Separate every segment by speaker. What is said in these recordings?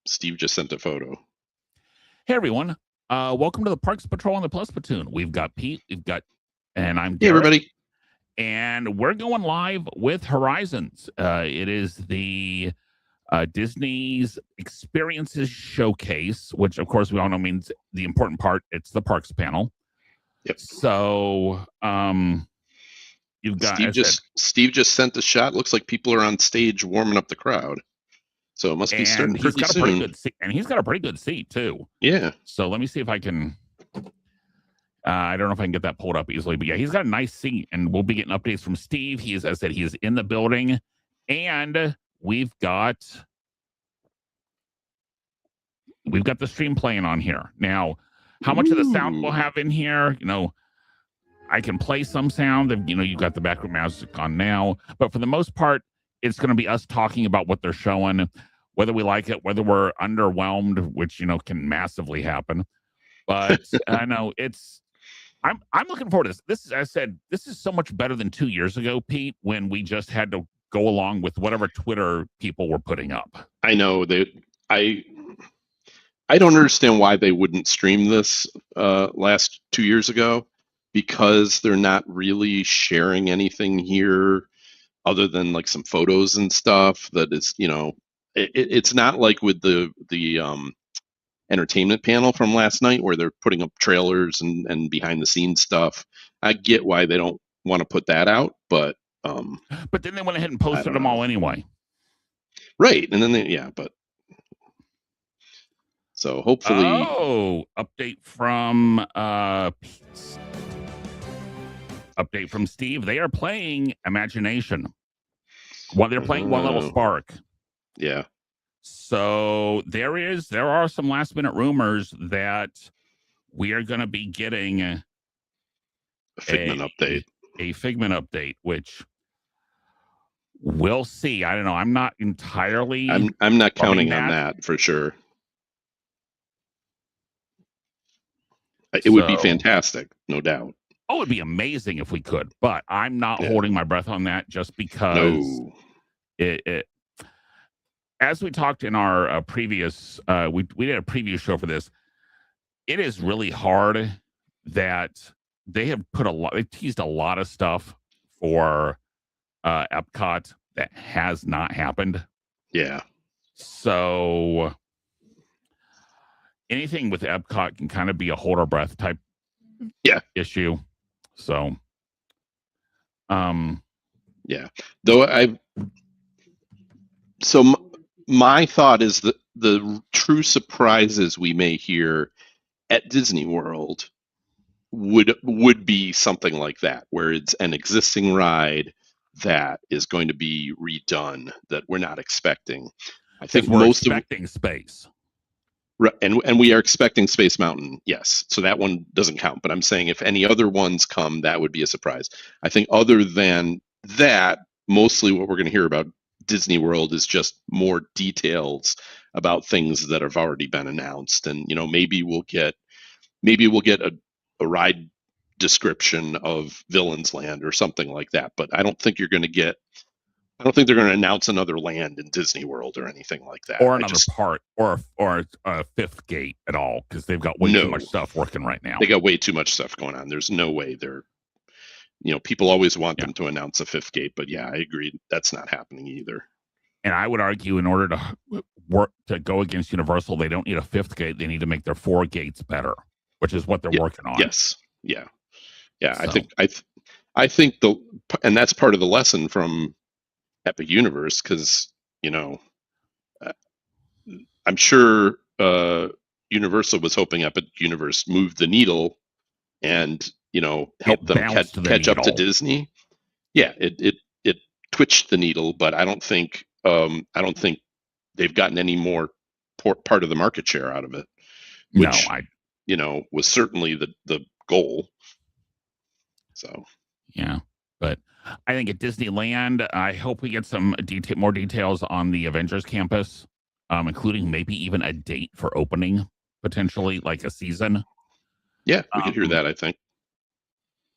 Speaker 1: Steve just sent a photo.
Speaker 2: Hey everyone, welcome to the Parks Patrol on the Plus Platoon. We've got Pete, and I'm
Speaker 1: Hey,
Speaker 2: Derek,
Speaker 1: everybody.
Speaker 2: and we're going live with Horizons. It is the Disney's Experiences Showcase, which of course we all know means the important part. It's the Parks Panel.
Speaker 1: Yep.
Speaker 2: So, you've got
Speaker 1: Steve just sent a shot. Looks like people are on stage warming up the crowd. So it must be starting pretty soon.
Speaker 2: Pretty good seat, and he's got a pretty good seat too.
Speaker 1: Yeah.
Speaker 2: So let me see if I can. I don't know if I can get that pulled up easily, but yeah, he's got a nice seat, and we'll be getting updates from Steve. He is, as I said, he is in the building, and we've got the stream playing on here now. How much of the sound we'll have in here, I can play some sound, and you've got the background music on now, but for the most part, it's going to be us talking about what they're showing, whether we like it, whether we're underwhelmed, which can massively happen. But I know I'm looking forward to this. This is, as I said, this is so much better than 2 years ago, Pete, when we just had to go along with whatever Twitter people were putting up.
Speaker 1: I know that I don't understand why they wouldn't stream this last 2 years ago, because they're not really sharing anything here other than like some photos and stuff. That is, it's not like with the entertainment panel from last night where they're putting up trailers and behind the scenes stuff. I get why they don't want to put that out, but
Speaker 2: then they went ahead and posted them all anyway.
Speaker 1: Right. And then so hopefully.
Speaker 2: Update from Steve. They are playing Imagination. They're playing One Little Spark.
Speaker 1: Yeah.
Speaker 2: So there are some last minute rumors that we are going to be getting a
Speaker 1: Figment
Speaker 2: update, which we'll see. I don't know. I'm not entirely.
Speaker 1: I'm not counting on that for sure. It would be fantastic, no doubt.
Speaker 2: Oh, it'd be amazing if we could, but I'm not holding my breath on that just because it as we talked in our previous, we did a preview show for this. It is really hard that they have they teased a lot of stuff for Epcot that has not happened.
Speaker 1: Yeah.
Speaker 2: So anything with Epcot can kind of be a hold our breath type issue. So,
Speaker 1: yeah. Though my thought is that the true surprises we may hear at Disney World would be something like that, where it's an existing ride that is going to be redone that we're not expecting.
Speaker 2: I think we're expecting Space.
Speaker 1: And we are expecting Space Mountain, yes. So that one doesn't count. But I'm saying if any other ones come, that would be a surprise. I think other than that, mostly what we're going to hear about Disney World is just more details about things that have already been announced. And, maybe we'll get a ride description of Villains Land or something like that. But I don't think they're going to announce another land in Disney World or anything like that.
Speaker 2: Or another part or a fifth gate at all, because they've got way too much stuff working right now.
Speaker 1: They got way too much stuff going on. There's no way they're, people always want them to announce a fifth gate, but yeah, I agree. That's not happening either.
Speaker 2: And I would argue in order to go against Universal, they don't need a fifth gate. They need to make their 4 gates better, which is what they're working on.
Speaker 1: Yes. Yeah. Yeah. So. I think and that's part of the lesson from Epic Universe, because I'm sure Universal was hoping Epic Universe moved the needle and help them catch up to Disney. Yeah, it twitched the needle, but I don't think they've gotten any more part of the market share out of it, which was certainly the goal. So
Speaker 2: yeah, but I think at Disneyland, I hope we get some more details on the Avengers campus, including maybe even a date for opening, potentially like a season.
Speaker 1: Yeah, we could hear that, I think.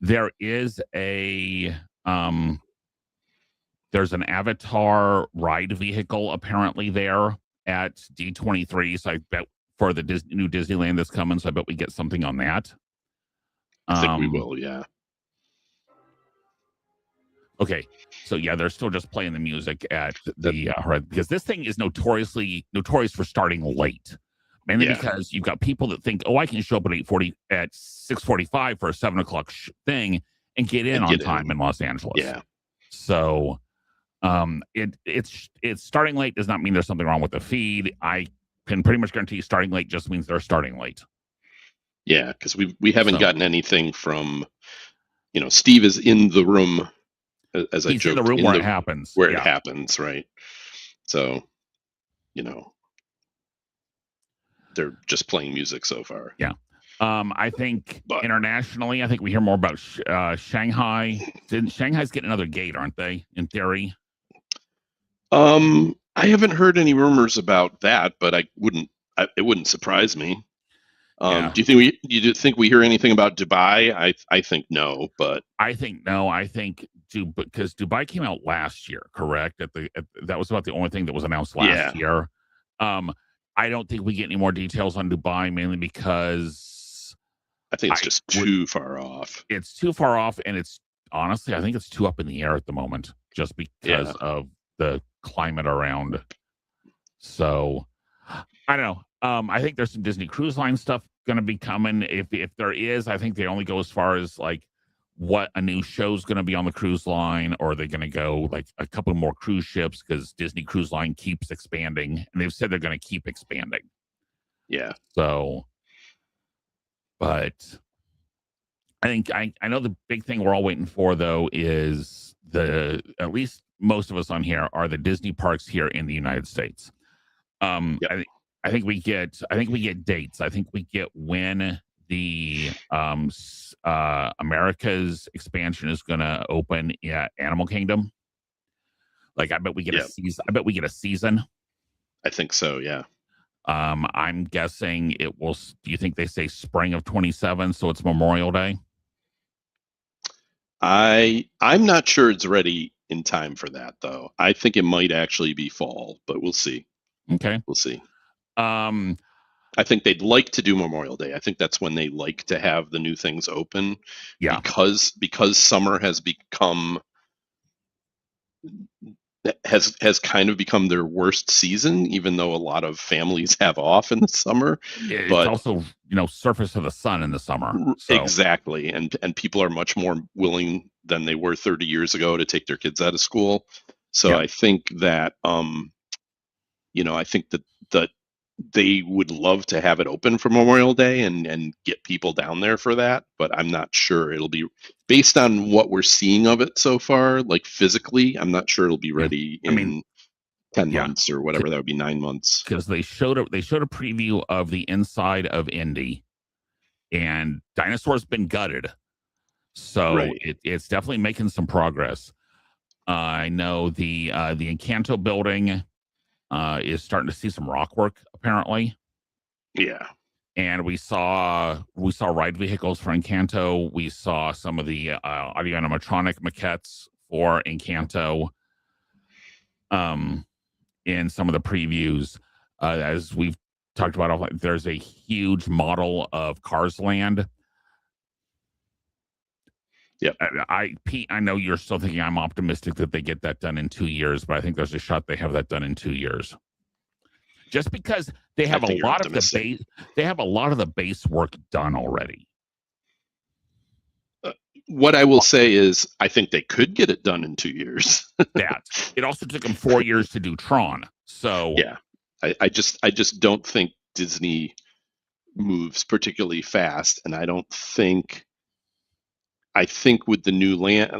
Speaker 2: There is there's an Avatar ride vehicle apparently there at D23. So I bet for the new Disneyland that's coming. So I bet we get something on that.
Speaker 1: I think we will, yeah.
Speaker 2: Okay, so yeah, they're still just playing the music at the because this thing is notorious for starting late, mainly because you've got people that think, oh, I can show up at 6:45 for a 7 o'clock thing and get in on time in Los Angeles.
Speaker 1: Yeah.
Speaker 2: So, it's starting late does not mean there's something wrong with the feed. I can pretty much guarantee starting late just means they're starting late.
Speaker 1: Yeah, because we haven't gotten anything from, Steve is in the room. As I joked,
Speaker 2: in the room where it happens.
Speaker 1: Where it happens, right? So, they're just playing music so far.
Speaker 2: Yeah. I think internationally, I think we hear more about Shanghai. Shanghai's getting another gate, aren't they? In theory.
Speaker 1: I haven't heard any rumors about that, but it wouldn't surprise me. Do you think we hear anything about Dubai? I think no, but
Speaker 2: I think no. I think because Dubai came out last year, correct? That was about the only thing that was announced last year. I don't think we get any more details on Dubai, mainly because
Speaker 1: I think it's just too far off.
Speaker 2: It's too far off, and it's honestly, I think it's too up in the air at the moment, just because of the climate around. So I don't know. I think there's some Disney Cruise Line stuff going to be coming. If there is, I think they only go as far as like what a new show's going to be on the cruise line, or are they going to go like a couple more cruise ships because Disney Cruise Line keeps expanding, and they've said they're going to keep expanding.
Speaker 1: Yeah.
Speaker 2: So, but I think I know the big thing we're all waiting for though is at least most of us on here are the Disney parks here in the United States. I think we get dates. I think we get when the America's expansion is going to open at Animal Kingdom. Like I bet we get a season. I bet we get a season.
Speaker 1: I think so. Yeah.
Speaker 2: I'm guessing it will. Do you think they say spring of 27? So it's Memorial Day.
Speaker 1: I'm not sure it's ready in time for that though. I think it might actually be fall, but we'll see.
Speaker 2: Okay,
Speaker 1: we'll see. I think they'd like to do Memorial Day. I think that's when they like to have the new things open.
Speaker 2: Yeah.
Speaker 1: Because summer has kind of become their worst season, even though a lot of families have off in the summer.
Speaker 2: It's also, surface of the sun in the summer. So.
Speaker 1: Exactly. And people are much more willing than they were 30 years ago to take their kids out of school. So I think that, I think that they would love to have it open for Memorial Day and get people down there for that, but I'm not sure it'll be based on what we're seeing of it so far, like physically. I'm not sure it'll be ready in 10 months or whatever. That would be 9 months.
Speaker 2: Because they showed a preview of the inside of Indy, and Dinosaur's been gutted, so it's definitely making some progress. I know the Encanto building is starting to see some rock work apparently.
Speaker 1: Yeah.
Speaker 2: And we saw ride vehicles for Encanto. We saw some of the audio animatronic maquettes for Encanto in some of the previews. As we've talked about, there's a huge model of Cars Land.
Speaker 1: Yep.
Speaker 2: Pete, I know you're still thinking I'm optimistic that they get that done in 2 years, but I think there's a shot they have that done in 2 years. Just because they have a lot of the base work done already.
Speaker 1: What I will say is, I think they could get it done in 2 years.
Speaker 2: That it also took them 4 years to do Tron. So
Speaker 1: yeah, I just don't think Disney moves particularly fast, and I think with the new land,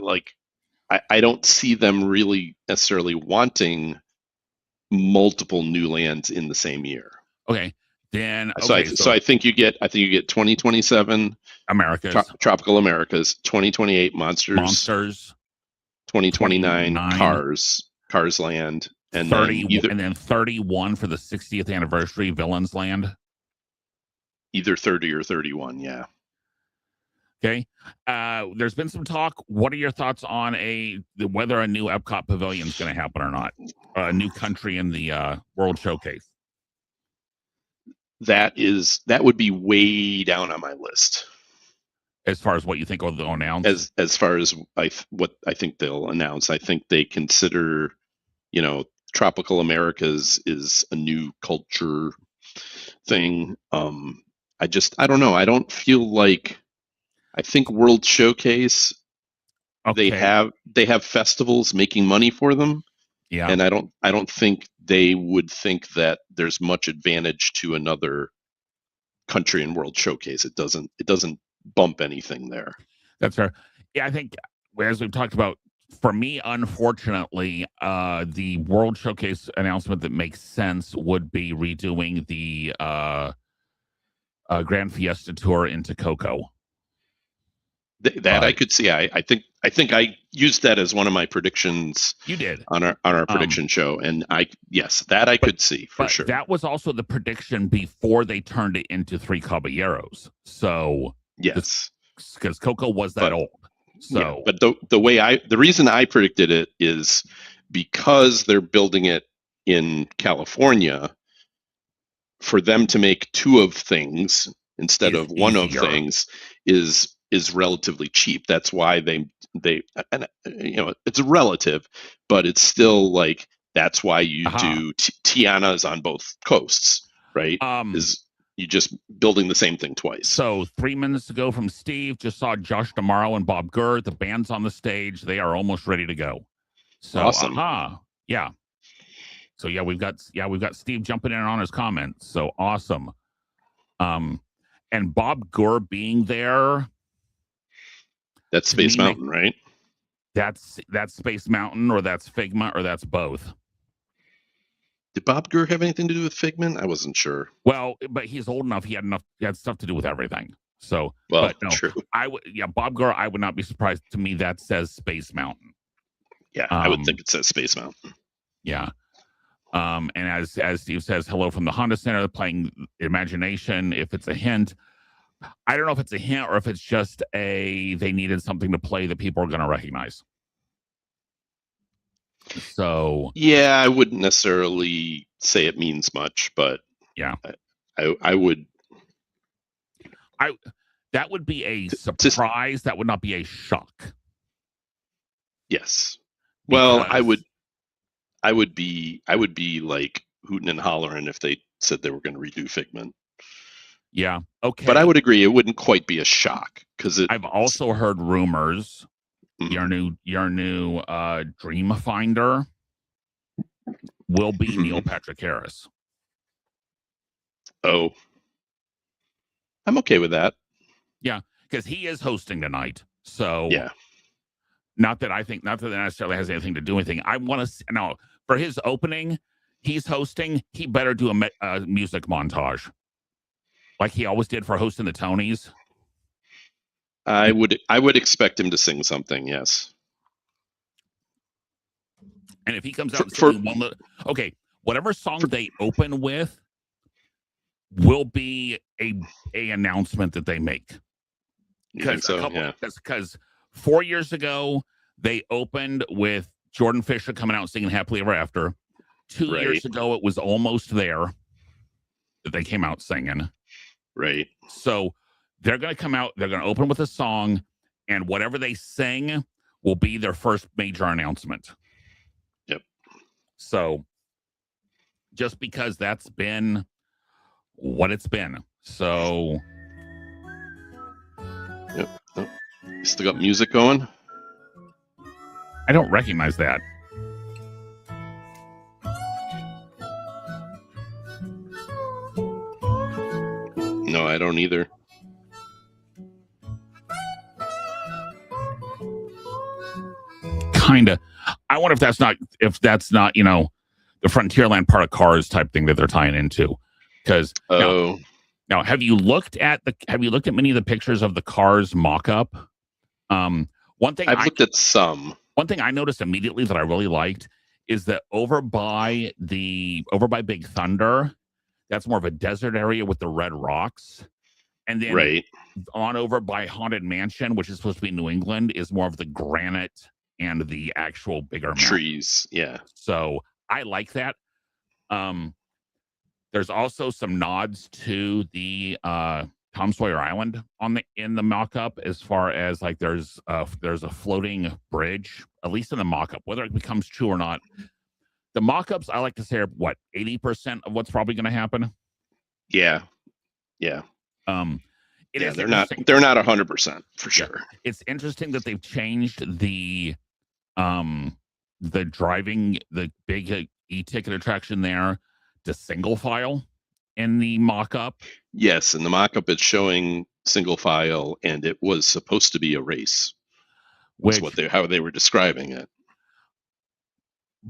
Speaker 1: I don't see them really necessarily wanting multiple new lands in the same year.
Speaker 2: Okay. Then
Speaker 1: so I think you get 2027
Speaker 2: Americas,
Speaker 1: Tropical Americas, 2028 Monsters, 2029 Cars Land, and
Speaker 2: 30 and then 31 for the 60th anniversary Villains Land.
Speaker 1: Either 30 or 31, yeah.
Speaker 2: Okay. There's been some talk. What are your thoughts on whether a new Epcot pavilion is going to happen or not? A new country in the World Showcase.
Speaker 1: that would be way down on my list
Speaker 2: as far as what you think they'll announce?
Speaker 1: as far as what I think they'll announce. I think they consider, tropical Americas is a new culture thing. I don't know. I don't feel like, I think World Showcase,
Speaker 2: Okay.
Speaker 1: they have festivals making money for them.
Speaker 2: Yeah.
Speaker 1: And I don't think they would think that there's much advantage to another country in World Showcase. It doesn't bump anything there.
Speaker 2: That's fair. Yeah, I think as we've talked about, for me, unfortunately, the World Showcase announcement that makes sense would be redoing the Grand Fiesta tour into Coco.
Speaker 1: That I could see. I think I used that as one of my predictions.
Speaker 2: You did
Speaker 1: on our prediction show, and I could see for sure.
Speaker 2: That was also the prediction before they turned it into Three Caballeros. So
Speaker 1: yes,
Speaker 2: because Coco was that old. So,
Speaker 1: yeah, but the reason I predicted it is because they're building it in California. For them to make two of things instead of one of things is relatively cheap. That's why they and it's relative, but it's still like, that's why you do Tiana's on both coasts, right? Is you just building the same thing twice.
Speaker 2: So 3 minutes ago from Steve, just saw Josh D'Amaro and Bob Gurr. The band's on the stage. They are almost ready to go. So
Speaker 1: awesome.
Speaker 2: Yeah. So we've got Steve jumping in on his comments. So awesome. And Bob Gurr being there.
Speaker 1: That's Space Mountain, right?
Speaker 2: That's Space Mountain, or that's Figment, or that's both.
Speaker 1: Did Bob Gurr have anything to do with Figment? I wasn't sure.
Speaker 2: Well, but he's old enough. He had stuff to do with everything. So, but no,
Speaker 1: true.
Speaker 2: Bob Gurr, I would not be surprised. To me, that says Space Mountain.
Speaker 1: Yeah, I would think it says Space Mountain.
Speaker 2: Yeah. And as Steve says, hello from the Honda Center, playing Imagination. If it's a hint, I don't know if it's a hint or if it's just they needed something to play that people are going to recognize. So
Speaker 1: yeah, I wouldn't necessarily say it means much, but
Speaker 2: yeah,
Speaker 1: I would.
Speaker 2: That would be a surprise. That would not be a shock.
Speaker 1: Yes. Well, I would be like hooting and hollering if they said they were going to redo Figment.
Speaker 2: Yeah. Okay.
Speaker 1: But I would agree, it wouldn't quite be a shock, because
Speaker 2: I've also heard rumors. Your new Dream Finder will be Neil Patrick Harris.
Speaker 1: Oh, I'm okay with that.
Speaker 2: Yeah, because he is hosting tonight. So
Speaker 1: yeah.
Speaker 2: Not that that necessarily has anything to do with anything. I want to know for his opening, he's hosting. He better do a music montage, like he always did for hosting the Tonys.
Speaker 1: I would expect him to sing something. Yes.
Speaker 2: And if he comes out and okay, whatever song they open with will be a announcement that they make. Because 4 years ago, they opened with Jordan Fisher coming out singing Happily Ever After. 2 years ago, it was Almost There that they came out singing.
Speaker 1: Right.
Speaker 2: So they're going to come out, they're going to open with a song, and whatever they sing will be their first major announcement.
Speaker 1: Yep.
Speaker 2: So just because that's been what it's been. So...
Speaker 1: Yep. Oh, you still got music going?
Speaker 2: I don't recognize that.
Speaker 1: No, I don't either.
Speaker 2: Kinda. I wonder if that's not the Frontierland part of Cars type thing that they're tying into. Because now, have you looked at many of the pictures of the Cars mock-up? One thing
Speaker 1: I've looked at some.
Speaker 2: One thing I noticed immediately that I really liked is that over by Big Thunder, that's more of a desert area with the red rocks. And then on over by Haunted Mansion, which is supposed to be New England, is more of the granite and the actual bigger
Speaker 1: trees. Yeah.
Speaker 2: So I like that. There's also some nods to the Tom Sawyer Island in the mock-up, as far as like there's a floating bridge, at least in the mock-up. Whether it becomes true or not, the mock-ups, I like to say, are what, 80% of what's probably going to happen.
Speaker 1: Yeah.
Speaker 2: They're not
Speaker 1: 100% for sure.
Speaker 2: Yeah. It's interesting that they've changed the big e-ticket attraction there to single file in the mock-up.
Speaker 1: Yes, in the mock-up it's showing single file, and it was supposed to be a race. How they were describing it.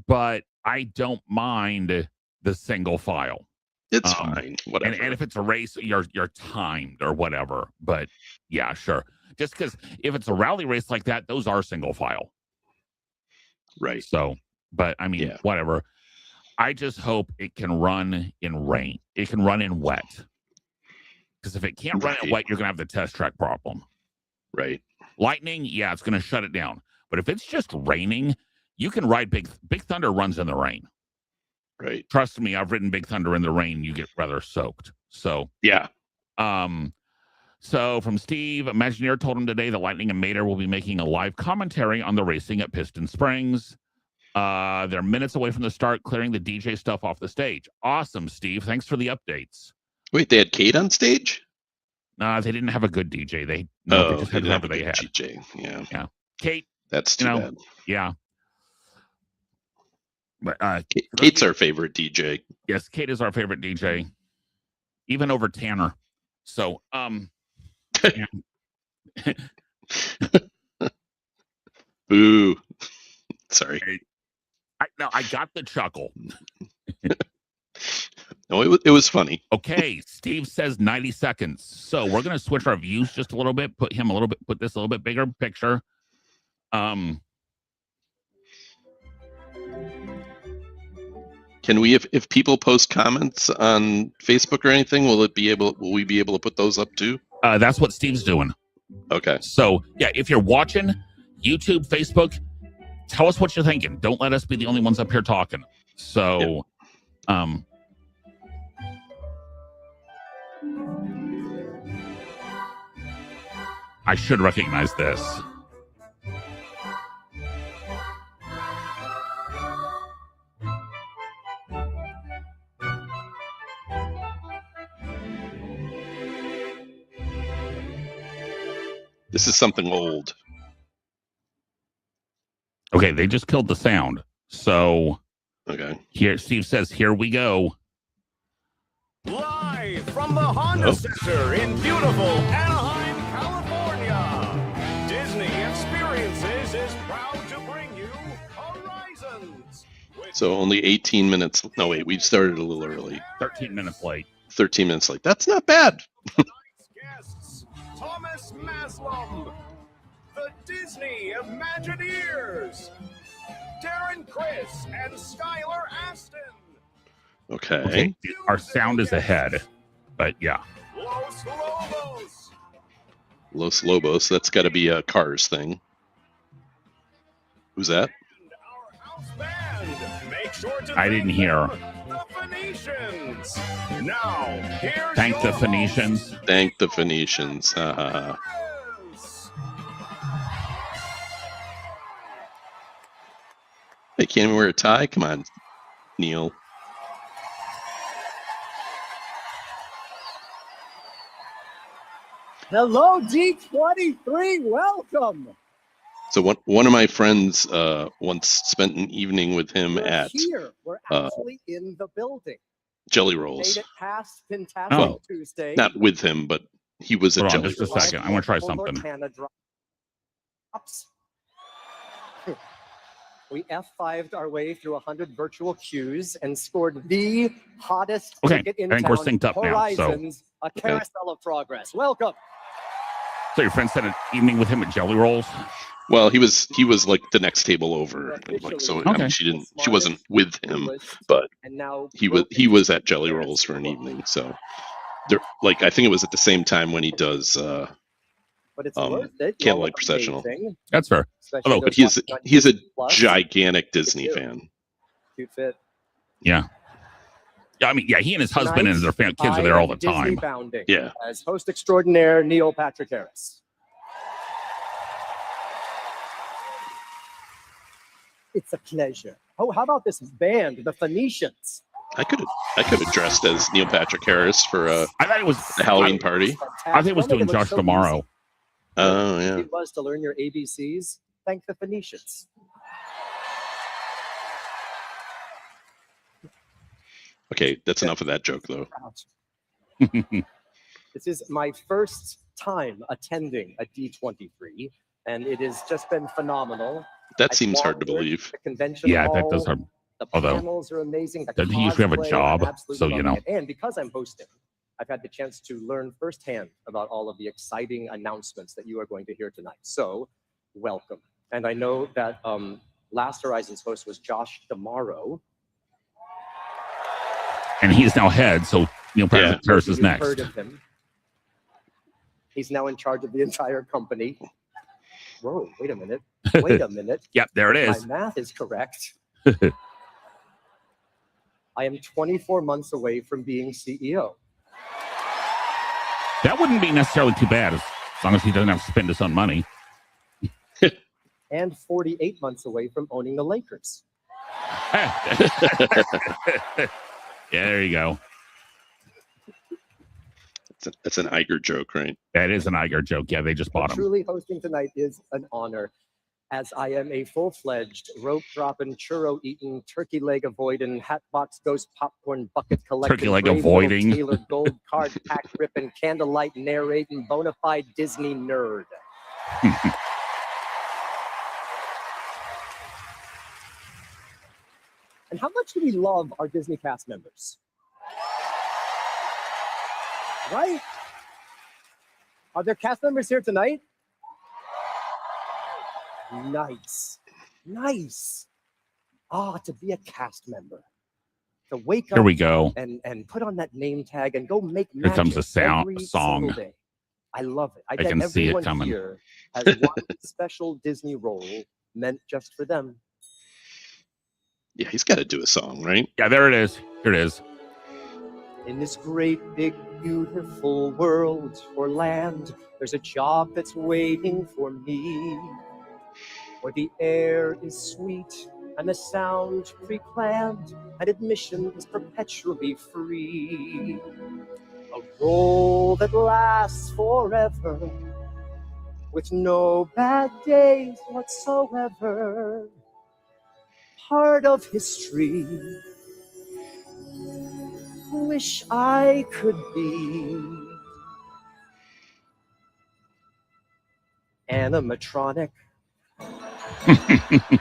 Speaker 2: But I don't mind the single file.
Speaker 1: It's fine, whatever.
Speaker 2: And if it's a race, you're timed or whatever. But yeah, sure. Just because if it's a rally race like that, those are single file.
Speaker 1: Right.
Speaker 2: So, but I mean, whatever. I just hope it can run in rain. It can run in wet. Because if it can't run in wet, you're going to have the test track problem.
Speaker 1: Right.
Speaker 2: Lightning, yeah, it's going to shut it down. But if it's just raining, you can ride Big Thunder runs in the rain.
Speaker 1: Right.
Speaker 2: Trust me, I've ridden Big Thunder in the rain. You get rather soaked. So,
Speaker 1: yeah.
Speaker 2: So from Steve, Imagineer told him today that Lightning and Mater will be making a live commentary on the racing at Piston Springs. They're minutes away from the start, clearing the DJ stuff off the stage. Awesome, Steve. Thanks for the updates.
Speaker 1: Wait, they had Kate on stage?
Speaker 2: They didn't have a good DJ. They just had whoever they had.
Speaker 1: DJ. Yeah.
Speaker 2: Kate.
Speaker 1: That's too bad.
Speaker 2: Yeah. But
Speaker 1: Kate's our favorite DJ.
Speaker 2: Yes, Kate is our favorite DJ, even over Tanner. So,
Speaker 1: Boo. Sorry.
Speaker 2: I got the chuckle.
Speaker 1: No, it was funny.
Speaker 2: Okay, Steve says 90 seconds. So we're gonna switch our views just a little bit, put this a little bit bigger picture.
Speaker 1: Can we, if people post comments on Facebook or anything, will we be able to put those up too?
Speaker 2: That's what Steve's doing.
Speaker 1: Okay.
Speaker 2: So yeah, if you're watching YouTube, Facebook, tell us what you're thinking. Don't let us be the only ones up here talking. So, I should recognize this.
Speaker 1: This is something old.
Speaker 2: Okay, they just killed the sound. So,
Speaker 1: okay.
Speaker 2: Here, Steve says, "Here we go."
Speaker 3: Live from the Honda Center in beautiful Anaheim, California, Disney Experiences is proud to bring you Horizons.
Speaker 1: So only 18 minutes. No, wait, we started a little early.
Speaker 2: 13 minutes late.
Speaker 1: 13 minutes late. That's not bad.
Speaker 3: Guests, Thomas Maslum, the Disney Imagineers, Darren Criss, and Skylar Aston.
Speaker 1: Okay.
Speaker 2: Our sound is ahead, but yeah.
Speaker 3: Los Lobos.
Speaker 1: Los Lobos. That's got to be a Cars thing. Who's that?
Speaker 3: And our house band. Make sure to
Speaker 2: I didn't hear.
Speaker 3: The Phoenicians. Now, here's
Speaker 2: Thank the
Speaker 3: your
Speaker 2: Phoenicians.
Speaker 1: Thank the Phoenicians.
Speaker 3: host.
Speaker 1: Hey, can't even wear a tie? Come on, Neil.
Speaker 4: Hello, D23. Welcome.
Speaker 1: So one of my friends once spent an evening with him at
Speaker 4: here. We're actually in the building.
Speaker 1: Jelly Rolls.
Speaker 4: Made it past Fantastic Tuesday.
Speaker 1: Not with him, but he was at
Speaker 2: Hold on,
Speaker 1: Jelly
Speaker 2: just a
Speaker 1: Rolls.
Speaker 2: second. I want to try something.
Speaker 4: We F5'd our way through 100 virtual queues and scored the hottest
Speaker 2: Okay,
Speaker 4: ticket in
Speaker 2: I think we're
Speaker 4: town,
Speaker 2: synced up now, so-
Speaker 4: Horizons, a carousel of progress. Welcome.
Speaker 2: So your friend spent an evening with him at Jelly Rolls?
Speaker 1: Well, he was like the next table over. Like, so I mean, she wasn't with him, but he was at Jelly Rolls for an evening. So they're like, I think it was at the same time when he does
Speaker 4: But it's worth it.
Speaker 1: Candlelight Processional.
Speaker 2: That's fair.
Speaker 1: Although, but he's a gigantic Disney fan.
Speaker 4: Cute fit.
Speaker 2: Yeah. Yeah, I mean, yeah, he and his husband and their kids are
Speaker 4: I
Speaker 2: there all the
Speaker 4: am Disney
Speaker 2: time.
Speaker 4: Bounding
Speaker 1: Yeah.
Speaker 4: as host extraordinaire Neil Patrick Harris. It's a pleasure. Oh, how about this band, the Phoenicians?
Speaker 1: I could have dressed as Neil Patrick Harris for
Speaker 2: I thought it was
Speaker 1: a Halloween party.
Speaker 2: I think it was doing Josh tomorrow.
Speaker 1: Oh yeah.
Speaker 4: It was to learn your ABCs. Thank the Phoenicians.
Speaker 1: Okay, that's enough of that joke though.
Speaker 4: This is my first time attending a D23, and it has just been phenomenal.
Speaker 1: That seems hard to believe.
Speaker 4: The convention
Speaker 2: Yeah, that
Speaker 4: hall,
Speaker 2: does hard.
Speaker 4: the
Speaker 2: Although,
Speaker 4: panels are amazing.
Speaker 2: doesn't he usually have a
Speaker 4: cosplay,
Speaker 2: job?
Speaker 4: I'm absolutely
Speaker 2: So, you
Speaker 4: loving
Speaker 2: know.
Speaker 4: it. And because I'm hosting, I've had the chance to learn firsthand about all of the exciting announcements that you are going to hear tonight. So, welcome. And I know that last Horizons host was Josh tomorrow.
Speaker 2: And he is now head, so Neil Patrick Harris is
Speaker 4: You've
Speaker 2: next.
Speaker 4: heard of him. He's now in charge of the entire company. Whoa, wait a minute. Wait a minute.
Speaker 2: Yep, there it is.
Speaker 4: My math is correct. I am 24 months away from being CEO.
Speaker 2: That wouldn't be necessarily too bad as long as he doesn't have to spend his own money.
Speaker 4: And 48 months away from owning the Lakers.
Speaker 2: Yeah, there you go.
Speaker 1: That's an Iger joke, right?
Speaker 2: That is an Iger joke. Yeah, they just bought him.
Speaker 4: Truly hosting tonight is an honor, as I am a full-fledged rope-dropping, churro-eating, turkey leg avoiding, hatbox ghost popcorn bucket collecting,
Speaker 2: Turkey leg
Speaker 4: brave little
Speaker 2: avoiding.
Speaker 4: Taylor gold card pack ripping, candlelight narrating, bona fide Disney nerd. And how much do we love our Disney cast members? Right? Are there cast members here tonight? Nice. Nice. Ah, to be a cast member. To wake up
Speaker 2: Here we go.
Speaker 4: and put on that name tag and go make
Speaker 2: Here
Speaker 4: magic
Speaker 2: comes a
Speaker 4: every
Speaker 2: song.
Speaker 4: single day. I love it. I
Speaker 2: I
Speaker 4: bet
Speaker 2: can see it
Speaker 4: everyone
Speaker 2: coming.
Speaker 4: here has one special Disney role meant just for them.
Speaker 1: Yeah, he's got to do a song, right?
Speaker 2: Yeah, there it is. Here it is.
Speaker 4: In this great, big, beautiful world or land, there's a job that's waiting for me, where the air is sweet and the sound pre-planned and admission is perpetually free. A role that lasts forever with no bad days whatsoever. Part of history. Wish I could be animatronic,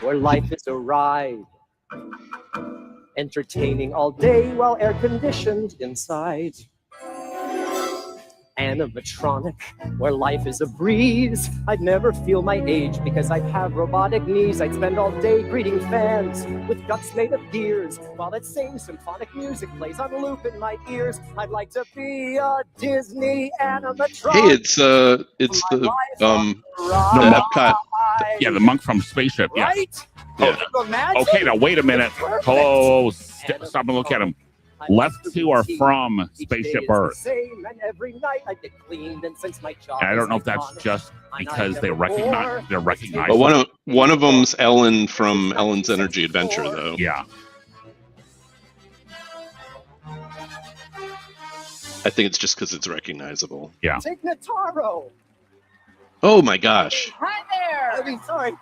Speaker 4: where life is a ride, entertaining all day while air conditioned inside. Animatronic, where life is a breeze. I'd never feel my age because I'd have robotic knees. I'd spend all day greeting fans with guts made of gears while that same symphonic music plays on loop in my ears. I'd like to be a Disney animatronic.
Speaker 1: Hey, it's the Epcot.
Speaker 2: Yeah, the monk from Spaceship. Yeah.
Speaker 4: Right?
Speaker 1: Yeah.
Speaker 2: Okay, now wait a minute.
Speaker 4: Perfect.
Speaker 2: Oh, stop and look at him. Left two are from Spaceship Earth. I don't know if that's just because they're recognized.
Speaker 1: But one of them's Ellen from Ellen's Energy Adventure, though.
Speaker 2: Yeah.
Speaker 1: I think it's just because it's recognizable.
Speaker 2: Yeah.
Speaker 4: Tignataro.
Speaker 1: Oh my gosh.
Speaker 5: Hi there.
Speaker 4: I mean, sorry.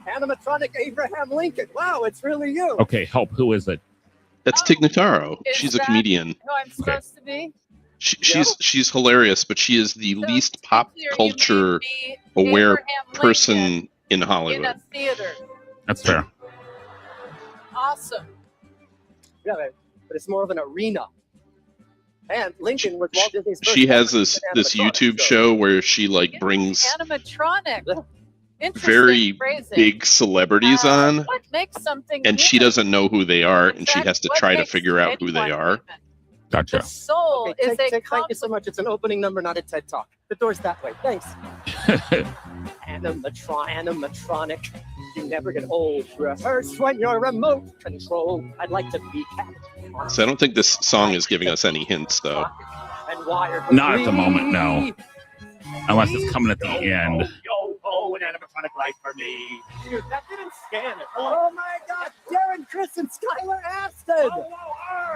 Speaker 4: Animatronic Abraham Lincoln. Wow, it's really you.
Speaker 2: Okay, help. Who is it?
Speaker 1: That's Tignataro.
Speaker 5: Is
Speaker 1: She's a
Speaker 5: that
Speaker 1: comedian.
Speaker 5: Who I'm supposed to be?
Speaker 1: She's hilarious, but she is the
Speaker 5: So
Speaker 1: least pop
Speaker 5: here you
Speaker 1: culture
Speaker 5: made me
Speaker 1: aware
Speaker 5: Abraham Lincoln
Speaker 1: person in
Speaker 5: in
Speaker 1: Hollywood.
Speaker 5: a theater.
Speaker 2: That's fair.
Speaker 5: Awesome.
Speaker 4: Yeah, but it's more of an arena. And Lincoln was Walt Disney's first
Speaker 1: She has
Speaker 4: ever
Speaker 1: this
Speaker 4: animatronic,
Speaker 1: YouTube
Speaker 4: so-
Speaker 1: show where she like
Speaker 5: Yeah,
Speaker 1: brings
Speaker 5: animatronic. Interesting
Speaker 1: very
Speaker 5: phrasing.
Speaker 1: big celebrities on,
Speaker 5: What makes something
Speaker 1: and she
Speaker 5: human?
Speaker 1: doesn't know who they are,
Speaker 5: In
Speaker 1: and she
Speaker 5: fact,
Speaker 1: has to
Speaker 5: what
Speaker 1: try to
Speaker 5: makes
Speaker 1: figure out who they
Speaker 5: anyone
Speaker 1: are.
Speaker 5: human?
Speaker 2: Gotcha.
Speaker 5: The soul
Speaker 4: Okay,
Speaker 5: is a
Speaker 4: thank you so much. It's an opening number, not a TED Talk. The door's that way. Thanks. Animatronic. You never get old. Rehearse when you're remote control. I'd like to be cat.
Speaker 1: So I don't think this song is giving us any hints, though.
Speaker 4: And wired with
Speaker 2: Not at the moment, no.
Speaker 4: me.
Speaker 2: Unless it's coming at the end.
Speaker 6: Yo, an animatronic life for me.
Speaker 4: Dude, that didn't scan it. Oh my God, Darren, Chris, and Skylar Aston.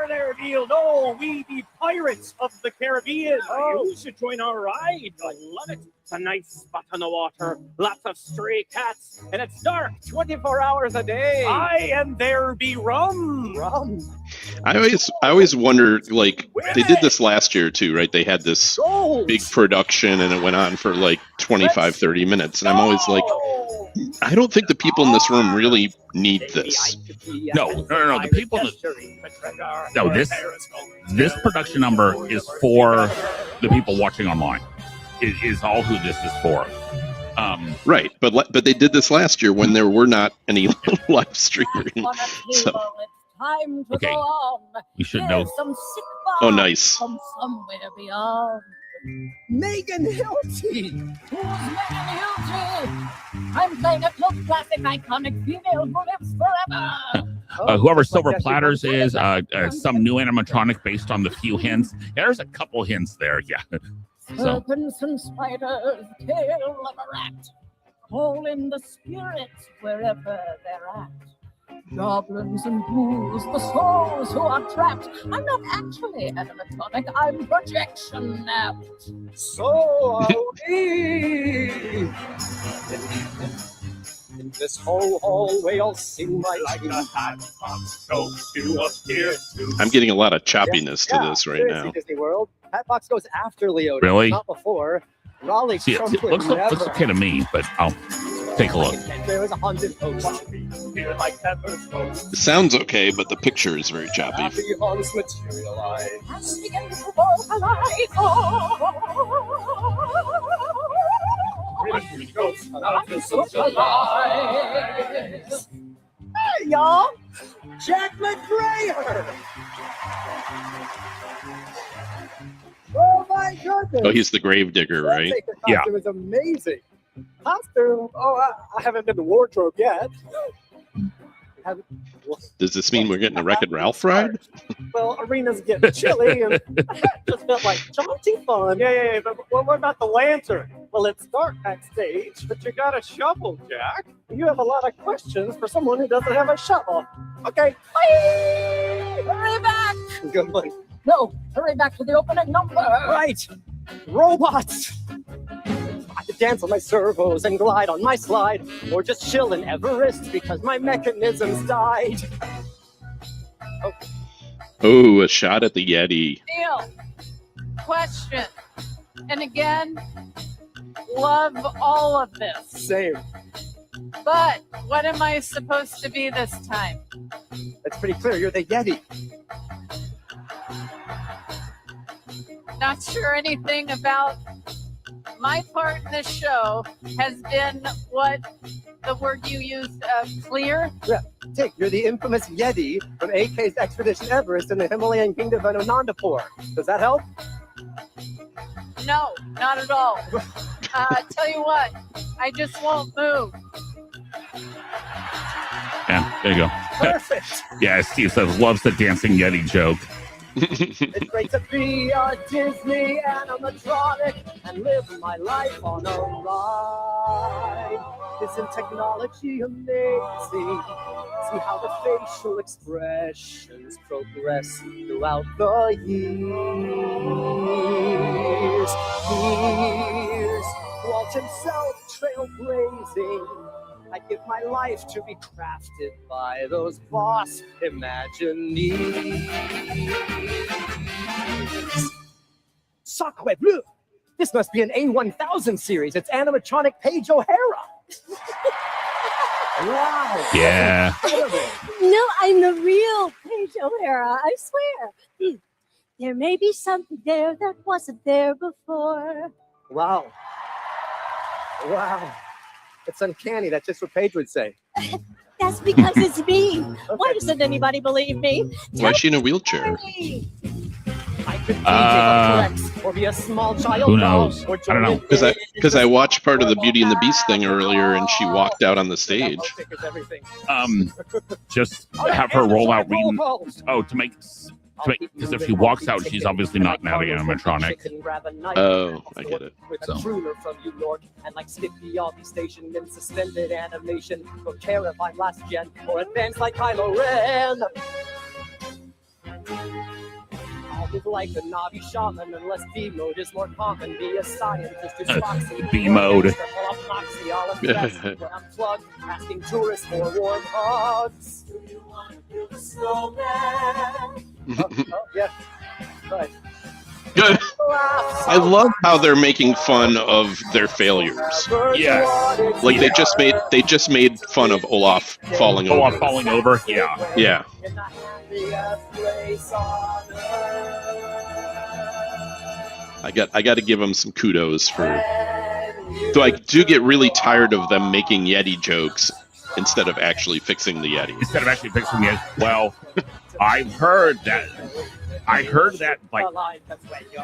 Speaker 6: There, Neil. No, we the pirates of the Caribbean. You should join our ride. I love it. It's a nice spot on the water, lots of stray cats, and it's dark 24 hours a day. Aye, and there be rum.
Speaker 1: I always wonder, like, they did this last year too, right? They had this big production and it went on for like 25, 30 minutes. And I'm always like, I don't think the people in this room really need this.
Speaker 2: No. The people that, no, this production number is for the people watching online. It is all who this is for.
Speaker 1: Right, but they did this last year when there were not any live streaming. So.
Speaker 5: Time to
Speaker 2: Okay.
Speaker 5: go on.
Speaker 2: You should
Speaker 5: There's
Speaker 2: know.
Speaker 5: some sick
Speaker 1: Oh,
Speaker 5: bomb
Speaker 1: nice.
Speaker 5: from somewhere beyond.
Speaker 4: Megan Hilty.
Speaker 5: Who's Megan Hilty? I'm playing a cult classic, iconic female who lives forever.
Speaker 2: Whoever Silver Platters is, some new animatronic based on the few hints. Yeah, there's a couple hints there, yeah. So,
Speaker 5: Serpents and spiders, tail of a rat. Call in the spirits wherever they're at. Goblins and ghouls, the souls who are trapped. I'm not actually animatronic, I'm projection napped.
Speaker 4: So are we. In this whole hallway, I'll sing my tune.
Speaker 1: I'm getting a lot of choppiness to this right
Speaker 4: seriously,
Speaker 1: now.
Speaker 4: Disney World. Hatbox goes after Leo.
Speaker 2: Really?
Speaker 4: Not before. Raleigh
Speaker 2: see,
Speaker 4: Trump
Speaker 2: it
Speaker 4: would
Speaker 2: looks
Speaker 4: never.
Speaker 2: okay to me, but I'll take a look.
Speaker 4: There was a haunted host.
Speaker 1: It sounds okay, but the picture is very choppy.
Speaker 4: Happy haunts materialize.
Speaker 5: And begin to vocalize.
Speaker 4: Hey, y'all! Jack McGrayer! Oh my goodness!
Speaker 1: Oh, he's the gravedigger, right?
Speaker 4: That
Speaker 2: Yeah.
Speaker 4: costume is amazing. Costume? Oh, I haven't been to wardrobe yet.
Speaker 1: Does this mean we're getting a Wreck-It Ralph ride?
Speaker 4: Well, arenas get chilly and just felt like jaunty fun.
Speaker 6: Yeah, but what about the lantern?
Speaker 4: Well, it's dark backstage,
Speaker 6: But you got a shovel, Jack.
Speaker 4: you have a lot of questions for someone who doesn't have a shovel. Okay.
Speaker 5: Hurry back!
Speaker 4: Good one.
Speaker 5: No, hurry back to the opening number.
Speaker 4: Right. Robots. I could dance on my servos and glide on my slide, or just chill in Everest because my mechanisms died.
Speaker 1: Oh, a shot at the Yeti.
Speaker 5: Neil, question. And again, love all of this.
Speaker 4: Same.
Speaker 5: But what am I supposed to be this time?
Speaker 4: That's pretty clear. You're the Yeti.
Speaker 5: Not sure anything about my part in this show has been what the word you used, clear.
Speaker 4: Dick, you're the infamous Yeti from AK's Expedition Everest in the Himalayan kingdom of Anandapur. Does that help?
Speaker 5: No, not at all. Tell you what, I just won't move.
Speaker 2: Yeah, there you go.
Speaker 4: Perfect.
Speaker 2: Yeah, Steve says loves the dancing Yeti joke.
Speaker 4: It's great to be a Disney animatronic and live my life on a ride. Isn't technology amazing? See how the facial expressions progress throughout the years. Walt himself trailblazing. I'd give my life to be crafted by those boss Imagineers. Sacre bleu! This must be an A1000 series. It's animatronic Paige O'Hara. Wow.
Speaker 2: Yeah.
Speaker 7: No, I'm the real Paige O'Hara, I swear. There may be something there that wasn't there before.
Speaker 4: Wow. Wow. It's uncanny. That's just what Paige would say.
Speaker 7: That's because it's me. Why doesn't anybody believe me?
Speaker 1: Why is she in a wheelchair?
Speaker 7: Me.
Speaker 4: I could be Jacob Rex, or be a small child
Speaker 2: who
Speaker 4: doll,
Speaker 2: knows?
Speaker 4: or
Speaker 2: I don't know.
Speaker 1: Because Because I watched part of the Beauty and the Beast thing earlier, and she walked out on the stage.
Speaker 2: Just have her roll out reading. Oh, because if she walks out, she's obviously not now the animatronic.
Speaker 1: Oh, I get it.
Speaker 4: With a crooner from New York, and like Skippy, I'll be stationed in suspended animation. Don't care if I'm last gen or advanced like Kylo Ren. I'll live like a Navi shaman unless B mode is more common. Be a scientist who's foxy.
Speaker 2: B mode.
Speaker 4: I'll invest when I'm plugged, asking tourists for warm hugs. Do you want to build a snowman? Yeah, right.
Speaker 1: Good. I love how they're making fun of their failures.
Speaker 2: Yes.
Speaker 1: Like they just made fun of Olaf falling over.
Speaker 2: Olaf falling over. Yeah.
Speaker 1: Yeah. I got to give them some kudos for. So I do get really tired of them making Yeti jokes instead of actually fixing the Yeti.
Speaker 2: Well, I've heard that. I heard that, like,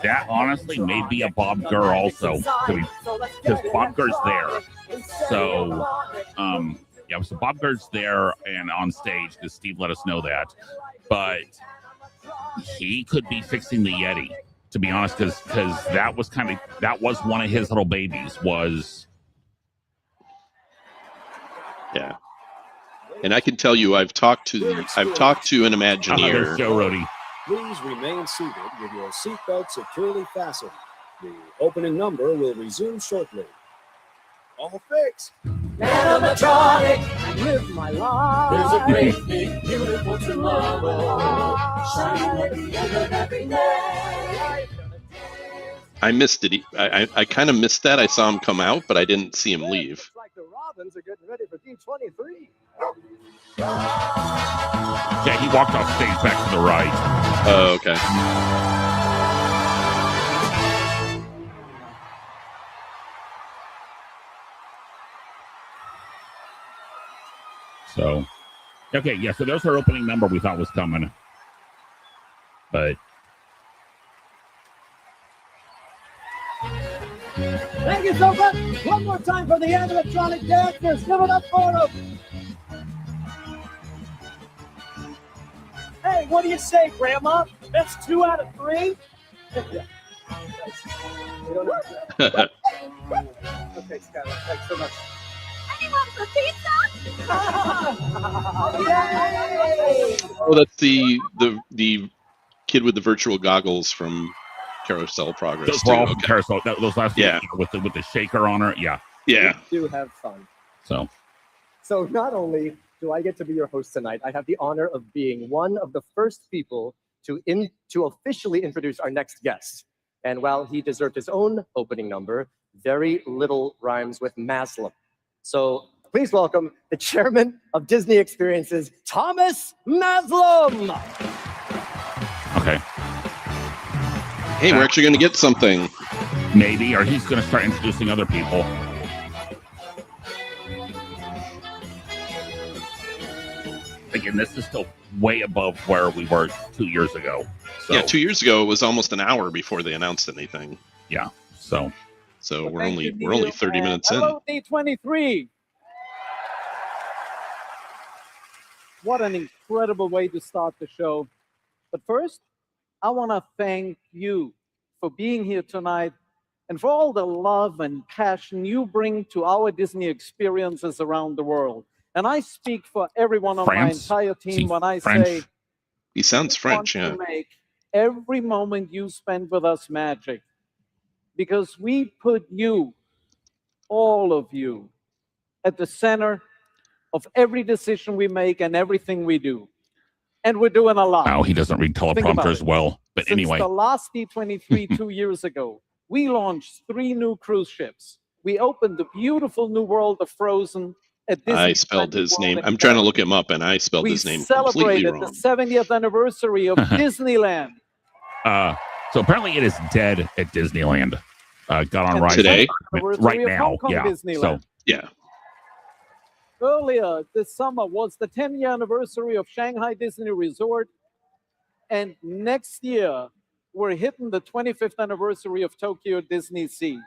Speaker 2: that honestly may be a Bob Gurr also, because Bob Gurr's there. So, so Bob Gurr's there and on stage, because Steve let us know that. But he could be fixing the Yeti, to be honest, because that was one of his little babies was.
Speaker 1: Yeah. And I can tell you, I've talked to an Imagineer.
Speaker 2: Joe Rody.
Speaker 3: Please remain seated with your seatbelt securely fastened. The opening number will resume shortly. All fixed.
Speaker 4: Animatronic, I live my life.
Speaker 5: There's a great big beautiful tomorrow shining at the end of every day.
Speaker 1: I missed it. I kind of missed that. I saw him come out, but I didn't see him leave.
Speaker 4: Looks like the Robins are getting ready for D23.
Speaker 2: Yeah, he walked off stage back to the right.
Speaker 1: Oh, okay.
Speaker 2: So, okay, yeah, so there's our opening number we thought was coming. But.
Speaker 8: Thank you so much. One more time for the animatronic dancers. Give it up for them.
Speaker 6: Hey, what do you say, Grandma? That's 2 out of 3?
Speaker 4: Okay, Skylar, thanks so much.
Speaker 7: Anyone for pizza?
Speaker 1: Oh, that's the kid with the virtual goggles from Carousel Progress.
Speaker 2: Those were all from Carousel. Those last
Speaker 1: yeah.
Speaker 2: With the shaker on her. Yeah.
Speaker 1: Yeah.
Speaker 4: We do have fun.
Speaker 2: So
Speaker 4: not only do I get to be your host tonight, I have the honor of being one of the first people to officially introduce our next guest. And while he deserved his own opening number, very little rhymes with Maslam. So please welcome the chairman of Disney Experiences, Thomas Maslam.
Speaker 2: Okay.
Speaker 1: Hey, we're actually going to get something.
Speaker 2: Maybe, or he's going to start introducing other people. Again, this is still way above where we were 2 years ago. So,
Speaker 1: Yeah, 2 years ago it was almost an hour before they announced anything.
Speaker 2: Yeah. So
Speaker 1: we're only 30 minutes in.
Speaker 8: Hello, D23. What an incredible way to start the show. But first, I want to thank you for being here tonight and for all the love and passion you bring to our Disney experiences around the world. And I speak for everyone on my entire team when I say,
Speaker 1: he sounds French, yeah.
Speaker 8: To make every moment you spend with us magic, because we put you, all of you, at the center of every decision we make and everything we do. And we're doing a lot.
Speaker 2: Wow, he doesn't read teleprompters well. But
Speaker 8: Since
Speaker 2: anyway.
Speaker 8: the last D23 2 years ago, we launched 3 new cruise ships. We opened the beautiful new world of Frozen at Disney.
Speaker 1: I spelled his name. I'm trying to look him up, and I spelled his name completely wrong.
Speaker 8: We celebrated the 70th anniversary of Disneyland.
Speaker 2: So apparently it is dead at Disneyland. Got on right
Speaker 1: today,
Speaker 2: right now. Yeah.
Speaker 8: Disneyland.
Speaker 2: So
Speaker 1: yeah.
Speaker 8: Earlier this summer was the 10th anniversary of Shanghai Disney Resort. And next year, we're hitting the 25th anniversary of Tokyo Disney Sea.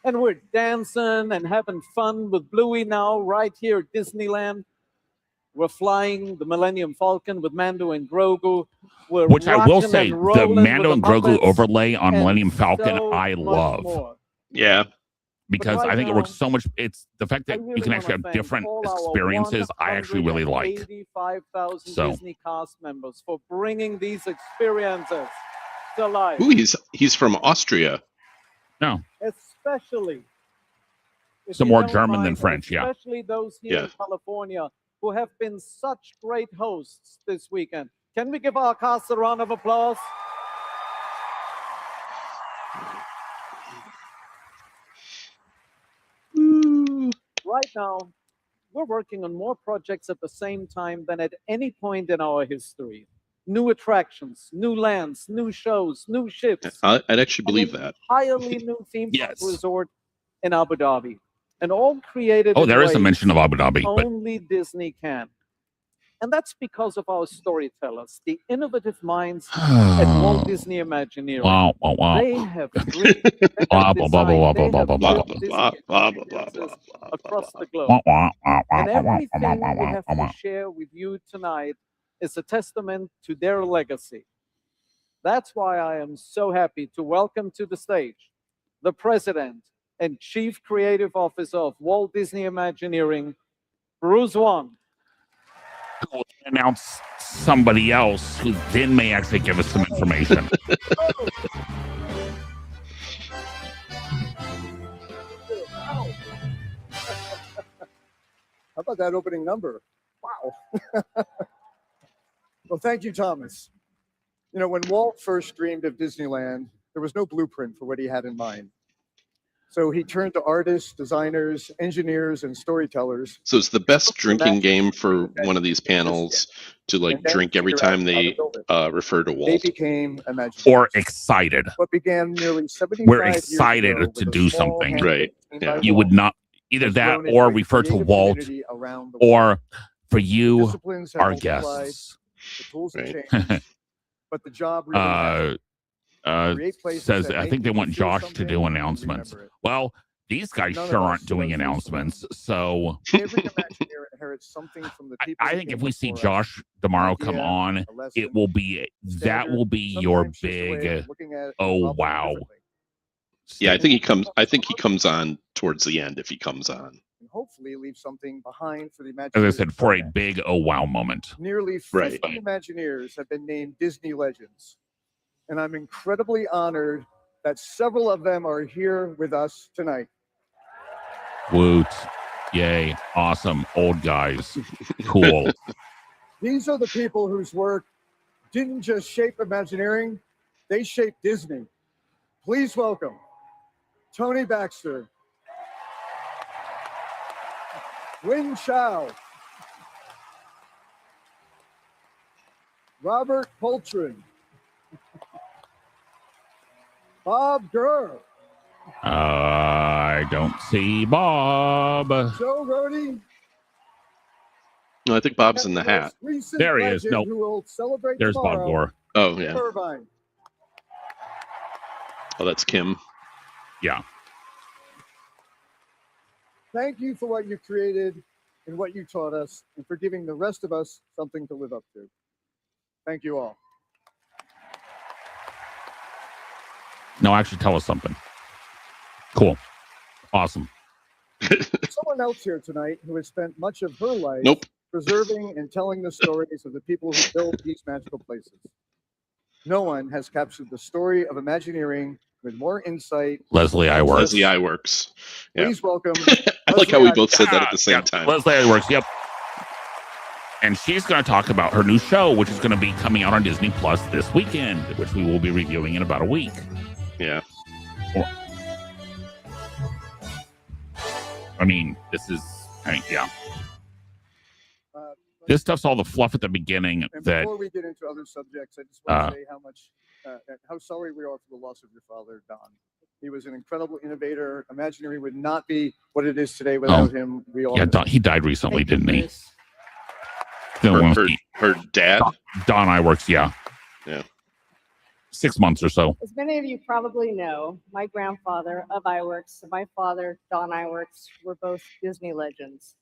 Speaker 8: And we're dancing and having fun with Bluey now, right here at Disneyland. We're flying the Millennium Falcon with Mando and Grogu. We're
Speaker 2: Which I will
Speaker 8: rocking
Speaker 2: say,
Speaker 8: and
Speaker 2: the
Speaker 8: rolling
Speaker 2: Mando
Speaker 8: with
Speaker 2: and
Speaker 8: the
Speaker 2: Grogu
Speaker 8: Muppets
Speaker 2: overlay on
Speaker 8: and
Speaker 2: Millennium Falcon,
Speaker 8: so
Speaker 2: I
Speaker 8: much
Speaker 2: love.
Speaker 8: more.
Speaker 1: Yeah.
Speaker 2: Because
Speaker 8: But right
Speaker 2: I think it
Speaker 8: now,
Speaker 2: works so much. It's the fact
Speaker 8: I
Speaker 2: that
Speaker 8: really
Speaker 2: you can
Speaker 8: wanna
Speaker 2: actually have
Speaker 8: thank
Speaker 2: different
Speaker 8: all our
Speaker 2: experiences. I actually really like.
Speaker 8: 185,000
Speaker 2: So.
Speaker 8: Disney cast members for bringing these experiences to life.
Speaker 1: Ooh, he's from Austria.
Speaker 2: No.
Speaker 8: Especially, if
Speaker 2: Some
Speaker 8: you
Speaker 2: more
Speaker 8: don't
Speaker 2: German than
Speaker 8: mind,
Speaker 2: French, yeah.
Speaker 8: especially those here
Speaker 1: Yeah.
Speaker 8: in California who have been such great hosts this weekend. Can we give our cast a round of applause? Right now, we're working on more projects at the same time than at any point in our history. New attractions, new lands, new shows, new ships.
Speaker 1: I'd actually believe
Speaker 8: an
Speaker 1: that.
Speaker 8: entirely new theme park
Speaker 2: Yes.
Speaker 8: resort in Abu Dhabi. And all created
Speaker 2: Oh,
Speaker 8: in
Speaker 2: there is a
Speaker 8: ways
Speaker 2: mention of Abu Dhabi, but
Speaker 8: only Disney can. And that's because of our storytellers, the innovative minds at Walt Disney Imagineering.
Speaker 2: wow, wow, wow.
Speaker 8: They have dreamed, they have
Speaker 2: Blah, blah, blah, blah,
Speaker 8: designed, they
Speaker 2: blah,
Speaker 8: have
Speaker 2: blah,
Speaker 1: Blah,
Speaker 8: built
Speaker 1: blah,
Speaker 8: Disney
Speaker 1: blah, blah, blah, blah,
Speaker 8: experiences
Speaker 1: blah, blah,
Speaker 8: across
Speaker 1: blah,
Speaker 8: the globe.
Speaker 2: Wah, wah, wah, wah,
Speaker 8: And
Speaker 2: wah, wah,
Speaker 8: everything
Speaker 2: wah, wah,
Speaker 8: we have
Speaker 2: wah, wah.
Speaker 8: to share with you tonight is a testament to their legacy. That's why I am so happy to welcome to the stage the President and Chief Creative Officer of Walt Disney Imagineering, Bruce Wong.
Speaker 2: Who will announce somebody else who then may actually give us some information.
Speaker 9: How about that opening number? Wow. Well, thank you, Thomas. You know, when Walt first dreamed of Disneyland, there was no blueprint for what he had in mind. So he turned to artists, designers, engineers, and storytellers.
Speaker 1: So it's the best drinking game for one of these panels to like
Speaker 9: And then
Speaker 1: drink every
Speaker 9: figure out
Speaker 1: time
Speaker 9: how
Speaker 1: they
Speaker 9: to build it.
Speaker 1: refer to
Speaker 9: They
Speaker 1: Walt.
Speaker 9: became Imagineers.
Speaker 2: Or excited.
Speaker 9: What began nearly 75
Speaker 2: We're
Speaker 9: years
Speaker 2: excited
Speaker 9: ago
Speaker 2: to
Speaker 9: with a
Speaker 2: do
Speaker 9: small
Speaker 2: something.
Speaker 9: handful
Speaker 1: Right.
Speaker 9: team
Speaker 1: Yeah.
Speaker 9: by
Speaker 2: You
Speaker 9: Walt
Speaker 2: would not either
Speaker 9: has
Speaker 2: that
Speaker 9: grown into
Speaker 2: or
Speaker 9: a
Speaker 2: refer to
Speaker 9: creative
Speaker 2: Walt
Speaker 9: community around the world.
Speaker 2: or for you,
Speaker 9: Disciplines have
Speaker 2: our
Speaker 9: multiplied,
Speaker 2: guests.
Speaker 9: the tools have
Speaker 1: Right.
Speaker 9: changed, but the job really matters. Create places
Speaker 2: Says
Speaker 9: that
Speaker 2: I
Speaker 9: make
Speaker 2: think they
Speaker 9: people
Speaker 2: want
Speaker 9: feel
Speaker 2: Josh to
Speaker 9: something
Speaker 2: do
Speaker 9: and
Speaker 2: announcements.
Speaker 9: remember it.
Speaker 2: Well, these guys
Speaker 9: None of
Speaker 2: sure
Speaker 9: us
Speaker 2: aren't doing
Speaker 9: does this
Speaker 2: announcements. So
Speaker 9: Every Imagineer inherits something from the people.
Speaker 2: I
Speaker 9: who
Speaker 2: think
Speaker 9: came
Speaker 2: if we see
Speaker 9: before us.
Speaker 2: Josh tomorrow come
Speaker 9: idea,
Speaker 2: on,
Speaker 9: A lesson,
Speaker 2: it will be that
Speaker 9: standard,
Speaker 2: will be your
Speaker 9: sometimes just a way
Speaker 2: big
Speaker 9: of looking at
Speaker 2: oh,
Speaker 9: a problem
Speaker 2: wow.
Speaker 9: differently.
Speaker 1: Yeah, I
Speaker 2: statement.
Speaker 1: think he comes on towards the end if he comes on.
Speaker 9: And hopefully leave something behind for the Imagineers.
Speaker 2: As I said,
Speaker 9: to
Speaker 2: for a
Speaker 9: come next.
Speaker 2: big oh wow moment.
Speaker 9: Nearly 50
Speaker 1: Right.
Speaker 9: Imagineers have been named Disney legends. And I'm incredibly honored that several of them are here with us tonight.
Speaker 2: Woot. Yay. Awesome. Old guys. Cool.
Speaker 9: These are the people whose work didn't just shape Imagineering, they shaped Disney. Please welcome Tony Baxter, Wing Chow, Robert Coltrane, Bob Gurr,
Speaker 2: I don't see Bob.
Speaker 9: Joe Rody.
Speaker 1: No, I think Bob's in the
Speaker 9: and
Speaker 1: hat.
Speaker 9: most recent
Speaker 2: There he is.
Speaker 9: legend
Speaker 2: No.
Speaker 9: Who will celebrate
Speaker 2: There's Bob
Speaker 9: tomorrow,
Speaker 2: Gore.
Speaker 1: Oh yeah.
Speaker 9: Irvine.
Speaker 1: Oh, that's Kim.
Speaker 2: Yeah.
Speaker 9: Thank you for what you created and what you taught us, and for giving the rest of us something to live up to. Thank you all.
Speaker 2: No, actually tell us something. Cool. Awesome.
Speaker 9: Someone else here tonight who has spent much of her life
Speaker 1: Nope.
Speaker 9: preserving and telling the stories of the people who built these magical places. No one has captured the story of Imagineering with more insight.
Speaker 2: Leslie Iwerks.
Speaker 1: Leslie Iwerks. Yeah.
Speaker 9: Please welcome.
Speaker 1: I like how we
Speaker 9: Leslie
Speaker 1: both said that at the same
Speaker 2: Yep.
Speaker 1: time.
Speaker 2: Leslie Iwerks. Yep. And she's going to talk about her new show, which is going to be coming out on Disney Plus this weekend, which we will be reviewing in about a week.
Speaker 1: Yeah.
Speaker 2: I mean, yeah. This stuff's all the fluff at the beginning
Speaker 9: And
Speaker 2: that
Speaker 9: before we get into other subjects, I just want to say how much, how sorry we are for the loss of your father, Don. He was an incredible innovator. Imagineering would not be what it is today without him. We all
Speaker 2: yeah,
Speaker 9: miss him.
Speaker 2: he died recently, didn't he?
Speaker 1: Her dad.
Speaker 2: Don Iwerks, yeah.
Speaker 1: Yeah.
Speaker 2: 6 months or so.
Speaker 10: As many of you probably know, my grandfather of Iwerks and my father, Don Iwerks, were both Disney legends.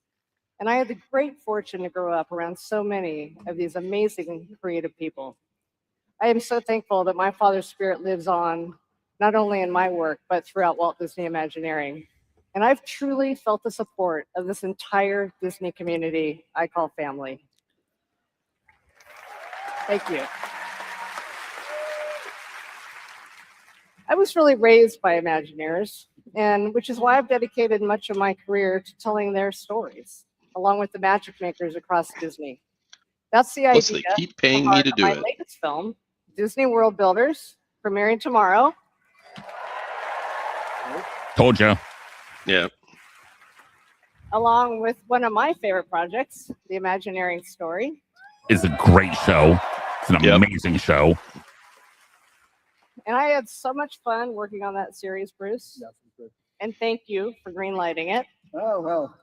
Speaker 10: And I had the great fortune to grow up around so many of these amazing creative people. I am so thankful that my father's spirit lives on, not only in my work, but throughout Walt Disney Imagineering. And I've truly felt the support of this entire Disney community I call family. Thank you. I was really raised by Imagineers, and which is why I've dedicated much of my career to telling their stories, along with the magic makers across Disney. That's the
Speaker 1: Plus,
Speaker 10: idea
Speaker 1: they keep paying me to do
Speaker 10: my
Speaker 1: it.
Speaker 10: latest film, Disney World Builders, premiering tomorrow.
Speaker 2: Told you.
Speaker 1: Yeah.
Speaker 10: Along with one of my favorite projects, The Imagineering Story.
Speaker 2: It's a great show. It's an amazing show.
Speaker 10: And I had so much fun working on that series, Bruce.
Speaker 9: Yes, it's good.
Speaker 10: And thank you for greenlighting it.
Speaker 9: Oh well,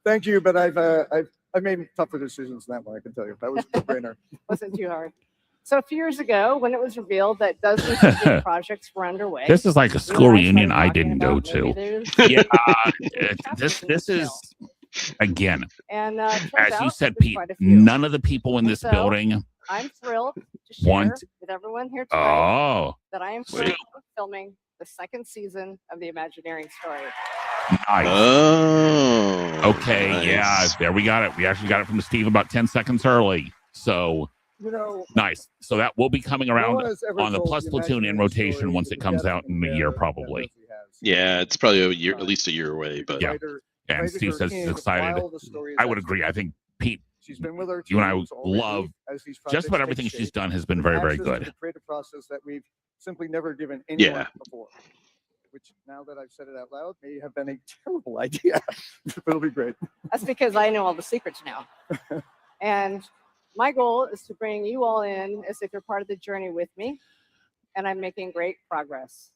Speaker 9: thank you. But I've made tougher decisions than that one. I can tell you that was a brainer.
Speaker 10: Wasn't too hard. So a few years ago, when it was revealed that dozens of big projects were underway,
Speaker 2: This is like a school
Speaker 10: you and
Speaker 2: reunion I
Speaker 10: started
Speaker 2: didn't go
Speaker 10: talking about
Speaker 2: to.
Speaker 10: maybe
Speaker 2: Yeah, this is again,
Speaker 10: And
Speaker 2: as you
Speaker 10: out
Speaker 2: said,
Speaker 10: there's
Speaker 2: Pete.
Speaker 10: quite a few.
Speaker 2: None of the people in this
Speaker 10: So,
Speaker 2: building.
Speaker 10: I'm thrilled to share
Speaker 2: Want-
Speaker 10: with everyone here tonight
Speaker 2: Oh,
Speaker 10: that I am
Speaker 1: Wait.
Speaker 10: filming the second season of The Imagineering Story.
Speaker 2: nice.
Speaker 1: Oh.
Speaker 2: Okay,
Speaker 1: nice.
Speaker 2: yeah, there we got it. We actually got it from Steve about 10 seconds early. So
Speaker 9: You know,
Speaker 2: nice. So that will be coming
Speaker 9: no
Speaker 2: around
Speaker 9: one has ever
Speaker 2: on the
Speaker 9: told
Speaker 2: Plus Platoon in
Speaker 9: Imagineering
Speaker 2: rotation
Speaker 9: story
Speaker 2: once
Speaker 9: with
Speaker 2: it comes
Speaker 9: the
Speaker 2: out
Speaker 9: depth
Speaker 2: in
Speaker 9: and
Speaker 2: a year,
Speaker 9: depth
Speaker 2: probably.
Speaker 9: that Leslie has.
Speaker 1: Yeah, it's probably a year, at least a year away. But
Speaker 9: The
Speaker 2: Yeah.
Speaker 9: writer
Speaker 2: And
Speaker 9: invited
Speaker 2: Steve
Speaker 9: her
Speaker 2: says he's
Speaker 9: in
Speaker 2: excited.
Speaker 9: while the story is
Speaker 2: I would
Speaker 9: actually
Speaker 2: agree. I think Pete,
Speaker 9: She's been with our
Speaker 2: you and I
Speaker 9: teams already
Speaker 2: love
Speaker 9: as these
Speaker 2: just
Speaker 9: projects
Speaker 2: about
Speaker 9: take
Speaker 2: everything she's
Speaker 9: shape,
Speaker 2: done has been
Speaker 9: with
Speaker 2: very, very
Speaker 9: access to
Speaker 2: good.
Speaker 9: the creative process that we've simply never given anyone
Speaker 1: Yeah.
Speaker 9: before. Which, now that I've said it out loud, may have been a terrible idea, but it'll be great.
Speaker 10: That's because I know all the secrets now. And my goal is to bring you all in as if you're part of the journey with me. And I'm making great progress.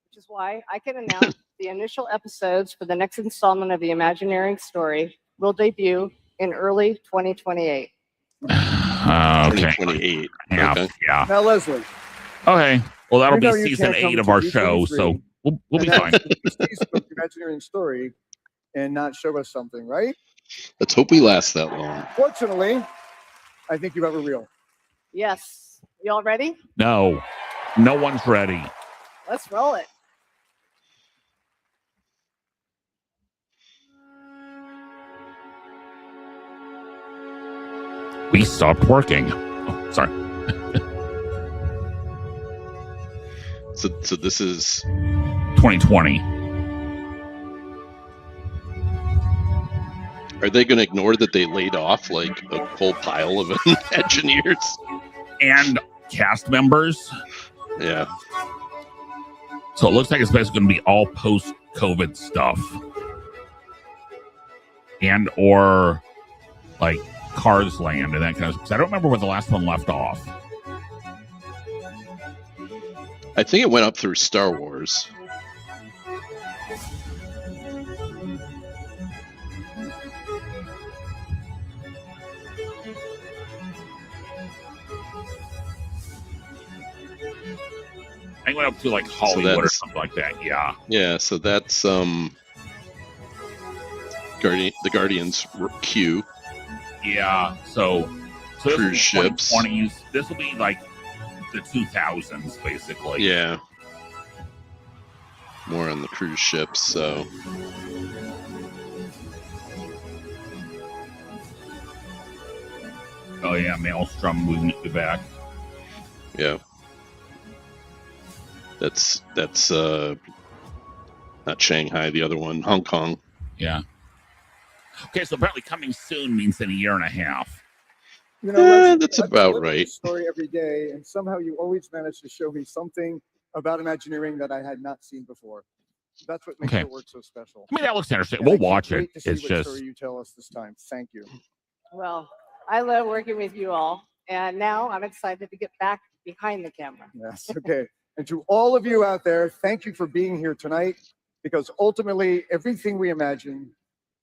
Speaker 10: Which is why I can announce the initial episodes for the next installment of The Imagineering Story will debut in early 2028.
Speaker 2: Okay.
Speaker 1: 2028.
Speaker 2: Yeah.
Speaker 1: Okay.
Speaker 2: Yeah.
Speaker 9: Now, Leslie,
Speaker 2: Okay. Well, that'll
Speaker 9: We know
Speaker 2: be
Speaker 9: you
Speaker 2: season
Speaker 9: can't come
Speaker 2: 8 of
Speaker 9: to
Speaker 2: our show,
Speaker 9: D23
Speaker 2: so we'll be
Speaker 9: and
Speaker 2: fine.
Speaker 9: have the season of the Imagineering Story and not show us something, right?
Speaker 1: Let's hope we last that long.
Speaker 9: Fortunately, I think you have a reel.
Speaker 10: Yes. You all ready?
Speaker 2: No one's ready.
Speaker 10: Let's roll it.
Speaker 2: We stopped working. Oh, sorry.
Speaker 1: So this is
Speaker 2: 2020.
Speaker 1: Are they going to ignore that they laid off like a whole pile of engineers?
Speaker 2: And cast members.
Speaker 1: Yeah.
Speaker 2: So it looks like it's basically going to be all post-COVID stuff. And or like Cars Land and that kind of stuff. 'Cause I don't remember where the last one left off.
Speaker 1: I think it went up through Star Wars.
Speaker 2: I think it went up to like Hollywood or
Speaker 1: that's-
Speaker 2: something like that. Yeah.
Speaker 1: Yeah, so that's the Guardians queue.
Speaker 2: Yeah. So this will be
Speaker 1: Cruise ships.
Speaker 2: 2020s. This will be like the 2000s, basically.
Speaker 1: Yeah. More on the cruise ships, so
Speaker 2: Oh yeah, Maelstrom moving it back.
Speaker 1: yeah. That's not Shanghai, the other one, Hong Kong.
Speaker 2: Yeah. Okay, so apparently coming soon means in a year and a half.
Speaker 9: You know, Leslie,
Speaker 1: That's
Speaker 9: I
Speaker 1: about
Speaker 9: look at
Speaker 1: right.
Speaker 9: this story every day, and somehow you always manage to show me something about Imagineering that I had not seen before. That's what makes
Speaker 2: Okay.
Speaker 9: your work so special.
Speaker 2: I mean, that looks interesting.
Speaker 9: And I
Speaker 2: We'll
Speaker 9: can't
Speaker 2: watch it.
Speaker 9: wait to see
Speaker 2: It's
Speaker 9: what
Speaker 2: just
Speaker 9: story you tell us this time. Thank you.
Speaker 10: Well, I love working with you all. And now I'm excited to get back behind the camera.
Speaker 9: Yes. Okay. And to all of you out there, thank you for being here tonight, because ultimately everything we imagine,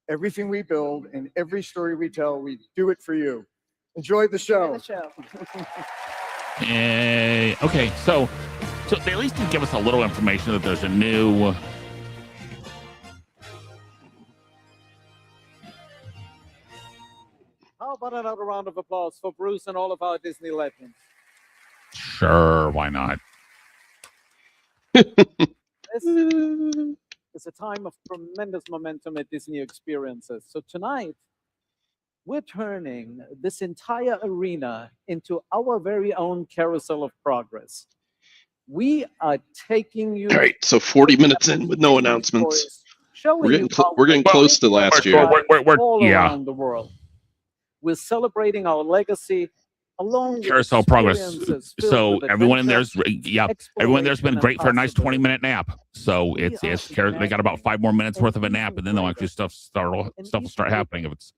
Speaker 9: everything we build, and every story we tell, we do it for you. Enjoy the show.
Speaker 10: The show.
Speaker 2: Okay, so they at least did give us a little information that there's a new.
Speaker 8: How about another round of applause for Bruce and all of our Disney legends?
Speaker 2: Sure, why not?
Speaker 8: This is a time of tremendous momentum at Disney Experiences. So tonight, we're turning this entire arena into our very own carousel of progress. We are taking you.
Speaker 1: All right, so 40 minutes in with no announcements. We're getting close to last year.
Speaker 8: All around the world. We're celebrating our legacy along
Speaker 2: Carousel progress. So everyone in there's everyone there's been great for a nice 20-minute nap. So it's they got about 5 more minutes worth of a nap, and then they'll actually stuff will start happening if it's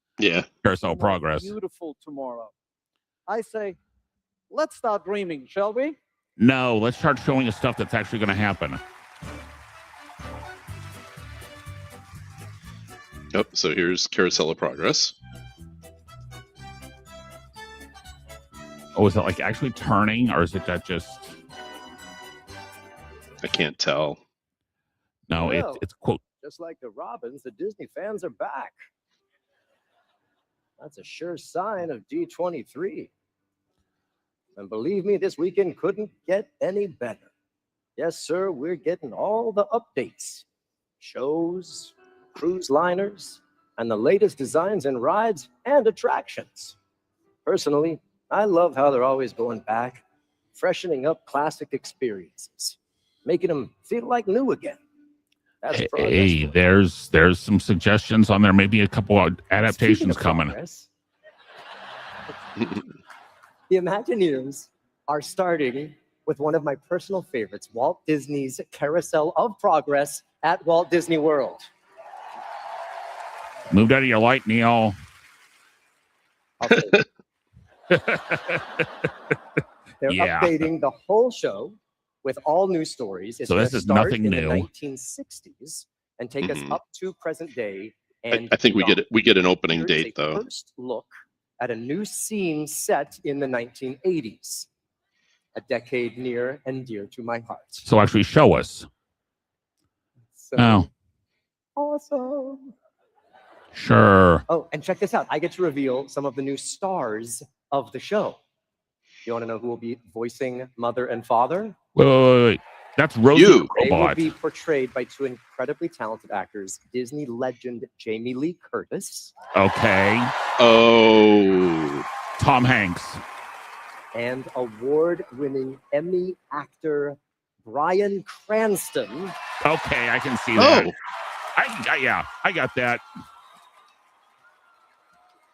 Speaker 2: carousel progress.
Speaker 8: Beautiful tomorrow. I say, let's start dreaming, shall we?
Speaker 2: No, let's start showing us stuff that's actually going to happen.
Speaker 1: Oh, so here's Carousel of Progress.
Speaker 2: Oh, is it like actually turning, or is it that just?
Speaker 1: I can't tell.
Speaker 2: No,
Speaker 11: Well,
Speaker 2: it's quote.
Speaker 11: Just like the Robins, the Disney fans are back. That's a sure sign of D23. And believe me, this weekend couldn't get any better. Yes, sir, we're getting all the updates, shows, cruise liners, and the latest designs and rides and attractions. Personally, I love how they're always going back, freshening up classic experiences, making them feel like new again. That's
Speaker 2: Hey, there's some suggestions on there. Maybe a couple of adaptations coming.
Speaker 11: The Imagineers are starting with one of my personal favorites, Walt Disney's Carousel of Progress at Walt Disney World.
Speaker 2: Moved out of your light, Neil.
Speaker 11: They're updating the whole show with all new stories. It's
Speaker 2: So this
Speaker 11: gonna
Speaker 2: is
Speaker 11: start
Speaker 2: nothing
Speaker 11: in
Speaker 2: new.
Speaker 11: the 1960s and take us up to present day. And
Speaker 1: I think we get an opening
Speaker 11: Here is
Speaker 1: date
Speaker 11: a
Speaker 1: though.
Speaker 11: First look at a new scene set in the 1980s, a decade near and dear to my heart.
Speaker 2: So actually show us.
Speaker 11: So
Speaker 2: Oh,
Speaker 11: awesome.
Speaker 2: sure.
Speaker 11: Oh, and check this out. I get to reveal some of the new stars of the show. You want to know who will be voicing Mother and Father?
Speaker 2: Wait. That's Rosie the
Speaker 11: They will
Speaker 2: Robot.
Speaker 11: be portrayed by 2 incredibly talented actors, Disney legend Jamie Lee Curtis
Speaker 2: Okay.
Speaker 1: Oh,
Speaker 2: Tom Hanks.
Speaker 11: and award-winning Emmy actor Bryan Cranston.
Speaker 2: Okay, I can see that.
Speaker 1: oh,
Speaker 2: I got that.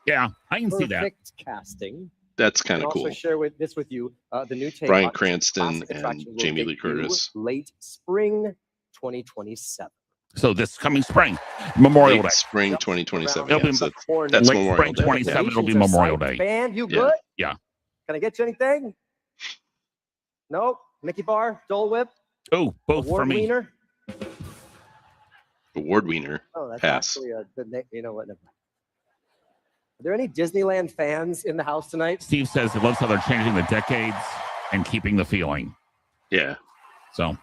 Speaker 2: Yeah, I can see that.
Speaker 11: Perfect casting.
Speaker 1: that's kind
Speaker 11: I'll
Speaker 1: of
Speaker 11: also
Speaker 1: cool.
Speaker 11: share with you the new take
Speaker 1: Bryan
Speaker 11: on this
Speaker 1: Cranston
Speaker 11: classic
Speaker 1: and
Speaker 11: attraction will
Speaker 1: Jamie Lee
Speaker 11: debut
Speaker 1: Curtis.
Speaker 11: late spring 2027.
Speaker 2: So this coming spring, Memorial
Speaker 1: Late
Speaker 2: Day.
Speaker 1: spring 2027.
Speaker 2: It'll be
Speaker 1: Yes,
Speaker 11: Corner.
Speaker 1: that's
Speaker 2: late
Speaker 1: Memorial
Speaker 2: spring
Speaker 1: Day.
Speaker 2: 27. It'll be
Speaker 11: Nations are
Speaker 2: Memorial
Speaker 11: psyched.
Speaker 2: Day.
Speaker 11: Band, you
Speaker 1: Yeah.
Speaker 11: good?
Speaker 2: Yeah.
Speaker 11: Can I get you anything? No? Mickey Bar? Dole Whip?
Speaker 2: Oh, both for
Speaker 11: Award
Speaker 2: me.
Speaker 11: Wiener?
Speaker 1: Award wiener.
Speaker 11: Oh, that's
Speaker 1: Pass.
Speaker 11: actually you know what? Never mind. Are there any Disneyland fans in the house tonight?
Speaker 2: Steve says he loves how they're changing the decades and keeping the feeling.
Speaker 1: Yeah.
Speaker 2: So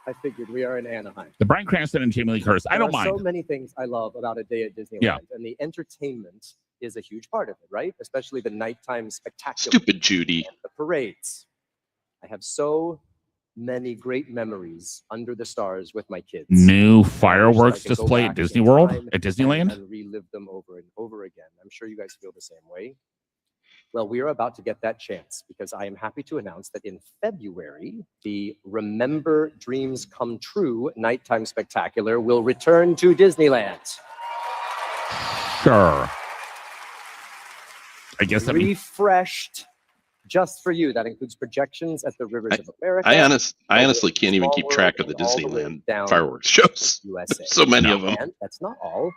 Speaker 11: I figured we are in Anaheim.
Speaker 2: the Bryan Cranston and Jamie Lee Curtis. I don't
Speaker 11: There are so
Speaker 2: mind.
Speaker 11: many things I love about a day at Disneyland,
Speaker 2: Yeah.
Speaker 11: and the entertainment is a huge part of it, right? Especially the nighttime spectacular,
Speaker 1: Stupid Judy.
Speaker 11: the parades. I have so many great memories under the stars with my kids.
Speaker 2: New
Speaker 11: I wish that I
Speaker 2: fireworks
Speaker 11: could go
Speaker 2: display
Speaker 11: back
Speaker 2: at Disney
Speaker 11: in
Speaker 2: World,
Speaker 11: time
Speaker 2: at Disneyland.
Speaker 11: and relive them over and over again. I'm sure you guys feel the same way. Well, we are about to get that chance because I am happy to announce that in February, the Remember Dreams Come True Nighttime Spectacular will return to Disneyland.
Speaker 2: Sure. I guess that means
Speaker 11: Refreshed just for you. That includes projections at the Rivers of America.
Speaker 1: I honestly can't even keep track of the
Speaker 11: all the way
Speaker 1: Disneyland
Speaker 11: down
Speaker 1: fireworks shows.
Speaker 11: USA.
Speaker 1: There's so many of them.
Speaker 11: And that's not all.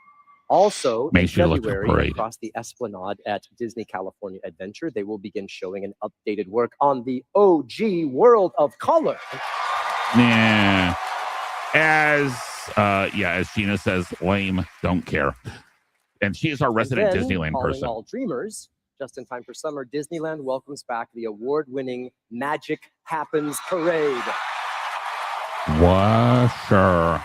Speaker 11: Also,
Speaker 2: Make
Speaker 11: in
Speaker 2: sure you look at the
Speaker 11: February,
Speaker 2: parade.
Speaker 11: across the Esplanade at Disney California Adventure, they will begin showing an updated work on the OG World of Color.
Speaker 2: yeah. As Gina says, lame, don't care. And she is our resident
Speaker 11: And then,
Speaker 2: Disneyland
Speaker 11: calling
Speaker 2: person.
Speaker 11: all dreamers, just in time for summer, Disneyland welcomes back the award-winning Magic Happens Parade.
Speaker 2: Wow, sure.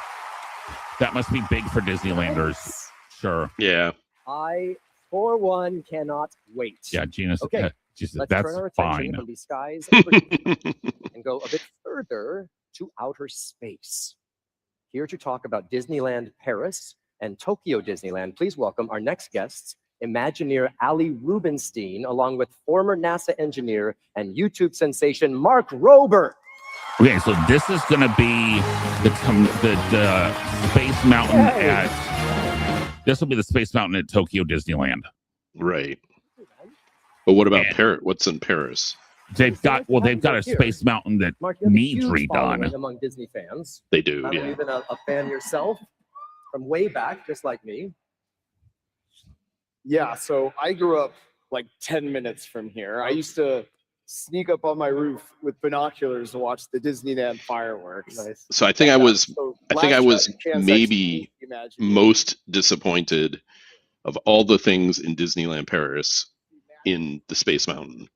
Speaker 2: That must be big for Disneylanders. Sure.
Speaker 1: Yeah.
Speaker 11: I, for one, cannot wait.
Speaker 2: Yeah, Gina's
Speaker 11: Okay,
Speaker 2: Jesus,
Speaker 11: let's
Speaker 2: that's
Speaker 11: turn our
Speaker 2: fine.
Speaker 11: attention from the skies and and go a bit further to outer space. Here to talk about Disneyland Paris and Tokyo Disneyland, please welcome our next guests, Imagineer Ali Rubenstein, along with former NASA engineer and YouTube sensation Mark Rober.
Speaker 2: Okay, so this is going to be the Space Mountain this will be the Space Mountain at Tokyo Disneyland.
Speaker 1: Right. But what about Paris? What's in Paris?
Speaker 2: They've got a Space Mountain that
Speaker 11: Mark, you have a
Speaker 2: needs
Speaker 11: huge following
Speaker 2: redone.
Speaker 11: among Disney fans.
Speaker 1: They do,
Speaker 11: I'm
Speaker 1: yeah.
Speaker 11: even a fan yourself from way back, just like me.
Speaker 12: Yeah, so I grew up like 10 minutes from here. I used to sneak up on my roof with binoculars to watch the Disneyland fireworks.
Speaker 11: Nice.
Speaker 1: So I think I was
Speaker 12: last chance
Speaker 1: maybe
Speaker 12: I imagined-
Speaker 1: most disappointed of all the things in Disneyland Paris in the Space Mountain.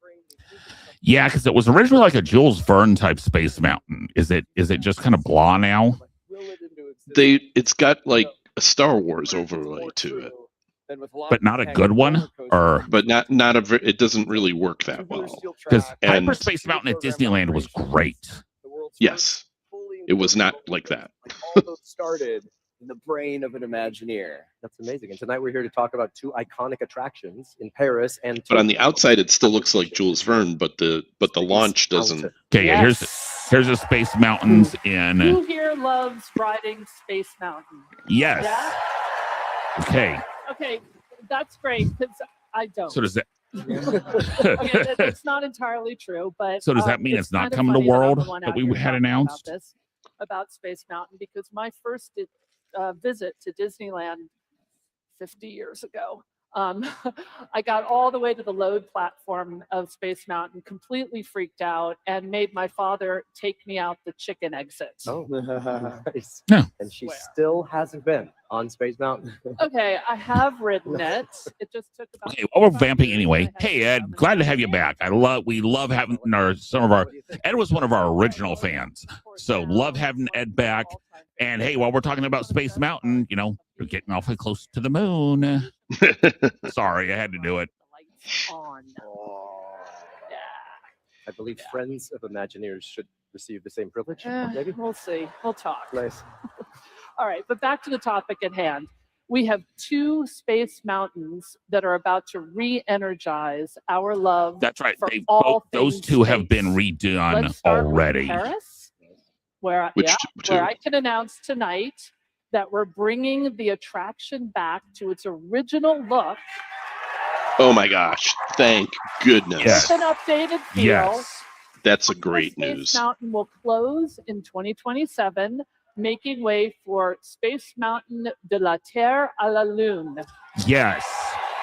Speaker 2: Yeah, because it was originally like a Jules Verne type Space Mountain. Is it just kind of blah now?
Speaker 1: It's got like a Star Wars overlay to it,
Speaker 2: But not a good one, or
Speaker 1: but not it doesn't really work that well.
Speaker 2: Because
Speaker 1: And-
Speaker 2: Hyperspace Mountain at Disneyland was great.
Speaker 1: Yes, it was not like that.
Speaker 12: All those started in the brain of an Imagineer.
Speaker 11: That's amazing. And tonight we're here to talk about two iconic attractions in Paris and
Speaker 1: But on the outside, it still looks like Jules Verne, but the launch doesn't.
Speaker 2: Okay, yeah, here's the Space Mountains in.
Speaker 5: Who here loves riding Space Mountain?
Speaker 2: Yes.
Speaker 5: Yeah?
Speaker 2: Okay.
Speaker 5: Okay, that's great because I don't.
Speaker 2: So does that?
Speaker 5: Okay, that's not entirely true, but
Speaker 2: So does that mean it's not
Speaker 5: kind of
Speaker 2: coming to
Speaker 5: funny that I'm
Speaker 2: World
Speaker 5: the one
Speaker 2: that
Speaker 5: out
Speaker 2: we
Speaker 5: here
Speaker 2: had
Speaker 5: talking
Speaker 2: announced?
Speaker 5: about Space Mountain, because my first visit to Disneyland 50 years ago, I got all the way to the load platform of Space Mountain, completely freaked out, and made my father take me out the chicken exit.
Speaker 11: Oh, nice.
Speaker 2: Yeah.
Speaker 11: And she still hasn't been on Space Mountain.
Speaker 5: Okay, I have ridden it. It just took about.
Speaker 2: Okay, while we're vamping anyway. Hey Ed, glad to have you back. We love having Ed was one of our original fans, so love having Ed back. And hey, while we're talking about Space Mountain, you're getting awfully close to the moon. Sorry, I had to do it.
Speaker 5: On. Yeah.
Speaker 11: I believe friends of Imagineers should receive the same privilege.
Speaker 5: Maybe we'll see. We'll talk.
Speaker 11: Nice.
Speaker 5: All right, but back to the topic at hand. We have two Space Mountains that are about to re-energize our love.
Speaker 2: That's right.
Speaker 5: For
Speaker 2: They
Speaker 5: all
Speaker 2: both those
Speaker 5: things
Speaker 2: two have
Speaker 5: space.
Speaker 2: been redone
Speaker 5: Let's start with
Speaker 2: already.
Speaker 5: Paris, where
Speaker 1: Which two?
Speaker 5: I can announce tonight that we're bringing the attraction back to its original look.
Speaker 1: Oh my gosh! Thank goodness.
Speaker 2: Yes.
Speaker 5: With an updated feel.
Speaker 2: Yes.
Speaker 1: That's a great
Speaker 5: Space
Speaker 1: news.
Speaker 5: Mountain will close in 2027, making way for Space Mountain de la Terre à la Lune.
Speaker 2: Yes.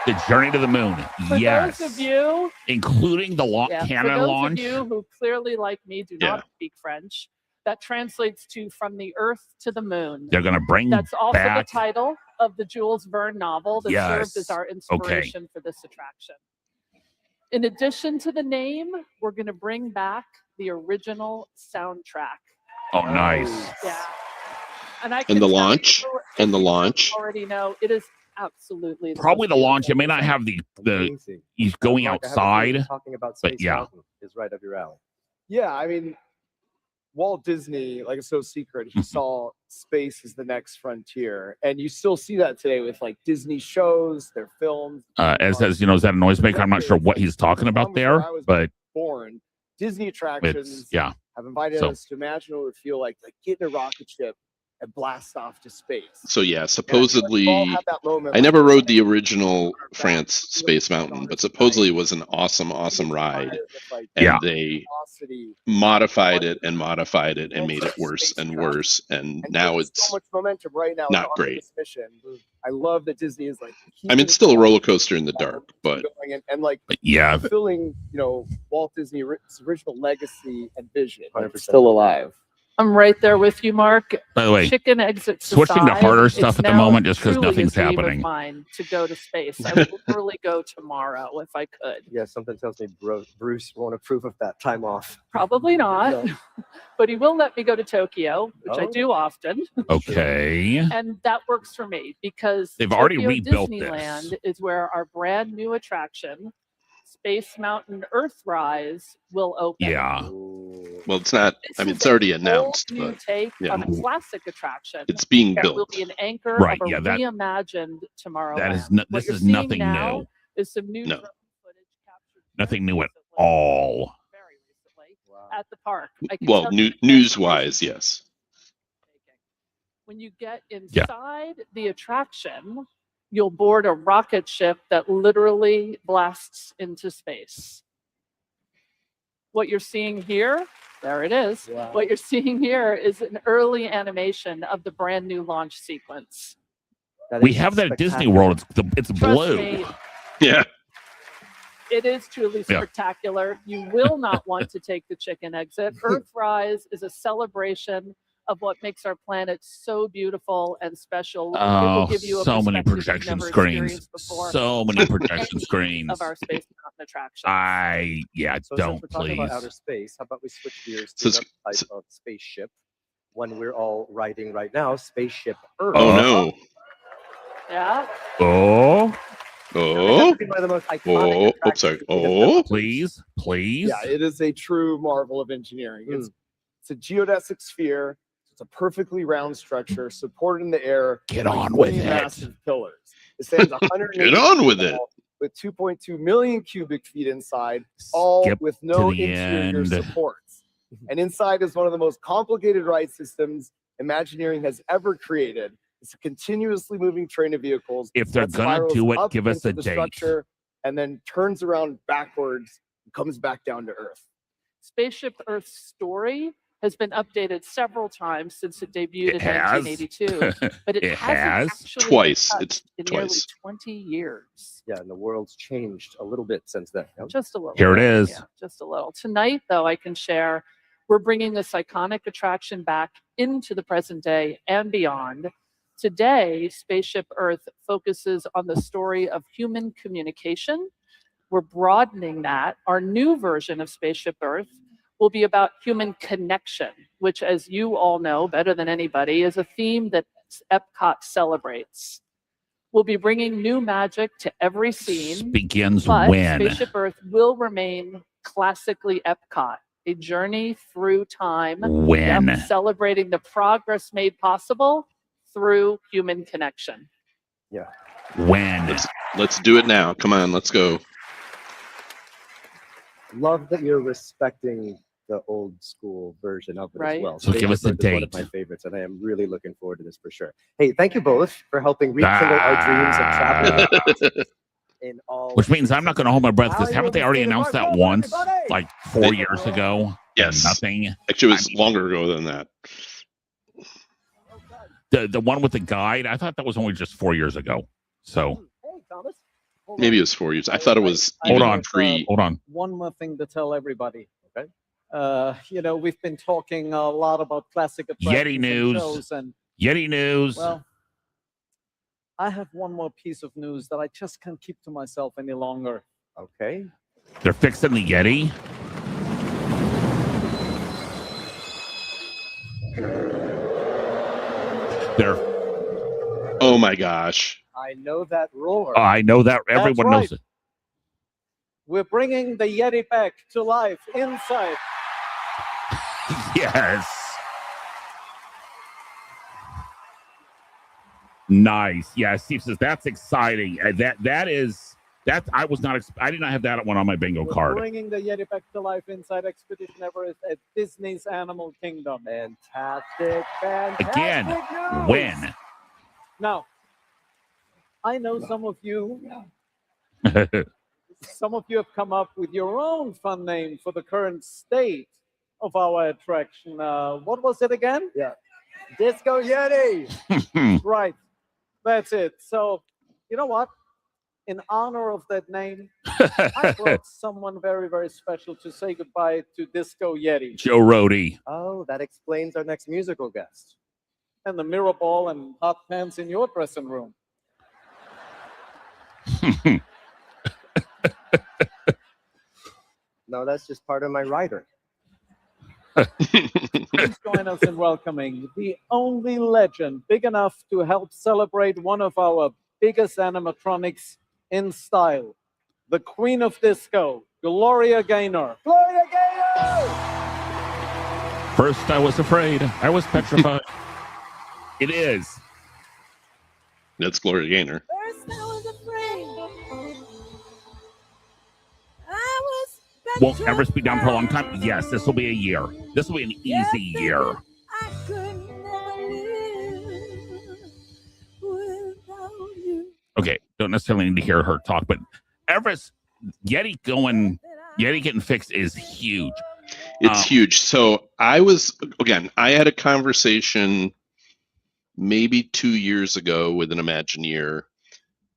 Speaker 2: The journey to the moon.
Speaker 5: For
Speaker 2: Yes.
Speaker 5: those of you,
Speaker 2: Including the
Speaker 5: for
Speaker 2: cannon
Speaker 5: those
Speaker 2: launch.
Speaker 5: of you who clearly, like me, do
Speaker 1: Yeah.
Speaker 5: not speak French, that translates to from the Earth to the Moon.
Speaker 2: They're going to bring
Speaker 5: That's also
Speaker 2: back.
Speaker 5: the title of the Jules Verne novel that served as our inspiration for this attraction. In addition to the name, we're going to bring back the original soundtrack.
Speaker 2: Oh, nice.
Speaker 5: Yeah. And I
Speaker 1: And
Speaker 5: can
Speaker 1: the
Speaker 5: tell
Speaker 1: launch.
Speaker 5: you,
Speaker 1: And the
Speaker 5: if you
Speaker 1: launch.
Speaker 5: already know it is absolutely
Speaker 2: Probably
Speaker 5: most
Speaker 2: the launch. It may
Speaker 5: beautiful
Speaker 2: not have the
Speaker 11: Amazing.
Speaker 2: he's going
Speaker 11: Mark, I have a feeling
Speaker 2: outside.
Speaker 11: talking about
Speaker 2: but
Speaker 11: Space
Speaker 2: yeah.
Speaker 11: Mountain is right up your alley.
Speaker 12: Yeah, I mean, Walt Disney, like it's no secret, he saw space as the next frontier. And you still see that today with like Disney shows, their films.
Speaker 2: Ed says, is that a noisemaker? I'm not sure what he's talking about there, but
Speaker 12: Born. Disney attractions
Speaker 2: yeah.
Speaker 12: have invited
Speaker 2: So-
Speaker 12: us to imagine what it would feel like to get in a rocket ship and blast off to space.
Speaker 1: So yeah,
Speaker 12: And I feel like
Speaker 1: supposedly,
Speaker 12: we've all had that moment,
Speaker 1: I
Speaker 12: like,
Speaker 1: never rode the original France Space Mountain, but supposedly it was an awesome ride. And
Speaker 2: Yeah.
Speaker 1: they
Speaker 12: velocity.
Speaker 1: modified it and made it worse and worse. And now
Speaker 12: there's
Speaker 1: it's
Speaker 12: so much momentum right now.
Speaker 1: not
Speaker 12: on
Speaker 1: great.
Speaker 12: this mission. I love that Disney is like.
Speaker 1: I mean, it's still a roller coaster in the dark, but
Speaker 12: going and like
Speaker 2: yeah.
Speaker 12: fulfilling, Walt Disney's original legacy and vision. Like,
Speaker 11: 100%.
Speaker 12: still alive.
Speaker 13: I'm right there with you, Mark.
Speaker 2: By the way,
Speaker 13: Chicken exits
Speaker 2: switching to
Speaker 13: aside,
Speaker 2: harder stuff
Speaker 13: it's
Speaker 2: at the
Speaker 13: now
Speaker 2: moment just because
Speaker 13: truly a
Speaker 2: nothing's
Speaker 13: dream
Speaker 2: happening.
Speaker 13: Of mine to go to space. I would literally go tomorrow if I could.
Speaker 11: Yeah, something tells me Bruce won't approve of that time off.
Speaker 13: Probably not,
Speaker 11: No.
Speaker 13: but he will let me go to Tokyo, which I
Speaker 11: Oh.
Speaker 13: do often.
Speaker 2: Okay.
Speaker 13: And that works for me because
Speaker 2: They've already
Speaker 13: Tokyo
Speaker 2: rebuilt
Speaker 13: Disneyland
Speaker 2: this.
Speaker 13: is where our brand new attraction, Space Mountain Earthrise, will open.
Speaker 2: Yeah.
Speaker 1: Well, it's not.
Speaker 13: This
Speaker 1: I mean,
Speaker 13: is
Speaker 1: it's already
Speaker 13: a whole
Speaker 1: announced,
Speaker 13: new
Speaker 1: but
Speaker 13: take
Speaker 1: yeah.
Speaker 13: on a classic attraction.
Speaker 1: It's being
Speaker 13: That will
Speaker 1: built.
Speaker 13: be an anchor
Speaker 2: Right,
Speaker 13: of a
Speaker 2: yeah, that-
Speaker 13: reimagined Tomorrowland.
Speaker 2: That is
Speaker 13: What
Speaker 2: this
Speaker 13: you're
Speaker 2: is
Speaker 13: seeing
Speaker 2: nothing
Speaker 13: now
Speaker 2: new.
Speaker 13: is some new
Speaker 1: No.
Speaker 13: drone footage captured
Speaker 2: Nothing new at
Speaker 13: recently,
Speaker 2: all.
Speaker 13: very recently, at the park. I can
Speaker 1: Well,
Speaker 13: tell you the
Speaker 1: news-wise, yes.
Speaker 13: when you get
Speaker 2: Yeah.
Speaker 13: inside the attraction, you'll board a rocket ship that literally blasts into space. What you're seeing here, there it is.
Speaker 11: Wow.
Speaker 13: What you're seeing here is an early animation of the brand new launch sequence.
Speaker 11: That
Speaker 2: We
Speaker 11: is
Speaker 2: have that at Disney
Speaker 11: spectacular.
Speaker 2: World. It's
Speaker 13: Trust
Speaker 2: blue.
Speaker 13: me,
Speaker 1: Yeah.
Speaker 13: it is truly
Speaker 2: Yeah.
Speaker 13: spectacular. You will not want to take the chicken exit. Earthrise is a celebration of what makes our planet so beautiful and special. It will
Speaker 2: Oh,
Speaker 13: give you a
Speaker 2: so many
Speaker 13: perspective you've
Speaker 2: projection
Speaker 13: never
Speaker 2: screens.
Speaker 13: experienced before.
Speaker 2: So many projection screens.
Speaker 13: Of our Space Mountain attraction.
Speaker 11: So
Speaker 2: don't
Speaker 11: since we're talking about outer
Speaker 2: please.
Speaker 11: space, how about we switch gears
Speaker 1: So
Speaker 11: to
Speaker 1: it's-
Speaker 11: another type of spaceship, one we're all riding right now, Spaceship Earth.
Speaker 1: Oh no.
Speaker 13: Yeah.
Speaker 2: Oh,
Speaker 1: Oh.
Speaker 11: One of the most iconic
Speaker 1: Oh. Oh.
Speaker 11: attractions
Speaker 1: Sorry.
Speaker 11: we think of
Speaker 1: Oh.
Speaker 2: please, please.
Speaker 12: Yeah, it is a true marvel of engineering. It's a geodesic sphere. It's a perfectly round structure supported in the air.
Speaker 2: Get
Speaker 12: by
Speaker 2: on with
Speaker 12: three
Speaker 2: it.
Speaker 12: massive pillars. It stands 180
Speaker 1: Get on with it.
Speaker 12: tall, with 2.2 million cubic feet inside, all
Speaker 2: Skip
Speaker 12: with no
Speaker 2: to the
Speaker 12: interior
Speaker 2: end.
Speaker 12: supports. And inside is one of the most complicated ride systems Imagineering has ever created. It's a continuously moving train of vehicles.
Speaker 2: If they're
Speaker 12: that
Speaker 2: gonna
Speaker 12: spirals
Speaker 2: do it,
Speaker 12: up
Speaker 2: give us
Speaker 12: into
Speaker 2: a
Speaker 12: the
Speaker 2: date.
Speaker 12: structure and then turns around backwards and comes back down to Earth.
Speaker 13: Spaceship Earth's story has been updated several times since it debuted
Speaker 2: It
Speaker 13: in
Speaker 2: has.
Speaker 13: 1982, but it,
Speaker 2: It
Speaker 13: hasn't
Speaker 2: has.
Speaker 13: actually been
Speaker 1: Twice.
Speaker 13: touched
Speaker 1: It's
Speaker 13: in
Speaker 1: twice.
Speaker 13: nearly 20 years.
Speaker 11: Yeah, and the world's changed a little bit since then. no?
Speaker 13: Just a little.
Speaker 2: Here it
Speaker 13: bit.
Speaker 2: is.
Speaker 13: Yeah, just a little. Tonight, though, I can share we're bringing this iconic attraction back into the present day and beyond. Today, Spaceship Earth focuses on the story of human communication. We're broadening that. Our new version of Spaceship Earth will be about human connection, which, as you all know better than anybody, is a theme that Epcot celebrates. We'll be bringing new magic to every scene.
Speaker 2: Begins
Speaker 13: But
Speaker 2: when?
Speaker 13: Spaceship Earth will remain classically Epcot, a journey through time.
Speaker 2: When?
Speaker 13: Yep, celebrating the progress made possible through human connection.
Speaker 11: Yeah.
Speaker 2: When?
Speaker 1: Let's do it now. Come on, let's go.
Speaker 11: Love that you're respecting the old school version of it
Speaker 13: Right.
Speaker 11: as well.
Speaker 2: So give us a
Speaker 11: Spaceship Earth is one of
Speaker 2: date.
Speaker 11: my favorites, and I am really looking forward to this for sure. Hey, thank you both for helping rekindle our dreams of traveling in all.
Speaker 2: Which means I'm not going to hold my breath because
Speaker 11: Now
Speaker 2: haven't they
Speaker 11: you'll
Speaker 2: already
Speaker 11: see the
Speaker 2: announced that
Speaker 11: mark.
Speaker 2: once,
Speaker 11: Everybody!
Speaker 2: like 4 years ago?
Speaker 1: Yes.
Speaker 2: Nothing.
Speaker 1: Actually, it was longer ago than that.
Speaker 2: The one with the guide, I thought that was only just 4 years ago. So
Speaker 8: Hey, Thomas. Hold
Speaker 1: Maybe
Speaker 8: on.
Speaker 1: it was 4 years. I thought it was
Speaker 8: I
Speaker 2: hold
Speaker 1: even
Speaker 2: on.
Speaker 1: pre.
Speaker 2: Hold on.
Speaker 8: One more thing to tell everybody. Okay. We've been talking a lot about classic attractions
Speaker 2: Yeti
Speaker 8: and
Speaker 2: news.
Speaker 8: shows, and
Speaker 2: Yeti news.
Speaker 8: well, I have one more piece of news that I just can't keep to myself any longer.
Speaker 11: Okay.
Speaker 2: They're fixing the Yeti. They're.
Speaker 1: Oh my gosh.
Speaker 8: I know that roar.
Speaker 2: Oh, I know that. Everyone
Speaker 8: right.
Speaker 2: knows it.
Speaker 8: We're bringing the Yeti back to life inside.
Speaker 2: Yes. Nice. Yeah, Steve says that's exciting. That I was not. I did not have that one on my bingo
Speaker 8: We're
Speaker 2: card.
Speaker 8: bringing the Yeti back to life inside Expedition Everest at Disney's Animal Kingdom.
Speaker 11: Fantastic. Fantastic
Speaker 2: Again,
Speaker 11: news.
Speaker 2: when?
Speaker 8: Now, I know some of you have come up with your own fun name for the current state of our attraction. What was it again?
Speaker 11: Yeah. Disco Yeti.
Speaker 8: Right. That's it. So, you know what? in honor of that name, I brought someone very, very special to say goodbye to Disco Yeti.
Speaker 2: Joe Rody.
Speaker 11: Oh, that explains our next musical guest.
Speaker 8: And the mirror ball and hot pants in your dressing room.
Speaker 11: No, that's just part of my rider.
Speaker 8: Please join us in welcoming the only legend big enough to help celebrate one of our biggest animatronics in style, the Queen of Disco, Gloria Gaynor. Gloria Gaynor!
Speaker 2: First, I was afraid. I was petrified. It is.
Speaker 1: That's Gloria Gaynor.
Speaker 7: First I was afraid. I was
Speaker 2: Won't ever speed down for a long time. Yes, this will be a year. This will be an easy year.
Speaker 7: I could never live without you.
Speaker 2: Okay, don't necessarily need to hear her talk, but Everest Yeti getting fixed is huge.
Speaker 1: It's huge. So I had a conversation maybe 2 years ago with an Imagineer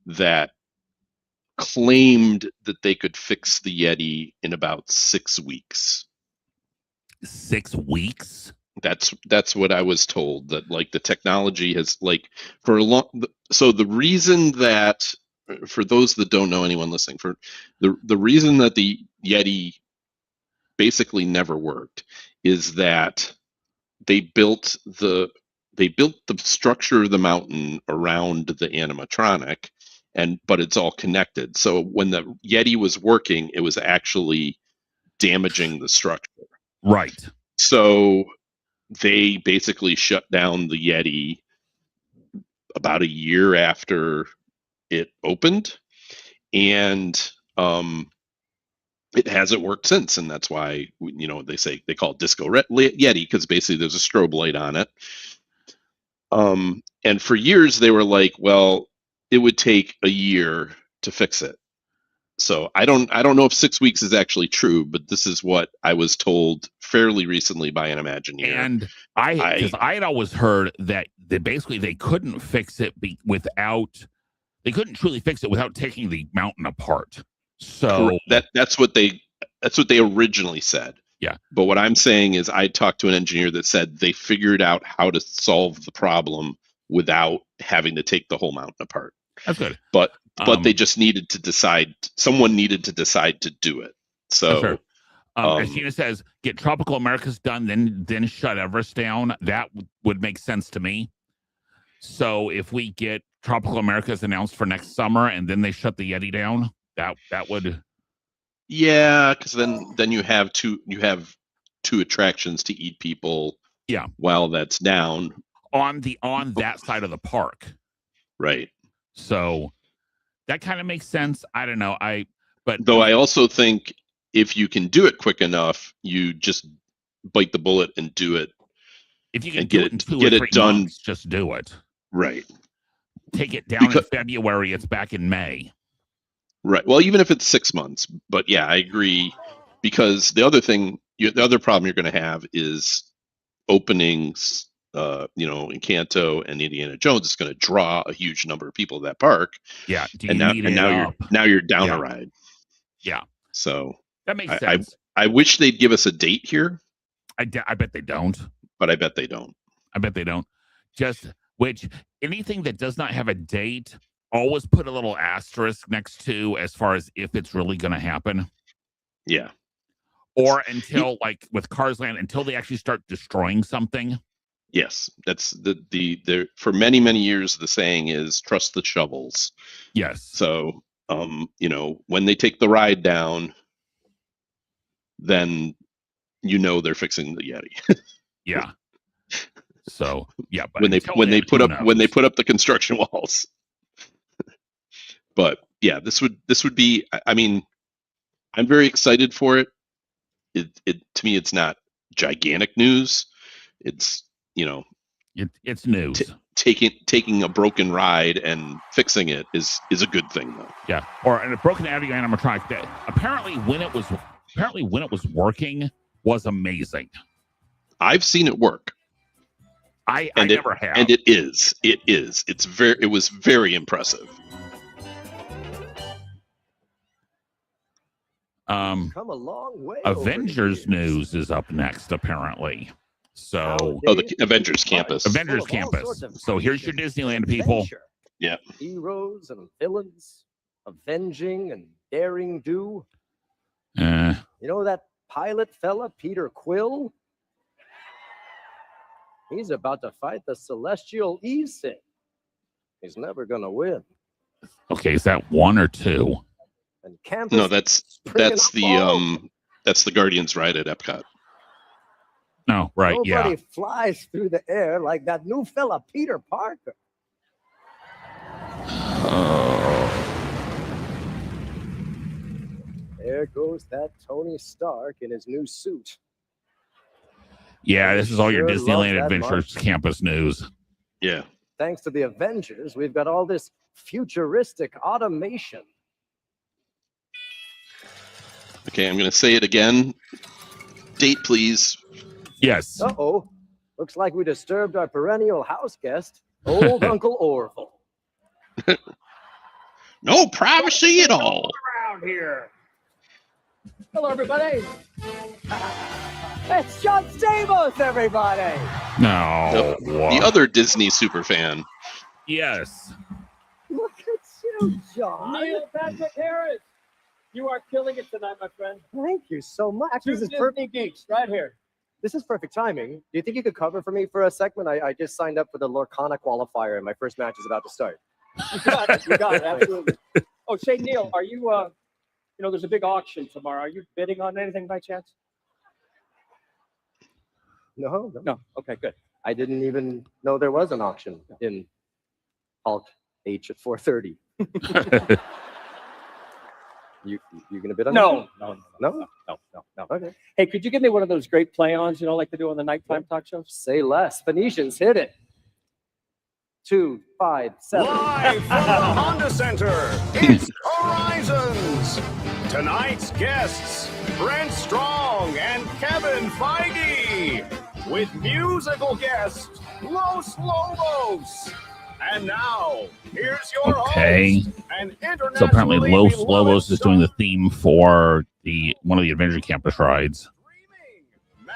Speaker 1: that claimed that they could fix the Yeti in about 6 weeks.
Speaker 2: 6 weeks?
Speaker 1: That's what I was told, that like the technology has like for a long. So the reason that, for those that don't know, anyone listening, for the reason that the Yeti basically never worked is that they built the structure of the mountain around the animatronic, but it's all connected. So when the Yeti was working, it was actually damaging the structure.
Speaker 2: Right.
Speaker 1: So they basically shut down the Yeti about a year after it opened, and it hasn't worked since. And that's why, they call it Disco Yeti, because basically there's a strobe light on it. And for years they were like, well, it would take a year to fix it. So I don't know if 6 weeks is actually true, but this is what I was told fairly recently by an Imagineer.
Speaker 2: And I had always heard that they couldn't fix it they couldn't truly fix it without taking the mountain apart. So
Speaker 1: that's what they originally said.
Speaker 2: Yeah.
Speaker 1: But what I'm saying is I talked to an engineer that said they figured out how to solve the problem without having to take the whole mountain apart.
Speaker 2: That's good.
Speaker 1: But they just needed to decide. Someone needed to decide to do it. So,
Speaker 2: as Gina says, get Tropical Americas done, then shut Everest down. That would make sense to me. So if we get Tropical Americas announced for next summer and then they shut the Yeti down, that would.
Speaker 1: Yeah, because then you have two attractions to eat people.
Speaker 2: Yeah.
Speaker 1: While that's down
Speaker 2: on that side of the park.
Speaker 1: Right.
Speaker 2: So that kind of makes sense. I don't know.
Speaker 1: Though I also think if you can do it quick enough, you just bite the bullet and do it.
Speaker 2: If you can
Speaker 1: get it done,
Speaker 2: months, just do it.
Speaker 1: Right.
Speaker 2: Take it down in February. It's back in May.
Speaker 1: Right. Well, even if it's 6 months, but yeah, I agree, because the other problem you're going to have is openings. Encanto and Indiana Jones is going to draw a huge number of people to that park.
Speaker 2: Yeah.
Speaker 1: Now you're down a ride.
Speaker 2: Yeah.
Speaker 1: So
Speaker 2: that makes sense.
Speaker 1: I wish they'd give us a date here.
Speaker 2: I bet they don't.
Speaker 1: But I bet they don't.
Speaker 2: Anything that does not have a date, always put a little asterisk next to as far as if it's really going to happen.
Speaker 1: Yeah.
Speaker 2: Or until, like with Cars Land, until they actually start destroying something.
Speaker 1: Yes, that's the for many, many years the saying is trust the shovels.
Speaker 2: Yes.
Speaker 1: So when they take the ride down, then they're fixing the Yeti.
Speaker 2: Yeah. So yeah, but
Speaker 1: when they put up the construction walls. But yeah, this would be. I mean, I'm very excited for it. It to me, it's not gigantic news. It's
Speaker 2: it's news.
Speaker 1: Taking a broken ride and fixing it is a good thing, though.
Speaker 2: Yeah, or a broken animatronic that apparently when it was working was amazing.
Speaker 1: I've seen it work.
Speaker 2: I never have.
Speaker 1: And it was very impressive.
Speaker 11: Come a long way. over the
Speaker 2: Avengers
Speaker 11: years.
Speaker 2: news is up next, apparently. So,
Speaker 1: Oh, the Avengers Campus.
Speaker 2: Avengers
Speaker 11: Full of all
Speaker 2: Campus.
Speaker 11: sorts of
Speaker 2: So here's your
Speaker 11: action and
Speaker 2: Disneyland people.
Speaker 11: adventure.
Speaker 1: Yeah.
Speaker 11: Heroes and villains, avenging and daring do.
Speaker 2: Uh,
Speaker 11: You know that pilot fella, Peter Quill? He's about to fight the celestial Easton. He's never gonna win.
Speaker 2: okay, is that 1 or 2?
Speaker 11: And campus
Speaker 1: No, that's
Speaker 11: springing up all
Speaker 1: the Guardians ride at Epcot.
Speaker 2: No, right,
Speaker 11: Nobody flies through the air like that new fella, Peter Parker. There goes that Tony Stark in his new suit.
Speaker 2: Yeah, this is all your
Speaker 11: Sure love
Speaker 2: Disneyland
Speaker 11: that
Speaker 2: Adventures
Speaker 11: march.
Speaker 2: Campus news.
Speaker 1: Yeah.
Speaker 11: Thanks to the Avengers, we've got all this futuristic automation.
Speaker 1: Okay, I'm going to say it again. Date, please.
Speaker 2: Yes.
Speaker 11: Uh-oh. Looks like we disturbed our perennial house guest, old Uncle Orville.
Speaker 1: No privacy at all.
Speaker 6: Around here. Hello, everybody.
Speaker 11: It's John Stamos, everybody.
Speaker 2: No.
Speaker 1: The other Disney superfan.
Speaker 2: Yes.
Speaker 11: Look at you, John.
Speaker 6: Neil Patrick Harris. You are killing it tonight, my friend.
Speaker 11: Thank you so much.
Speaker 6: Two
Speaker 11: This is
Speaker 6: Disney geeks right here.
Speaker 11: This is perfect timing. Do you think you could cover for me for a segment? I just signed up for the Lorcana qualifier, and my first match is about to start.
Speaker 6: You got it. You got it. Absolutely. Oh, say, Neil, are you, there's a big auction tomorrow. Are you bidding on anything by chance?
Speaker 11: No.
Speaker 6: No. Okay, good.
Speaker 11: I didn't even know there was an auction in Hulk H at 4:30. You gonna bid on
Speaker 6: No.
Speaker 11: that?
Speaker 6: No.
Speaker 11: No. Okay.
Speaker 6: Hey, could you give me one of those great play-ons, like they do on the nighttime talk shows?
Speaker 11: Say less. Phoenicians, hit it. 2, 5, 7.
Speaker 3: Live from the Honda Center, it's Horizons. Tonight's guests, Brent Strong and Kevin Feige, with musical guest Los Lobos. And now, here's your
Speaker 2: Okay.
Speaker 3: host, an
Speaker 2: So apparently
Speaker 3: internationally
Speaker 2: Los
Speaker 3: beloved
Speaker 2: Lobos is doing the theme for one of the Adventure Campus rides.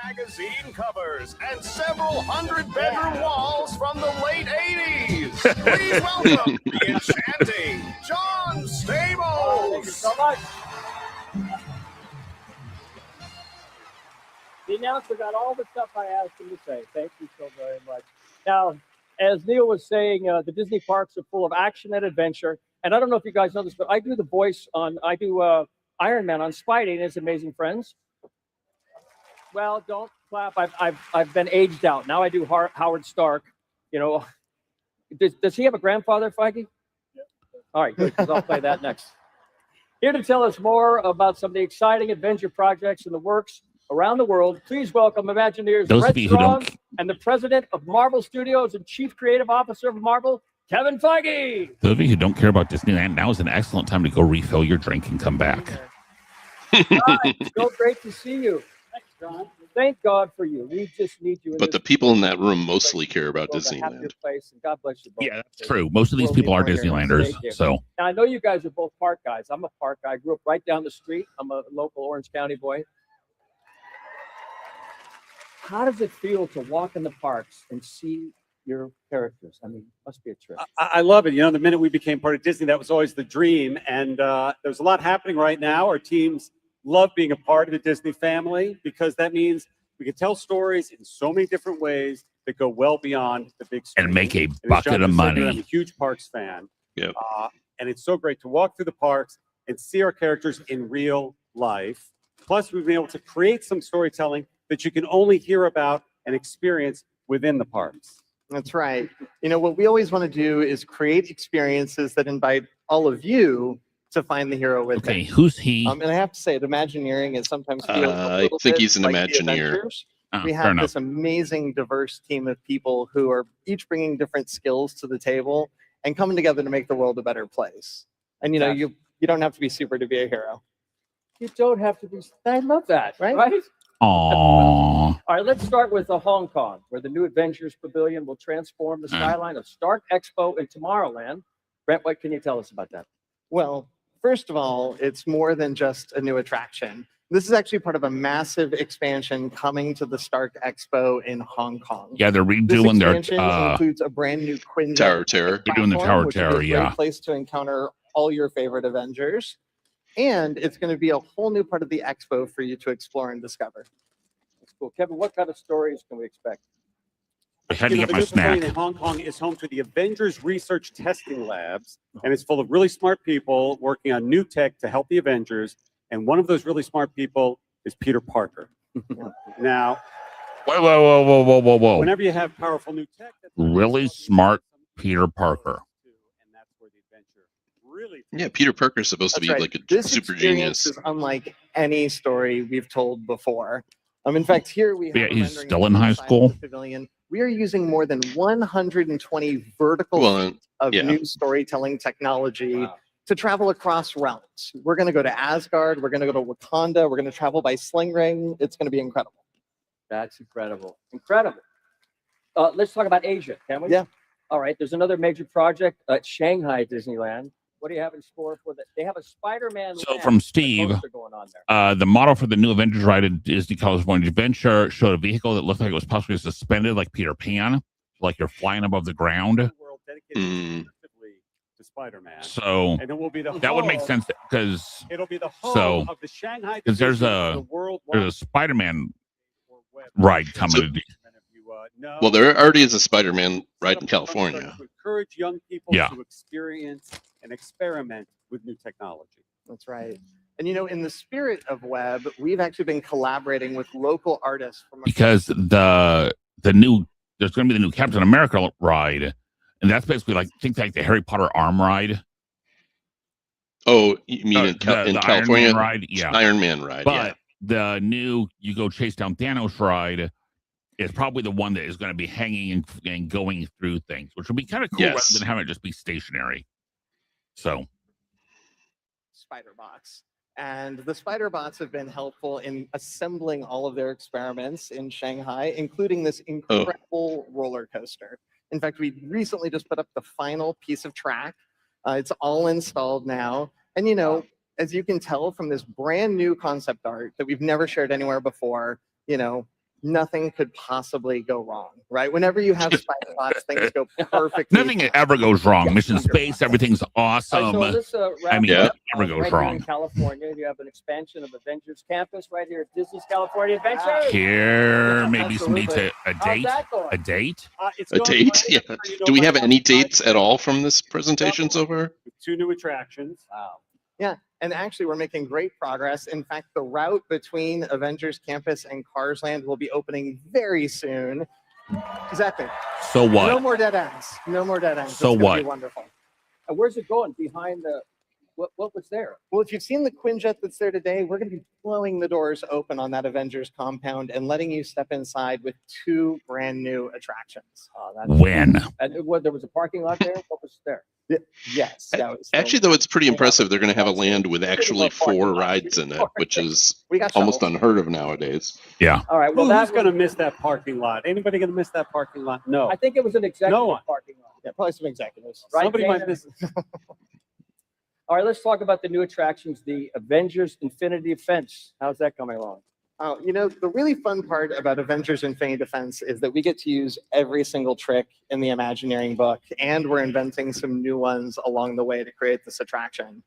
Speaker 3: magazine covers and several hundred bedroom walls from the late 80s. Please welcome the enchanting John Stamos.
Speaker 6: Thank you so much. The announcer got all the stuff I asked him to say. Thank you so very much. Now, as Neil was saying, the Disney parks are full of action and adventure. And I don't know if you guys know this, but I do the voice I do Iron Man on Spidey and His Amazing Friends. Well, don't clap. I've been aged out. Now I do Howard Stark. Does he have a grandfather, Feige? All right, good, because I'll play that next. Here to tell us more about some of the exciting adventure projects in the works around the world, please welcome Imagineers
Speaker 2: Those
Speaker 6: Brett
Speaker 2: of you who
Speaker 6: Strong
Speaker 2: don't-
Speaker 6: and the president of Marvel Studios and chief creative officer of Marvel, Kevin Feige.
Speaker 2: Those of you who don't care about Disneyland, now is an excellent time to go refill your drink and come back.
Speaker 6: Hi, so great to see you. Thanks, John. Thank God for you. We just need you.
Speaker 1: But the people in that room mostly care about Disneyland.
Speaker 6: Place, and God bless you both.
Speaker 2: Yeah, that's true. Most of these people are Disneylanders.
Speaker 6: Thank you.
Speaker 2: So
Speaker 6: Now, I know you guys are both park guys. I'm a park guy. I grew up right down the street. I'm a local Orange County boy. How does it feel to walk in the parks and see your characters? I mean, it must be a trip.
Speaker 14: I love it. The minute we became part of Disney, that was always the dream. And there's a lot happening right now. Our teams love being a part of the Disney family because that means we can tell stories in so many different ways that go well beyond the big screen.
Speaker 2: and make a
Speaker 14: And as
Speaker 2: bucket
Speaker 14: John
Speaker 2: of
Speaker 14: just said, I'm a
Speaker 2: money.
Speaker 14: huge parks fan.
Speaker 1: Yep.
Speaker 14: And it's so great to walk through the parks and see our characters in real life. Plus, we've been able to create some storytelling that you can only hear about and experience within the parks.
Speaker 15: That's right. What we always want to do is create experiences that invite all of you to find the hero with
Speaker 2: Okay,
Speaker 15: them.
Speaker 2: who's he?
Speaker 15: And I have to say, Imagineering is sometimes feels a
Speaker 1: I
Speaker 15: little
Speaker 1: think
Speaker 15: bit
Speaker 1: he's an
Speaker 15: like the
Speaker 1: Imagineer.
Speaker 15: Avengers.
Speaker 2: Oh,
Speaker 15: We
Speaker 2: fair
Speaker 15: have
Speaker 2: enough.
Speaker 15: this amazing, diverse team of people who are each bringing different skills to the table and coming together to make the world a better place. And you don't have to be super to be a hero.
Speaker 6: You don't have to be. I love that.
Speaker 15: Right?
Speaker 2: Aww.
Speaker 6: All right, let's start with Hong Kong, where the new Avengers Pavilion will transform the skyline of Stark Expo in Tomorrowland. Brent, what can you tell us about that?
Speaker 15: Well, First of all, it's more than just a new attraction. This is actually part of a massive expansion coming to the Stark Expo in Hong Kong.
Speaker 2: Yeah, they're
Speaker 15: This
Speaker 2: redoing their
Speaker 15: expansion includes a brand new Quinjet
Speaker 1: Tower Terror.
Speaker 2: They're doing the
Speaker 15: platform,
Speaker 2: Tower
Speaker 15: which will be
Speaker 2: Terror,
Speaker 15: a great
Speaker 2: yeah.
Speaker 15: place to encounter all your favorite Avengers. And it's going to be a whole new part of the expo for you to explore and discover.
Speaker 16: That's cool. Kevin, what kind of stories can we expect?
Speaker 2: I had to
Speaker 14: You know,
Speaker 2: get
Speaker 14: the
Speaker 2: my
Speaker 14: good pavilion
Speaker 2: snack.
Speaker 14: in Hong Kong is home to the Avengers Research Testing Labs, and it's full of really smart people working on new tech to help the Avengers. And one of those really smart people is Peter Parker. Now,
Speaker 2: Whoa.
Speaker 14: whenever you have powerful new tech, that's
Speaker 2: Really smart Peter Parker.
Speaker 1: Yeah, Peter Parker's supposed to
Speaker 15: That's
Speaker 1: be
Speaker 15: right.
Speaker 1: like a
Speaker 15: This
Speaker 1: super
Speaker 15: experience
Speaker 1: genius.
Speaker 15: is unlike any story we've told before. In fact, here we have
Speaker 2: Yeah,
Speaker 15: a
Speaker 2: he's
Speaker 15: rendering
Speaker 2: still
Speaker 15: of
Speaker 2: in high
Speaker 15: inside
Speaker 2: school.
Speaker 15: the pavilion. We are using more than 120 vertical
Speaker 1: Well,
Speaker 15: feet of
Speaker 1: yeah.
Speaker 15: new storytelling technology to travel across realms. We're going to go to Asgard. We're going to go to Wakanda. We're going to travel by sling ring. It's going to be incredible.
Speaker 16: That's incredible. Incredible. Let's talk about Asia, can we?
Speaker 15: Yeah.
Speaker 16: All right. There's another major project at Shanghai Disneyland. What do you have in store for that? They have a Spider-Man.
Speaker 2: So
Speaker 16: land
Speaker 2: from Steve,
Speaker 16: poster going on there.
Speaker 2: the model for the new Avengers ride at Disney California Adventure showed a vehicle that looked like it was possibly suspended like Peter Pan, like you're flying above the ground.
Speaker 14: World dedicated exclusively to Spider-Man.
Speaker 2: So
Speaker 14: and it will be the
Speaker 2: that would make
Speaker 14: home-
Speaker 2: sense because
Speaker 14: It'll be the home of the Shanghai
Speaker 2: because there's
Speaker 14: division of
Speaker 2: a
Speaker 14: the worldwide
Speaker 2: Spider-Man ride coming to
Speaker 1: Well, there already is a Spider-Man ride in California.
Speaker 14: to encourage young people
Speaker 2: Yeah.
Speaker 14: to experience and experiment with new technology.
Speaker 15: That's right. And in the spirit of web, we've actually been collaborating with local artists from
Speaker 2: because the new there's going to be the new Captain America ride, and that's basically like think like the Harry Potter arm ride.
Speaker 1: Oh, you mean in
Speaker 2: the
Speaker 1: California?
Speaker 2: Iron Man ride, yeah,
Speaker 1: Iron Man ride,
Speaker 2: But
Speaker 1: yeah.
Speaker 2: the new you go chase down Thanos ride is probably the one that is going to be hanging and going through things, which will be kind of cool
Speaker 1: Yes.
Speaker 2: rather than having it just be stationary. So,
Speaker 15: Spider Bots. And the Spider Bots have been helpful in assembling all of their experiments in Shanghai, including this incredible roller coaster. In fact, we recently just put up the final piece of track. It's all installed now. And as you can tell from this brand new concept art that we've never shared anywhere before, nothing could possibly go wrong, right? Whenever you have Spider Bots, things go perfectly.
Speaker 2: nothing ever goes wrong. Mission space, everything's awesome.
Speaker 16: So this,
Speaker 2: I mean,
Speaker 16: wraps up,
Speaker 2: never goes
Speaker 16: right here
Speaker 2: wrong.
Speaker 16: in California, you have an expansion of Avengers Campus right here at Disney's California Adventure.
Speaker 2: Here, maybe some needs a
Speaker 16: How's
Speaker 2: date.
Speaker 16: that going?
Speaker 2: A date?
Speaker 1: A date? Yeah. Do we have any dates at all from this presentation so far?
Speaker 14: With 2 new attractions.
Speaker 16: Wow.
Speaker 15: Yeah, and actually we're making great progress. In fact, the route between Avengers Campus and Cars Land will be opening very soon. Exactly.
Speaker 2: So what?
Speaker 15: No more dead ends. No more dead ends.
Speaker 2: So
Speaker 15: it's gonna
Speaker 2: what?
Speaker 15: Be wonderful.
Speaker 16: And where's it going? Behind the what was there?
Speaker 15: Well, if you've seen the Quinjet that's there today, we're going to be blowing the doors open on that Avengers compound and letting you step inside with 2 brand new attractions.
Speaker 16: Oh, that's
Speaker 2: When?
Speaker 16: And there was a parking lot there. What was there?
Speaker 15: Yes. That was
Speaker 1: Actually, though, it's pretty impressive. They're going to have a land with actually 4 rides in it, which is
Speaker 15: We got
Speaker 1: almost
Speaker 15: shovels.
Speaker 1: unheard of nowadays.
Speaker 2: Yeah.
Speaker 16: All right. Well,
Speaker 14: Who's
Speaker 16: that
Speaker 14: going to miss that parking lot? Anybody going to miss that parking lot? No.
Speaker 16: I think it was an executive
Speaker 14: No one.
Speaker 16: parking lot.
Speaker 15: Yeah, probably some executives.
Speaker 16: Right,
Speaker 14: Somebody
Speaker 16: Dana?
Speaker 14: might miss it.
Speaker 16: All right, let's talk about the new attractions, the Avengers Infinity Defense. How's that coming along?
Speaker 15: The really fun part about Avengers Infinity Defense is that we get to use every single trick in the Imagineering book, and we're inventing some new ones along the way to create this attraction.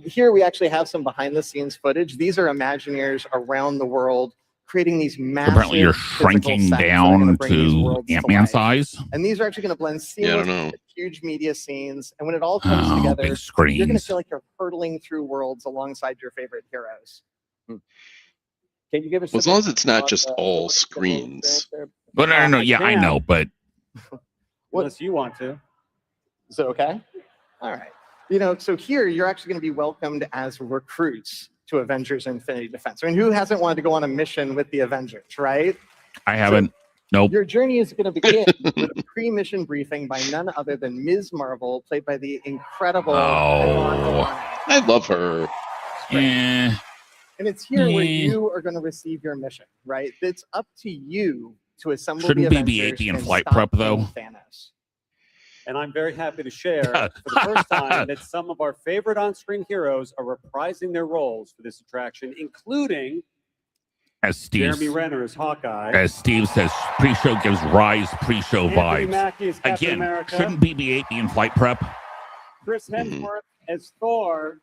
Speaker 15: Here we actually have some behind-the-scenes footage. These are Imagineers around the world creating these massive.
Speaker 2: Apparently, you're
Speaker 15: physical
Speaker 2: shrinking
Speaker 15: sets that are gonna
Speaker 2: down
Speaker 15: bring these
Speaker 2: to
Speaker 15: worlds
Speaker 2: Ant-Man
Speaker 15: life.
Speaker 2: size.
Speaker 15: And these are actually going to blend
Speaker 1: Yeah, I don't
Speaker 15: seamlessly
Speaker 1: know.
Speaker 15: with huge media scenes. And when it all comes
Speaker 2: Oh,
Speaker 15: together,
Speaker 2: big
Speaker 15: you're going to
Speaker 2: screens.
Speaker 15: feel like you're hurtling through worlds alongside your favorite heroes.
Speaker 16: Can you give us
Speaker 1: Well, as
Speaker 16: some
Speaker 1: long as it's not
Speaker 16: on,
Speaker 1: just
Speaker 16: uh,
Speaker 1: all
Speaker 16: the
Speaker 1: screens.
Speaker 16: experience there?
Speaker 2: But no. Yeah, I
Speaker 14: can.
Speaker 2: know, but
Speaker 14: Unless you want to.
Speaker 15: Is it okay? All right. So here you're actually going to be welcomed as recruits to Avengers Infinity Defense. I mean, who hasn't wanted to go on a mission with the Avengers, right?
Speaker 2: I haven't. Nope.
Speaker 15: Your journey is going to begin with a pre-mission briefing by none other than Ms. Marvel, played by the incredible Iman
Speaker 2: Oh.
Speaker 15: Vellani.
Speaker 1: I love her.
Speaker 2: Eh,
Speaker 15: And it's here where
Speaker 2: Yeah.
Speaker 15: you are going to receive your mission, right? It's up to you to assemble
Speaker 2: Shouldn't
Speaker 15: the
Speaker 2: BB-8
Speaker 15: Avengers
Speaker 2: be in
Speaker 15: and
Speaker 2: flight
Speaker 15: stop
Speaker 2: prep, though?
Speaker 15: King Thanos.
Speaker 14: And I'm very happy to share for the first time that some of our favorite on-screen heroes are reprising their roles for this attraction, including Jeremy Renner as Hawkeye.
Speaker 2: As Steve says, pre-show gives Rise pre-show
Speaker 14: Anthony
Speaker 2: vibes.
Speaker 14: Mackie as Captain
Speaker 2: Again,
Speaker 14: America.
Speaker 2: shouldn't BB-8 be in flight prep?
Speaker 14: Chris Hemsworth as Thor.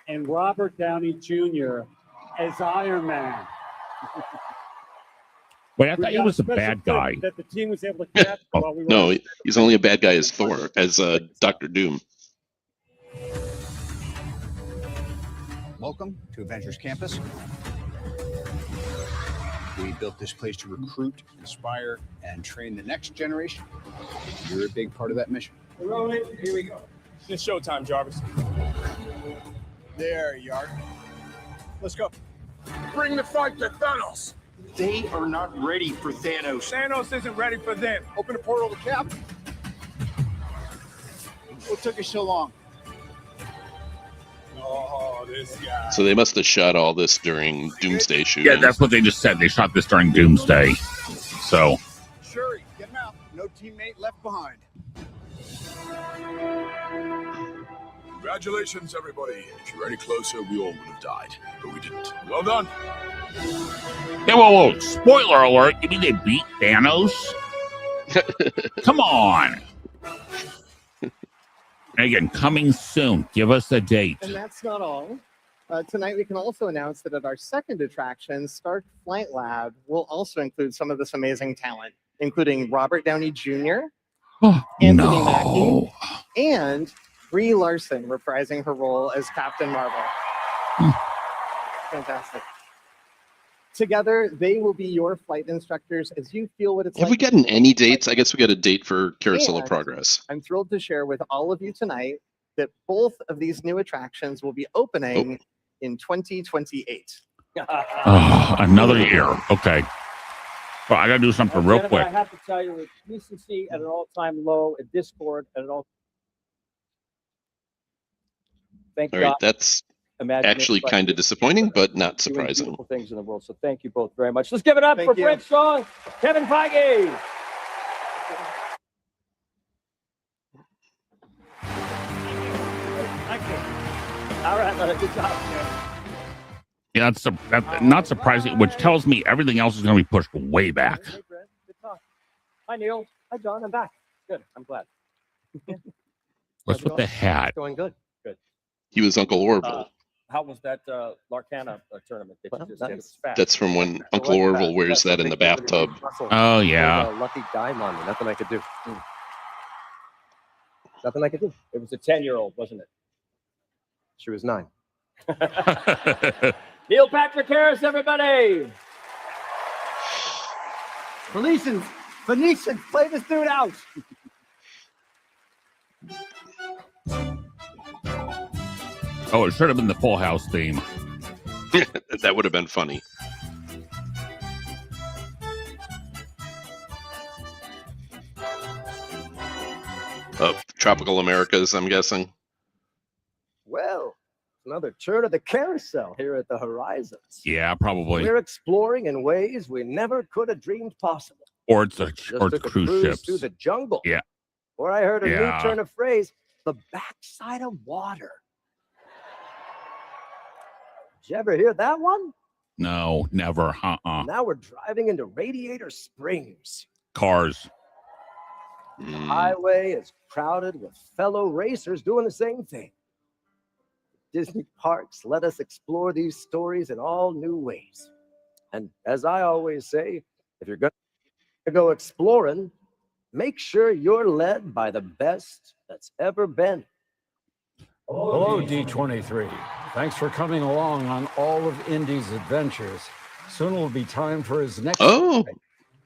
Speaker 14: And Robert Downey Jr. as Iron Man.
Speaker 2: Wait, I thought he was a bad guy.
Speaker 14: That the team was able to capture while we were
Speaker 1: No, he's only a bad guy as Thor, as Dr. Doom.
Speaker 17: Welcome to Avengers Campus. We built this place to recruit, inspire, and train the next generation. You're a big part of that mission.
Speaker 3: Rolling. Here we go. It's showtime, Jarvis.
Speaker 17: There you are. Let's go.
Speaker 3: Bring the fight to Thanos.
Speaker 17: They are not ready for Thanos.
Speaker 3: Thanos isn't ready for them.
Speaker 17: Open the portal to Cap. What took us so long?
Speaker 3: Oh, this guy.
Speaker 1: So they must have shot all this during Doomsday shooting.
Speaker 2: Yeah, that's what they just said. They shot this during Doomsday. So,
Speaker 17: Shuri, get him out. No teammate left behind.
Speaker 3: Congratulations, everybody. If you were any closer, we all would have died, but we didn't. Well done.
Speaker 2: yeah, whoa, spoiler alert. You mean they beat Thanos? Come on. And again, coming soon. Give us a date.
Speaker 10: And that's not all. Tonight, we can also announce that at our second attraction, Stark Flight Lab will also include some of this amazing talent, including Robert Downey Jr., Anthony Mackie, and Brie Larson reprising her role as Captain Marvel. Fantastic. Together, they will be your flight instructors as you feel what it's
Speaker 1: Have
Speaker 10: like.
Speaker 1: we gotten any dates? I guess we got a date for Carousel of
Speaker 10: And
Speaker 1: Progress.
Speaker 10: I'm thrilled to share with all of you tonight that both of these new attractions will be opening in 2028.
Speaker 2: Oh, another year. Okay. Well, I got to do something real
Speaker 16: Gentlemen,
Speaker 2: quick.
Speaker 16: I have to tell you, with decency at an all-time low, at Discord at an all. Thank
Speaker 1: All
Speaker 16: God.
Speaker 1: right, that's
Speaker 16: Imagine
Speaker 1: actually
Speaker 16: it's
Speaker 1: kind of disappointing, but not
Speaker 16: doing
Speaker 1: surprising.
Speaker 16: beautiful things in the world. So thank you both very much. Let's give it up
Speaker 10: Thank
Speaker 16: for
Speaker 10: you.
Speaker 16: Brent Strong, Kevin Feige. All right, good job.
Speaker 2: Yeah, that's not surprising, which tells me everything else is going to be pushed way back.
Speaker 16: Hey, Brent. Good talk. Hi, Neil. Hi, John. I'm back. Good. I'm glad.
Speaker 2: What's with the hat?
Speaker 11: Going good.
Speaker 16: Good.
Speaker 1: He was Uncle Orville.
Speaker 16: How was that Larcana tournament that you just did? It was fast.
Speaker 1: That's from when Uncle Orville wears that in the bathtub.
Speaker 2: Oh, yeah.
Speaker 11: Lucky dime on me. Nothing I could do. Nothing I could do.
Speaker 16: It was a 10-year-old, wasn't it?
Speaker 11: She was 9.
Speaker 16: Neil Patrick Harris, everybody.
Speaker 8: Phoenicians, play this dude out.
Speaker 2: Oh, it should have been the Full House theme.
Speaker 1: That would have been funny. Tropical Americas, I'm guessing.
Speaker 11: Well, another turn of the carousel here at the Horizons.
Speaker 2: Yeah, probably.
Speaker 11: We're exploring in ways we never could have dreamed possible.
Speaker 2: Or it's a
Speaker 11: Just
Speaker 2: or it's
Speaker 11: took a
Speaker 2: cruise
Speaker 11: cruise
Speaker 2: ships.
Speaker 11: through the jungle.
Speaker 2: Yeah.
Speaker 11: Where I heard a
Speaker 2: Yeah.
Speaker 11: new turn of phrase, the backside of water. Did you ever hear that one?
Speaker 2: No, never.
Speaker 11: Now we're driving into Radiator Springs.
Speaker 2: Cars.
Speaker 11: The highway is crowded with fellow racers doing the same thing. Disney Parks let us explore these stories in all new ways. And as I always say, if you're going to go exploring, make sure you're led by the best that's ever been.
Speaker 18: Hello, D23. Thanks for coming along on all of Indy's adventures. Soon will be time for his next.
Speaker 1: Oh.
Speaker 18: Flight.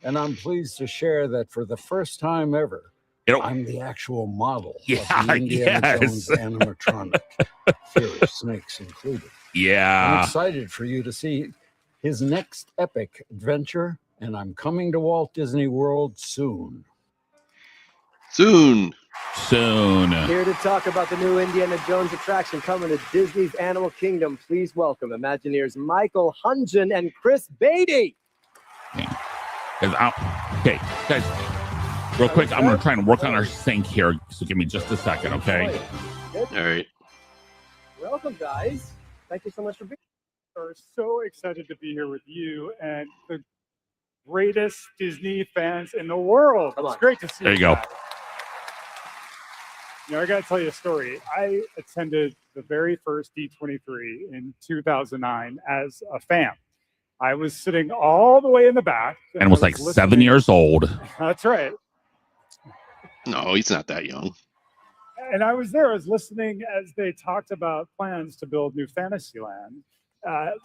Speaker 18: And I'm pleased to share that for the first time ever, I'm the actual model of the Indiana Jones animatronic, Fear of Snakes included.
Speaker 2: Yeah.
Speaker 18: I'm excited for you to see his next epic adventure, and I'm coming to Walt Disney World soon.
Speaker 2: Soon.
Speaker 11: Here to talk about the new Indiana Jones attraction coming to Disney's Animal Kingdom. Please welcome Imagineers Michael Hungen and Chris Beatty.
Speaker 2: Okay, guys, Real quick, I'm going to try and work on our sync here. So give me just a second, okay?
Speaker 1: All right.
Speaker 15: Welcome, guys. Thank you so much for being
Speaker 19: here. We're so excited to be here with you and the greatest Disney fans in the world. It's great to see you.
Speaker 2: There you go.
Speaker 19: Guys. You know, I got to tell you a story. I attended the very first D23 in 2009 as a fan. I was sitting all the way in the back.
Speaker 2: And was like 7 years old.
Speaker 19: That's right.
Speaker 1: No, he's not that young.
Speaker 19: And I was there, I was listening as they talked about plans to build New Fantasyland.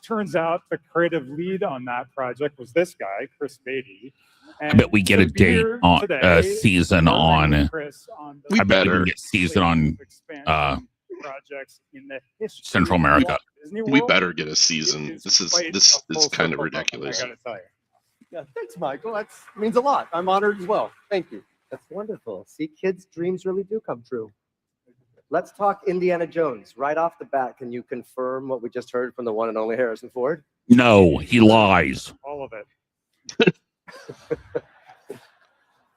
Speaker 19: Turns out the creative lead on that project was this guy, Chris Beatty.
Speaker 2: I bet we get a date on season on. I bet we can get season on
Speaker 19: projects in the history
Speaker 2: Central America.
Speaker 1: We better get a season. This is kind of ridiculous.
Speaker 19: I gotta tell you.
Speaker 15: Yeah, thanks, Michael. That means a lot. I'm honored as well. Thank you. That's wonderful. See, kids' dreams really do come true. Let's talk Indiana Jones. Right off the bat, can you confirm what we just heard from the one and only Harrison Ford?
Speaker 2: No, he lies.
Speaker 19: All of it.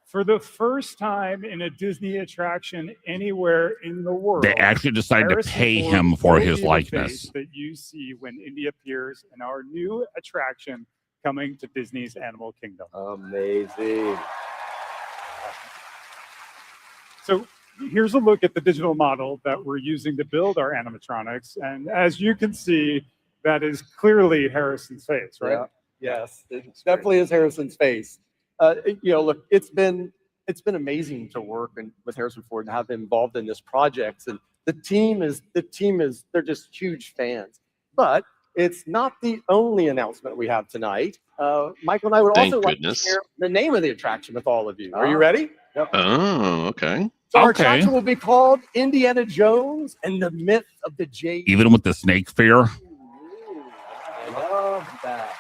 Speaker 19: For the first time in a Disney attraction anywhere in the world,
Speaker 2: they actually decided to pay him for his likeness.
Speaker 19: That you see when Indy appears in our new attraction coming to Disney's Animal Kingdom.
Speaker 15: Amazing.
Speaker 19: So here's a look at the digital model that we're using to build our animatronics. And as you can see, that is clearly Harrison's face, right?
Speaker 15: Yeah. Yes, it definitely is Harrison's face. You know, look, it's been amazing to work with Harrison Ford and have him involved in this project. And the team is they're just huge fans. But it's not the only announcement we have tonight. Michael and I would also like to share the name of the attraction with all of you. Are you ready?
Speaker 1: Yep. Oh, okay.
Speaker 15: So our attraction will be called Indiana Jones and the Myth of the Jade.
Speaker 2: Even with the snake fear.
Speaker 15: I love that.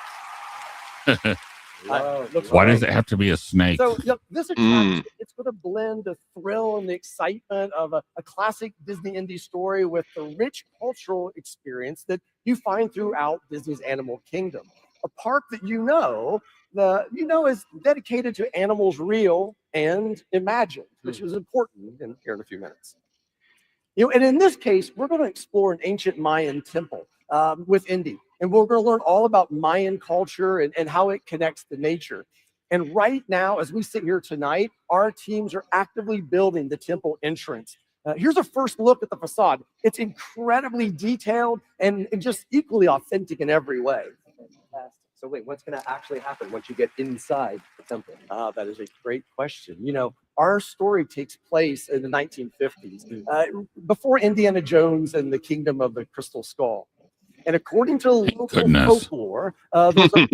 Speaker 2: Why does it have to be a snake?
Speaker 15: So this attraction, it's going to blend the thrill and the excitement of a classic Disney indie story with the rich cultural experience that you find throughout Disney's Animal Kingdom. A park that is dedicated to animals real and imagined, which is important here in a few minutes. You know, and in this case, we're going to explore an ancient Mayan temple with Indy. And we're going to learn all about Mayan culture and how it connects to nature. And right now, as we sit here tonight, our teams are actively building the temple entrance. Here's a first look at the facade. It's incredibly detailed and just equally authentic in every way. So wait, what's going to actually happen once you get inside the temple? That is a great question. You know, our story takes place in the 1950s, before Indiana Jones and the Kingdom of the Crystal Skull. And according to local folklore, there's a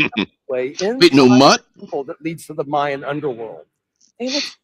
Speaker 15: way inside the temple that leads to the Mayan underworld. And it's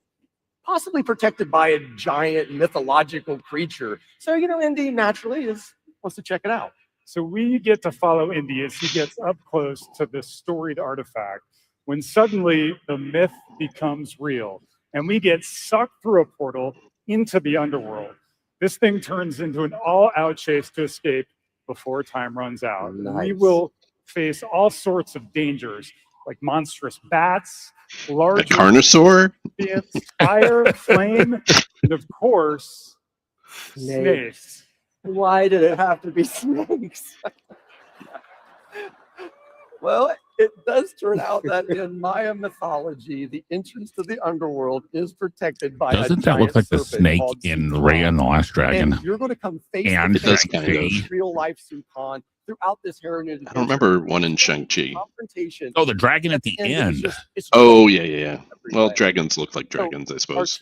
Speaker 15: possibly protected by a giant mythological creature. So, you know, Indy naturally wants to check it out.
Speaker 19: So we get to follow Indy as he gets up close to this storied artifact when suddenly the myth becomes real and we get sucked through a portal into the underworld. This thing turns into an all-out chase to escape before time runs out.
Speaker 15: Nice.
Speaker 19: We will face all sorts of dangers like monstrous bats, large
Speaker 1: Carnosaur,
Speaker 19: fire, flame, and of course, snakes.
Speaker 15: Why did it have to be snakes? Well, it does turn out that in Maya mythology, the entrance to the underworld is protected by
Speaker 2: Doesn't that look like the snake in Raya and the Last Dragon?
Speaker 15: And you're going to come face
Speaker 2: and
Speaker 15: to face with
Speaker 2: Shang-Chi.
Speaker 15: real life Sukhan throughout this heritage.
Speaker 1: I don't remember one in Shang-Chi.
Speaker 15: Confrontation.
Speaker 2: Oh, the dragon at the end.
Speaker 1: Oh, yeah. Well, dragons look like dragons, I suppose.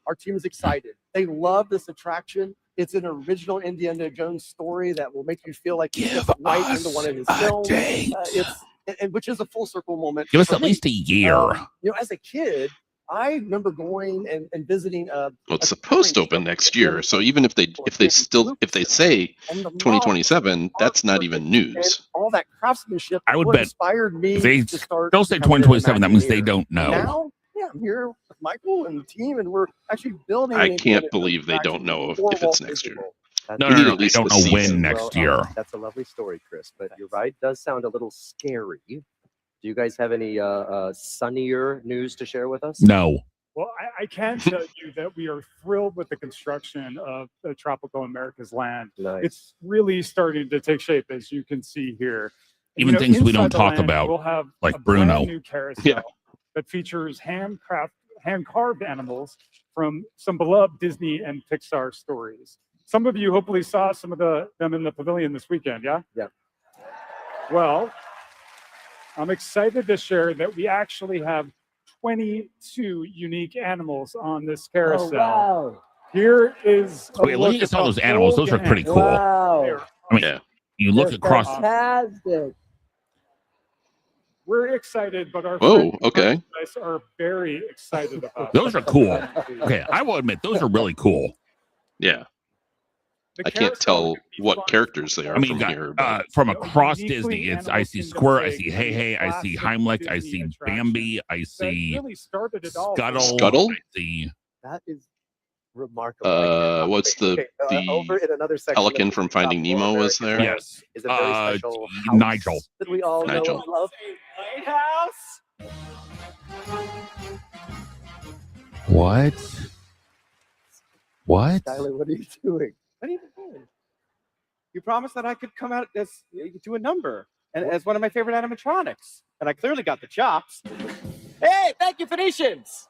Speaker 15: Our team is excited. They love this attraction. It's an original Indiana Jones story that will make you feel like you get right into one of his films. Which is a full circle moment.
Speaker 2: Give us at least a year.
Speaker 15: You know, as a kid, I remember going and visiting.
Speaker 1: Well, it's supposed to open next year, so even if they say 2027, that's not even news.
Speaker 15: All that craftsmanship.
Speaker 2: I would
Speaker 15: what
Speaker 2: bet
Speaker 15: inspired me
Speaker 2: if they
Speaker 15: to start.
Speaker 2: don't say
Speaker 15: becoming an
Speaker 2: 2027, that means they
Speaker 15: Imagineer.
Speaker 2: don't know.
Speaker 15: Now, yeah, I'm here with Michael and the team, and we're actually building.
Speaker 1: I
Speaker 15: an
Speaker 1: can't
Speaker 15: Indiana
Speaker 1: believe
Speaker 15: Jones
Speaker 1: they don't know if
Speaker 15: before
Speaker 1: it's
Speaker 15: Walt
Speaker 1: next
Speaker 15: Disney
Speaker 1: year.
Speaker 15: World.
Speaker 2: No,
Speaker 1: We need
Speaker 2: no,
Speaker 1: at
Speaker 2: they
Speaker 1: least
Speaker 2: don't
Speaker 1: the
Speaker 2: know
Speaker 1: season.
Speaker 2: when next year.
Speaker 11: That's a lovely story, Chris, but you're right. It does sound a little scary. Do you guys have any sunnier news to share with us?
Speaker 2: No.
Speaker 19: Well, I can tell you that we are thrilled with the construction of the Tropical America's Land.
Speaker 11: Nice.
Speaker 19: It's really starting to take shape, as you can see here. And,
Speaker 2: Even things we don't
Speaker 19: inside the
Speaker 2: talk
Speaker 19: land,
Speaker 2: about,
Speaker 19: we'll have
Speaker 2: like
Speaker 19: a
Speaker 2: Bruno.
Speaker 19: brand new carousel that features hand-carved animals from some beloved Disney and Pixar stories. Some of you hopefully saw some of them in the pavilion this weekend, yeah?
Speaker 11: Yeah.
Speaker 19: Well, I'm excited to share that we actually have 22 unique animals on this carousel.
Speaker 11: Oh, wow.
Speaker 19: Here is a
Speaker 2: Wait, look at all those animals. Those are pretty cool.
Speaker 11: Wow.
Speaker 2: I mean, you look across.
Speaker 11: Fantastic.
Speaker 19: We're excited, but our
Speaker 1: Whoa,
Speaker 19: friends
Speaker 1: okay.
Speaker 19: are very excited about
Speaker 2: Those
Speaker 19: it.
Speaker 2: are cool. Okay, I will admit those are really cool.
Speaker 1: Yeah. I can't tell what characters they are from here. But
Speaker 2: From across Disney, I see Squirt, I see Hey Hey, I see Heimlich, I see Bambi, I see Scuttle. I see.
Speaker 11: That is remarkable.
Speaker 1: What's the
Speaker 11: over in another section
Speaker 1: pelican from Finding Nemo was there?
Speaker 2: Yes.
Speaker 11: Is a very special house
Speaker 2: Nigel.
Speaker 11: that we all know
Speaker 1: Nigel.
Speaker 11: and love.
Speaker 6: Lighthouse.
Speaker 2: What? What?
Speaker 11: Tyler, what are you doing?
Speaker 12: What are you doing? You promised that I could come out as do a number and as one of my favorite animatronics, and I clearly got the chops. Hey, thank you, Phoenicians.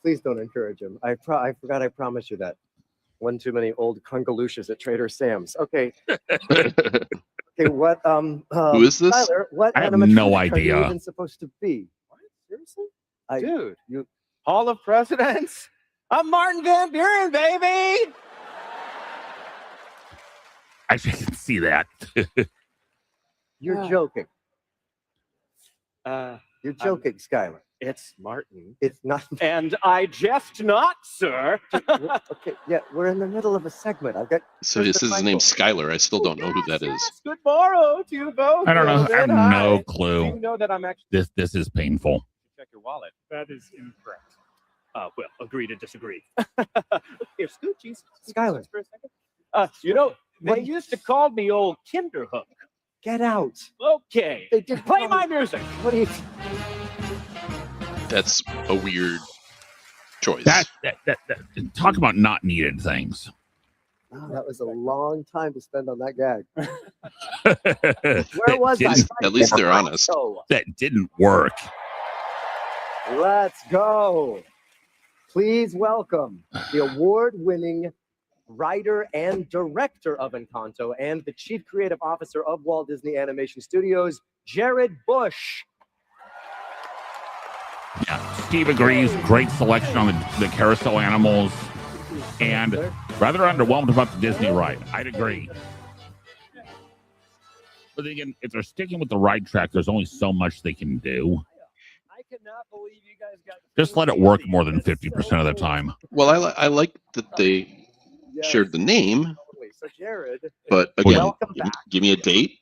Speaker 11: Please don't encourage him. I forgot I promised you that. One too many old congalucious at Trader Sam's. Okay. Okay, what
Speaker 1: Who is this?
Speaker 11: Tyler, what
Speaker 2: I have
Speaker 11: animatronic
Speaker 2: no
Speaker 11: are you
Speaker 2: idea.
Speaker 11: even supposed to be?
Speaker 12: What? Seriously?
Speaker 11: Dude,
Speaker 12: You Hall of Presidents? I'm Martin Van Buren, baby.
Speaker 2: I can see that.
Speaker 11: You're joking.
Speaker 12: You're
Speaker 11: joking, Skylar.
Speaker 12: It's Martin.
Speaker 11: It's not.
Speaker 12: And I jest not, sir.
Speaker 11: Okay, yeah, we're in the middle of a segment. I've got.
Speaker 1: So this is his name, Skylar. I still don't know who that is.
Speaker 12: Good morrow to you both.
Speaker 2: I don't know. I have no clue.
Speaker 12: You know that I'm actually
Speaker 2: This is painful.
Speaker 12: check your wallet.
Speaker 19: That is incorrect.
Speaker 6: Well, agree to disagree.
Speaker 12: Here, scoochies.
Speaker 11: Skylar.
Speaker 12: For a second.
Speaker 6: You know, they used to call me old Kinderhook.
Speaker 11: Get out.
Speaker 6: Okay.
Speaker 11: They just
Speaker 6: Play my music.
Speaker 11: What do you?
Speaker 1: That's a weird choice.
Speaker 2: That talk about not needed things.
Speaker 11: Oh, that was a long time to spend on that gag.
Speaker 2: Where
Speaker 11: was I?
Speaker 1: At least they're honest.
Speaker 2: That didn't work.
Speaker 11: Let's go. Please welcome the award-winning writer and director of Encanto and the chief creative officer of Walt Disney Animation Studios, Jared Bush.
Speaker 2: Yeah, Steve agrees. Great selection on the carousel animals, and rather underwhelmed about the Disney ride. I'd agree. But again, if they're sticking with the ride track, there's only so much they can do.
Speaker 6: I cannot believe you guys got.
Speaker 2: Just let it work more than 50% of the time.
Speaker 1: Well, I like that they shared the name,
Speaker 11: So Jared,
Speaker 1: but again,
Speaker 11: welcome back.
Speaker 1: give me a date.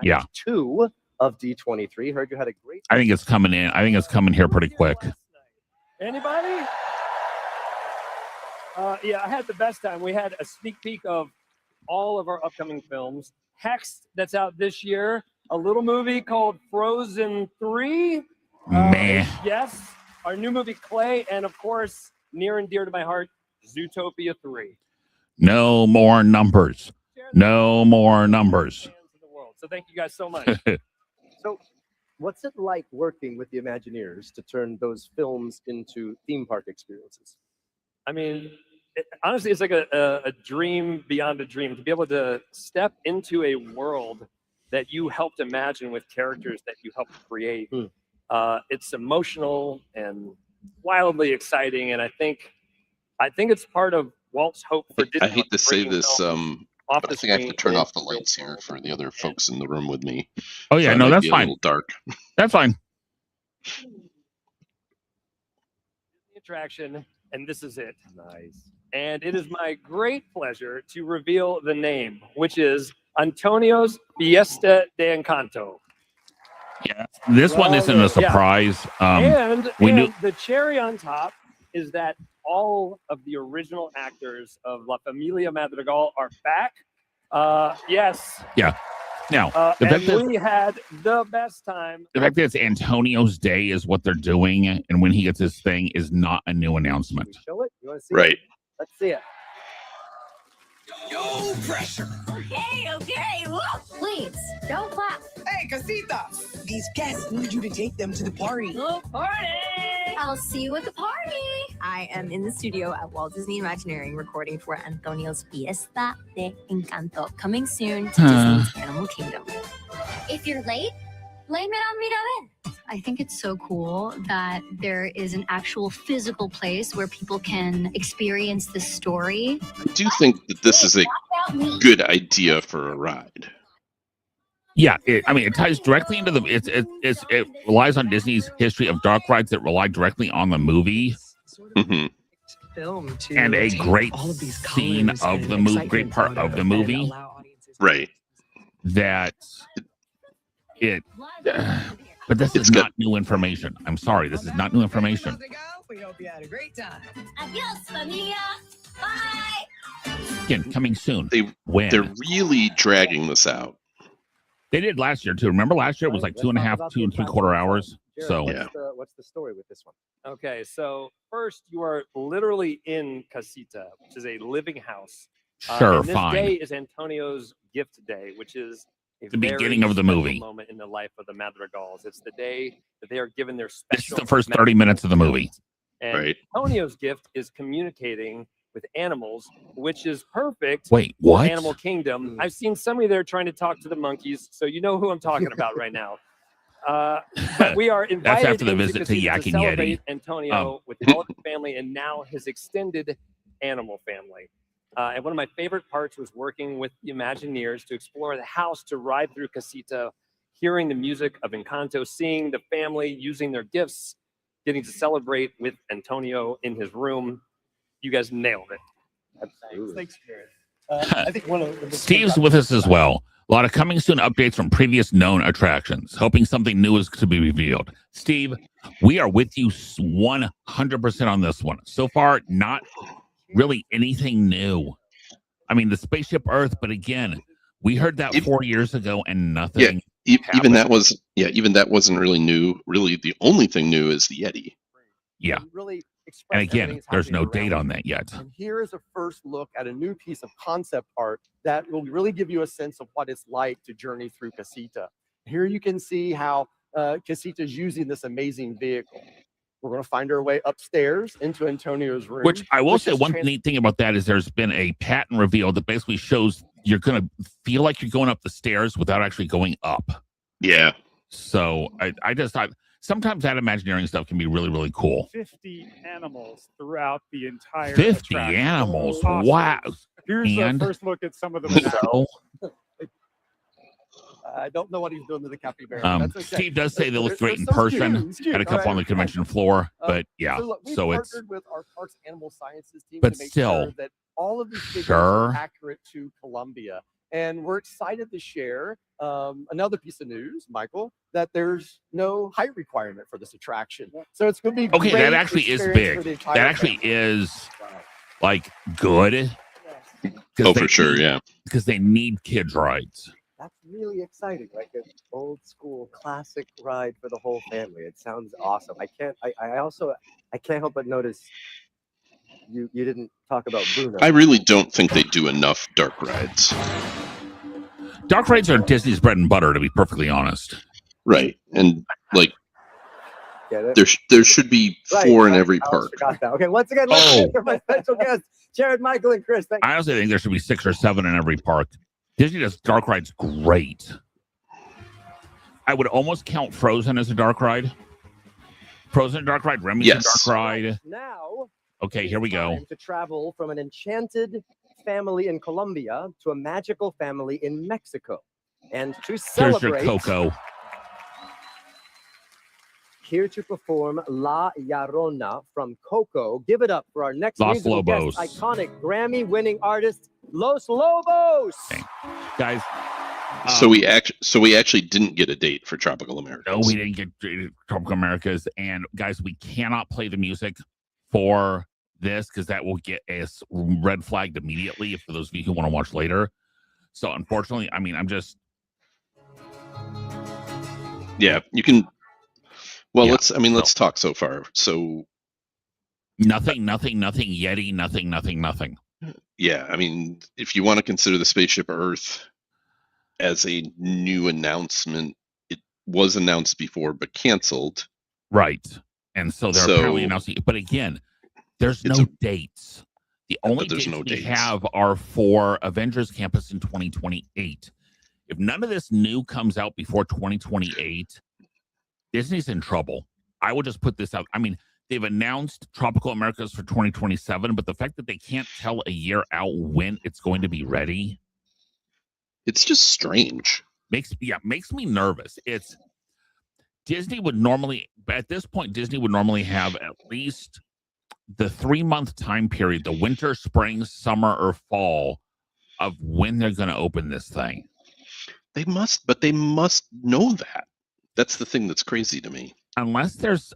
Speaker 2: Yeah.
Speaker 11: 2 of D23. Heard you had a great.
Speaker 2: I think it's coming in. I think it's coming here pretty quick.
Speaker 6: Anybody? Yeah, I had the best time. We had a sneak peek of all of our upcoming films. Hex, that's out this year. A little movie called Frozen 3.
Speaker 2: Meh.
Speaker 6: Yes. Our new movie, Clay. And of course, near and dear to my heart, Zootopia 3.
Speaker 2: No more numbers. No more numbers.
Speaker 6: So thank you guys so much.
Speaker 11: So, what's it like working with the Imagineers to turn those films into theme park experiences?
Speaker 6: I mean, honestly, it's like a dream beyond a dream to be able to step into a world that you helped imagine with characters that you helped create. It's emotional and wildly exciting, and I think it's part of Walt's hope for Disney.
Speaker 1: I hate to say this,
Speaker 6: off
Speaker 1: but I
Speaker 6: the
Speaker 1: think I have to
Speaker 6: screen
Speaker 1: turn
Speaker 6: is
Speaker 1: off the lights here for the other folks in the room with me.
Speaker 2: Oh yeah,
Speaker 1: So it
Speaker 2: no,
Speaker 1: might
Speaker 2: that's
Speaker 1: be a
Speaker 2: fine.
Speaker 1: little dark.
Speaker 2: That's fine.
Speaker 6: attraction, and this is it.
Speaker 11: Nice.
Speaker 6: And it is my great pleasure to reveal the name, which is Antonio's Fiesta de Encanto.
Speaker 2: Yeah, this one isn't a surprise.
Speaker 6: And
Speaker 2: we knew.
Speaker 6: the cherry on top is that all of the original actors of La Familia Madrigal are back. Yes.
Speaker 2: Yeah. Now, the
Speaker 16: And
Speaker 2: fact that
Speaker 16: we had the best time.
Speaker 2: the fact that it's Antonio's day is what they're doing, and when he gets his thing is not a new announcement.
Speaker 11: Show it. You want to see
Speaker 1: Right.
Speaker 11: it? Let's see it.
Speaker 3: No pressure.
Speaker 20: Okay. Whoa, please, don't clap.
Speaker 21: Hey, Casita! These guests need you to take them to the party.
Speaker 20: Oh, party! I'll see you at the party. I am in the studio at Walt Disney Imagineering recording for Antonio's Fiesta de Encanto, coming soon to Disney's Animal Kingdom. If you're late, blame it on Mirabel. I think it's so cool that there is an actual physical place where people can experience this story.
Speaker 1: I do think that this is a good idea for a ride.
Speaker 2: Yeah, it ties directly into it relies on Disney's history of dark rides that rely directly on the movie.
Speaker 1: Mm-hmm.
Speaker 21: Film to
Speaker 2: And a
Speaker 21: take
Speaker 2: great
Speaker 21: all of these
Speaker 2: scene
Speaker 21: colors
Speaker 2: of
Speaker 21: and
Speaker 2: the movie,
Speaker 21: excitement
Speaker 2: great part
Speaker 21: out
Speaker 2: of the
Speaker 21: and
Speaker 2: movie.
Speaker 21: allow audiences
Speaker 1: Right.
Speaker 2: That it, but this is not new information. I'm sorry, this is not new information.
Speaker 21: We hope you had a great time.
Speaker 20: Adios, familia. Bye.
Speaker 2: Again, coming soon.
Speaker 1: They're really dragging this out.
Speaker 2: They did last year too. Remember last year it was like 2.5, 2 3/4 hours.
Speaker 11: Jared,
Speaker 2: So
Speaker 11: what's the story with this one?
Speaker 16: Okay, so first you are literally in Casita, which is a living house.
Speaker 2: Sure,
Speaker 16: and this
Speaker 2: fine.
Speaker 16: day is Antonio's gift day, which is
Speaker 2: The
Speaker 16: very
Speaker 2: beginning of the
Speaker 16: special
Speaker 2: movie.
Speaker 16: moment in the life of the Madrigals. It's the day that they are given their
Speaker 2: this
Speaker 16: special.
Speaker 2: is the first 30 minutes of the movie.
Speaker 16: And
Speaker 1: Right.
Speaker 16: Antonio's gift is communicating with animals, which is perfect.
Speaker 2: Wait,
Speaker 16: for
Speaker 2: what?
Speaker 16: Animal Kingdom. I've seen somebody there trying to talk to the monkeys, so you know who I'm talking about right now. But we are invited.
Speaker 2: That's after the
Speaker 16: into
Speaker 2: visit to
Speaker 16: Casita
Speaker 2: Yak and
Speaker 16: celebrate
Speaker 2: Yeti.
Speaker 16: Antonio with all of his family and now his extended animal family. And one of my favorite parts was working with the Imagineers to explore the house, to ride through Casita, hearing the music of Encanto, seeing the family using their gifts, getting to celebrate with Antonio in his room. You guys nailed it.
Speaker 21: Thanks, Jared. I think one of the
Speaker 2: Steve's with us as well. A lot of coming soon updates from previous known attractions. Hoping something new is to be revealed. Steve, we are with you 100% on this one. So far, not really anything new. I mean, the Spaceship Earth, but again, we heard that 4 years ago and nothing.
Speaker 1: Even that wasn't really new. Really, the only thing new is the Yeti.
Speaker 2: Yeah.
Speaker 11: Really
Speaker 2: And
Speaker 11: express
Speaker 2: again,
Speaker 11: everything's
Speaker 2: there's no
Speaker 11: happening
Speaker 2: date
Speaker 11: around
Speaker 2: on
Speaker 11: you.
Speaker 2: that yet.
Speaker 11: And here is a first look at a new piece of concept art that will really give you a sense of what it's like to journey through Casita. Here you can see how Casita is using this amazing vehicle. We're going to find our way upstairs into Antonio's room.
Speaker 2: Which I will say
Speaker 11: is
Speaker 2: one neat thing about that is there's been a patent reveal that basically shows you're going to feel like you're going up the stairs without actually going up.
Speaker 1: Yeah.
Speaker 2: So I just thought sometimes that Imagineering stuff can be really, really cool.
Speaker 19: 50 animals throughout the entire
Speaker 2: 50
Speaker 19: attraction.
Speaker 2: animals.
Speaker 19: Awesome.
Speaker 2: Wow.
Speaker 19: Here's
Speaker 2: And-
Speaker 19: the first look at some of them now.
Speaker 2: So,
Speaker 11: I don't know what he's doing to the capybara. That's okay.
Speaker 2: Steve does say they look
Speaker 11: There's
Speaker 2: great in
Speaker 11: some
Speaker 2: person
Speaker 11: cute.
Speaker 2: at a couple
Speaker 11: All
Speaker 2: on the
Speaker 11: right.
Speaker 2: convention floor, but yeah,
Speaker 11: look, we
Speaker 2: so it's
Speaker 11: partnered with our Parks Animal Sciences team
Speaker 2: But
Speaker 11: to make
Speaker 2: still,
Speaker 11: sure that all of these figures
Speaker 2: sure.
Speaker 11: are accurate to Columbia. And we're excited to share another piece of news, Michael, that there's no height requirement for this attraction. So it's going to be
Speaker 2: okay.
Speaker 11: great
Speaker 2: That actually is
Speaker 11: experience for the
Speaker 2: big.
Speaker 11: entire
Speaker 2: That actually
Speaker 11: family.
Speaker 2: is like good.
Speaker 1: Oh, for sure, yeah.
Speaker 2: Because they need kids rides.
Speaker 11: That's really exciting, like an old school classic ride for the whole family. It sounds awesome. I can't help but notice you didn't talk about Bruno.
Speaker 1: I really don't think they do enough dark rides.
Speaker 2: Dark rides are Disney's bread and butter, to be perfectly honest.
Speaker 1: Right. And like
Speaker 11: Get it?
Speaker 1: there should be
Speaker 11: Right,
Speaker 1: 4 in
Speaker 11: right.
Speaker 1: every
Speaker 11: I
Speaker 1: park.
Speaker 11: forgot that. Okay, once again, let's
Speaker 2: Oh.
Speaker 11: hear from my special guests, Jared, Michael, and Chris. Thank
Speaker 2: I honestly think there should be 6 or 7 in every park. Disney does dark rides great. I would almost count Frozen as a dark ride. Frozen dark ride, Remy's
Speaker 1: Yes.
Speaker 2: a dark ride.
Speaker 11: Now,
Speaker 2: Okay, here we go.
Speaker 11: time to travel from an enchanted family in Colombia to a magical family in Mexico. And to
Speaker 2: Here's
Speaker 11: celebrate,
Speaker 2: your Coco.
Speaker 11: here to perform La Llorona from Coco. Give it up for our next
Speaker 2: Los
Speaker 11: musical
Speaker 2: Lobos.
Speaker 11: guest, iconic Grammy-winning artist, Los Lobos.
Speaker 2: Guys,
Speaker 1: So we actually didn't get a date for Tropical America.
Speaker 2: no, we didn't get Tropical Americas. And guys, we cannot play the music for this because that will get us red flagged immediately for those of you who want to watch later. So unfortunately, I mean, I'm just
Speaker 1: Yeah, you can. Well,
Speaker 2: Yeah,
Speaker 1: let's talk so far. So
Speaker 2: nothing, Yeti, nothing.
Speaker 1: yeah, I mean, if you want to consider the spaceship Earth as a new announcement, it was announced before but canceled.
Speaker 2: Right. And so they're apparently announcing it. But again, there's no dates. The only dates we have are for Avengers Campus in 2028. If none of this new comes out before 2028, Disney's in trouble. I will just put this out. I mean, they've announced Tropical Americas for 2027, but the fact that they can't tell a year out when it's going to be ready,
Speaker 1: it's just strange.
Speaker 2: Makes me nervous. It's Disney would normally, at this point, Disney would normally have at least the 3-month time period, the winter, spring, summer, or fall of when they're going to open this thing.
Speaker 1: They must know that. That's the thing that's crazy to me.
Speaker 2: Unless there's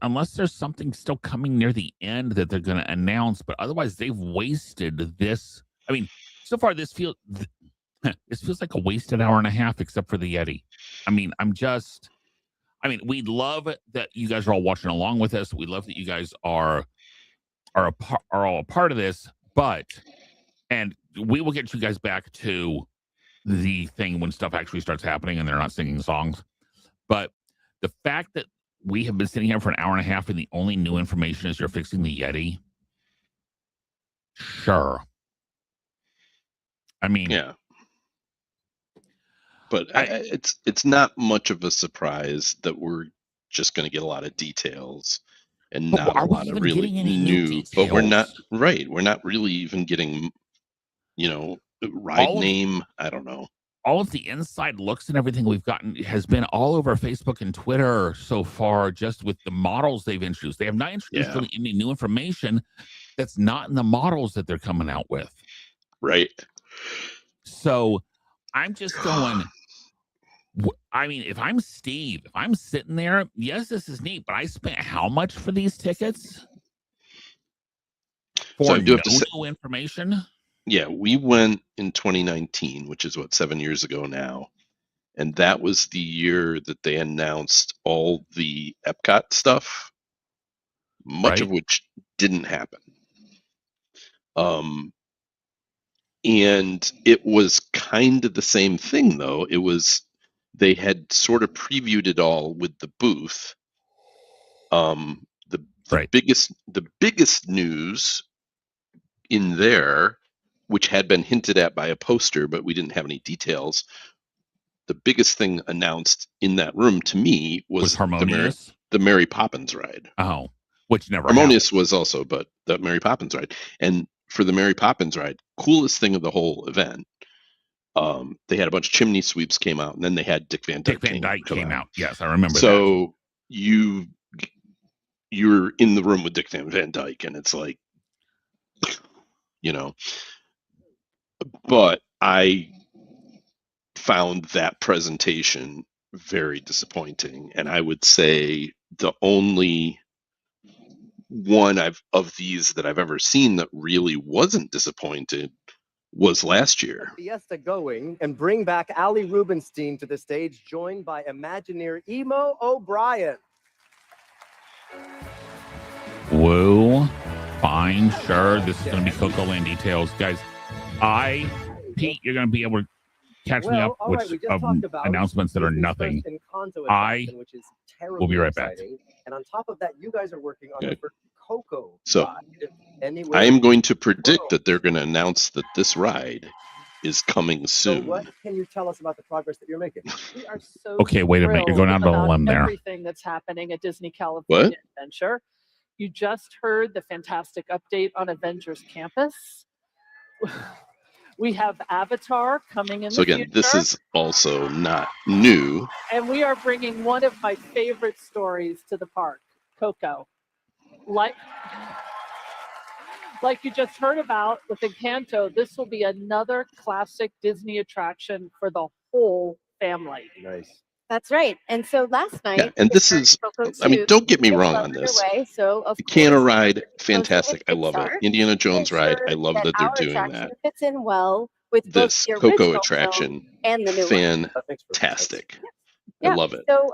Speaker 2: something still coming near the end that they're going to announce, but otherwise they've wasted this. I mean, so far this feels like a wasted hour and a half, except for the Yeti. I mean, we love that you guys are all watching along with us. We love that you guys are all a part of this, and we will get you guys back to the thing when stuff actually starts happening and they're not singing songs. But the fact that we have been sitting here for an hour and a half and the only new information is you're fixing the Yeti. Sure. I mean,
Speaker 1: yeah. But it's not much of a surprise that we're just going to get a lot of details and not a lot of really new. But we're not right. We're not really even getting, ride name. I don't know.
Speaker 2: All of the inside looks and everything we've gotten has been all over Facebook and Twitter so far, just with the models they've introduced. They have not introduced really any new information that's not in the models that they're coming out with.
Speaker 1: Right.
Speaker 2: So I'm just going, I mean, if I'm Steve, if I'm sitting there, yes, this is neat, but I spent how much for these tickets? For new information?
Speaker 1: Yeah, we went in 2019, which is 7 years ago now. And that was the year that they announced all the Epcot stuff, much of which didn't happen. And it was kind of the same thing, though. They had sort of previewed it all with the booth. The biggest news in there, which had been hinted at by a poster, but we didn't have any details. The biggest thing announced in that room to me was
Speaker 2: Harmonious,
Speaker 1: the Mary Poppins ride.
Speaker 2: Oh, which never
Speaker 1: Harmonious
Speaker 2: happened.
Speaker 1: was also, but the Mary Poppins ride. And for the Mary Poppins ride, coolest thing of the whole event. They had a bunch of chimney sweeps came out, and then they had Dick Van Dyke
Speaker 2: came out. Yes, I remember that.
Speaker 1: So you're in the room with Dick Van Dyke, and it's like, but I found that presentation very disappointing, and I would say the only one of these that I've ever seen that really wasn't disappointed was last year.
Speaker 11: Fiesta going and bring back Ali Rubenstein to the stage, joined by Imagineer Emo O'Brien.
Speaker 2: Whoa, fine, sure. This is going to be Coco Land details, guys. Pete, you're going to be able to catch me up with announcements that are nothing. I will be right back.
Speaker 11: And on top of that, you guys are working on the first Coco
Speaker 1: So
Speaker 11: ride.
Speaker 1: I am going to predict that they're going to announce that this ride is coming soon.
Speaker 11: So what can you tell us about the progress that you're making?
Speaker 13: We are so
Speaker 2: Okay, wait a minute. You're going out on a limb there.
Speaker 13: Everything that's happening at Disney California Adventure. You just heard the fantastic update on Avengers Campus. We have Avatar coming in
Speaker 1: So again, this is also not new.
Speaker 13: And we are bringing one of my favorite stories to the park, Coco. Like you just heard about with Encanto, this will be another classic Disney attraction for the whole family.
Speaker 11: Nice.
Speaker 7: That's right. And so last night,
Speaker 1: Yeah, and this is, I mean, don't get me wrong on this.
Speaker 7: So of
Speaker 1: The Canna ride, fantastic. I love it. Indiana Jones ride, I love that they're doing that.
Speaker 7: Fits in well with both
Speaker 1: This
Speaker 7: the
Speaker 1: Coco
Speaker 7: original
Speaker 1: attraction,
Speaker 7: film and the new one.
Speaker 1: fantastic. I love it.
Speaker 10: So,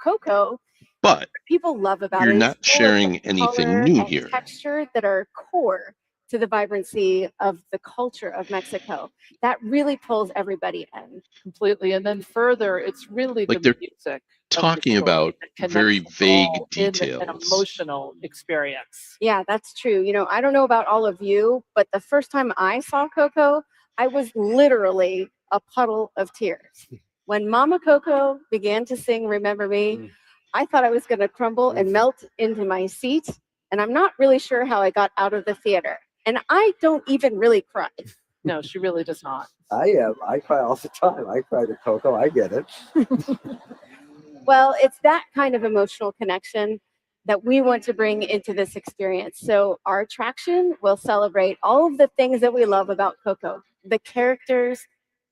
Speaker 10: Coco,
Speaker 1: But
Speaker 10: people love about
Speaker 1: you're
Speaker 10: it.
Speaker 1: not
Speaker 10: It's full of
Speaker 1: sharing
Speaker 10: the
Speaker 1: anything
Speaker 10: color
Speaker 1: new
Speaker 10: and
Speaker 1: here.
Speaker 10: texture that are core to the vibrancy of the culture of Mexico. That really pulls everybody in.
Speaker 13: Completely. And then further, it's really
Speaker 1: Like
Speaker 13: the
Speaker 1: they're
Speaker 13: music
Speaker 1: talking about very vague
Speaker 13: in an
Speaker 1: details.
Speaker 13: emotional experience.
Speaker 10: Yeah, that's true. I don't know about all of you, but the first time I saw Coco, I was literally a puddle of tears. When Mama Coco began to sing Remember Me, I thought I was going to crumble and melt into my seat. And I'm not really sure how I got out of the theater. And I don't even really cry.
Speaker 13: No, she really does not.
Speaker 11: I cry all the time. I cry to Coco. I get it.
Speaker 10: Well, it's that kind of emotional connection that we want to bring into this experience. So our attraction will celebrate all of the things that we love about Coco, the characters,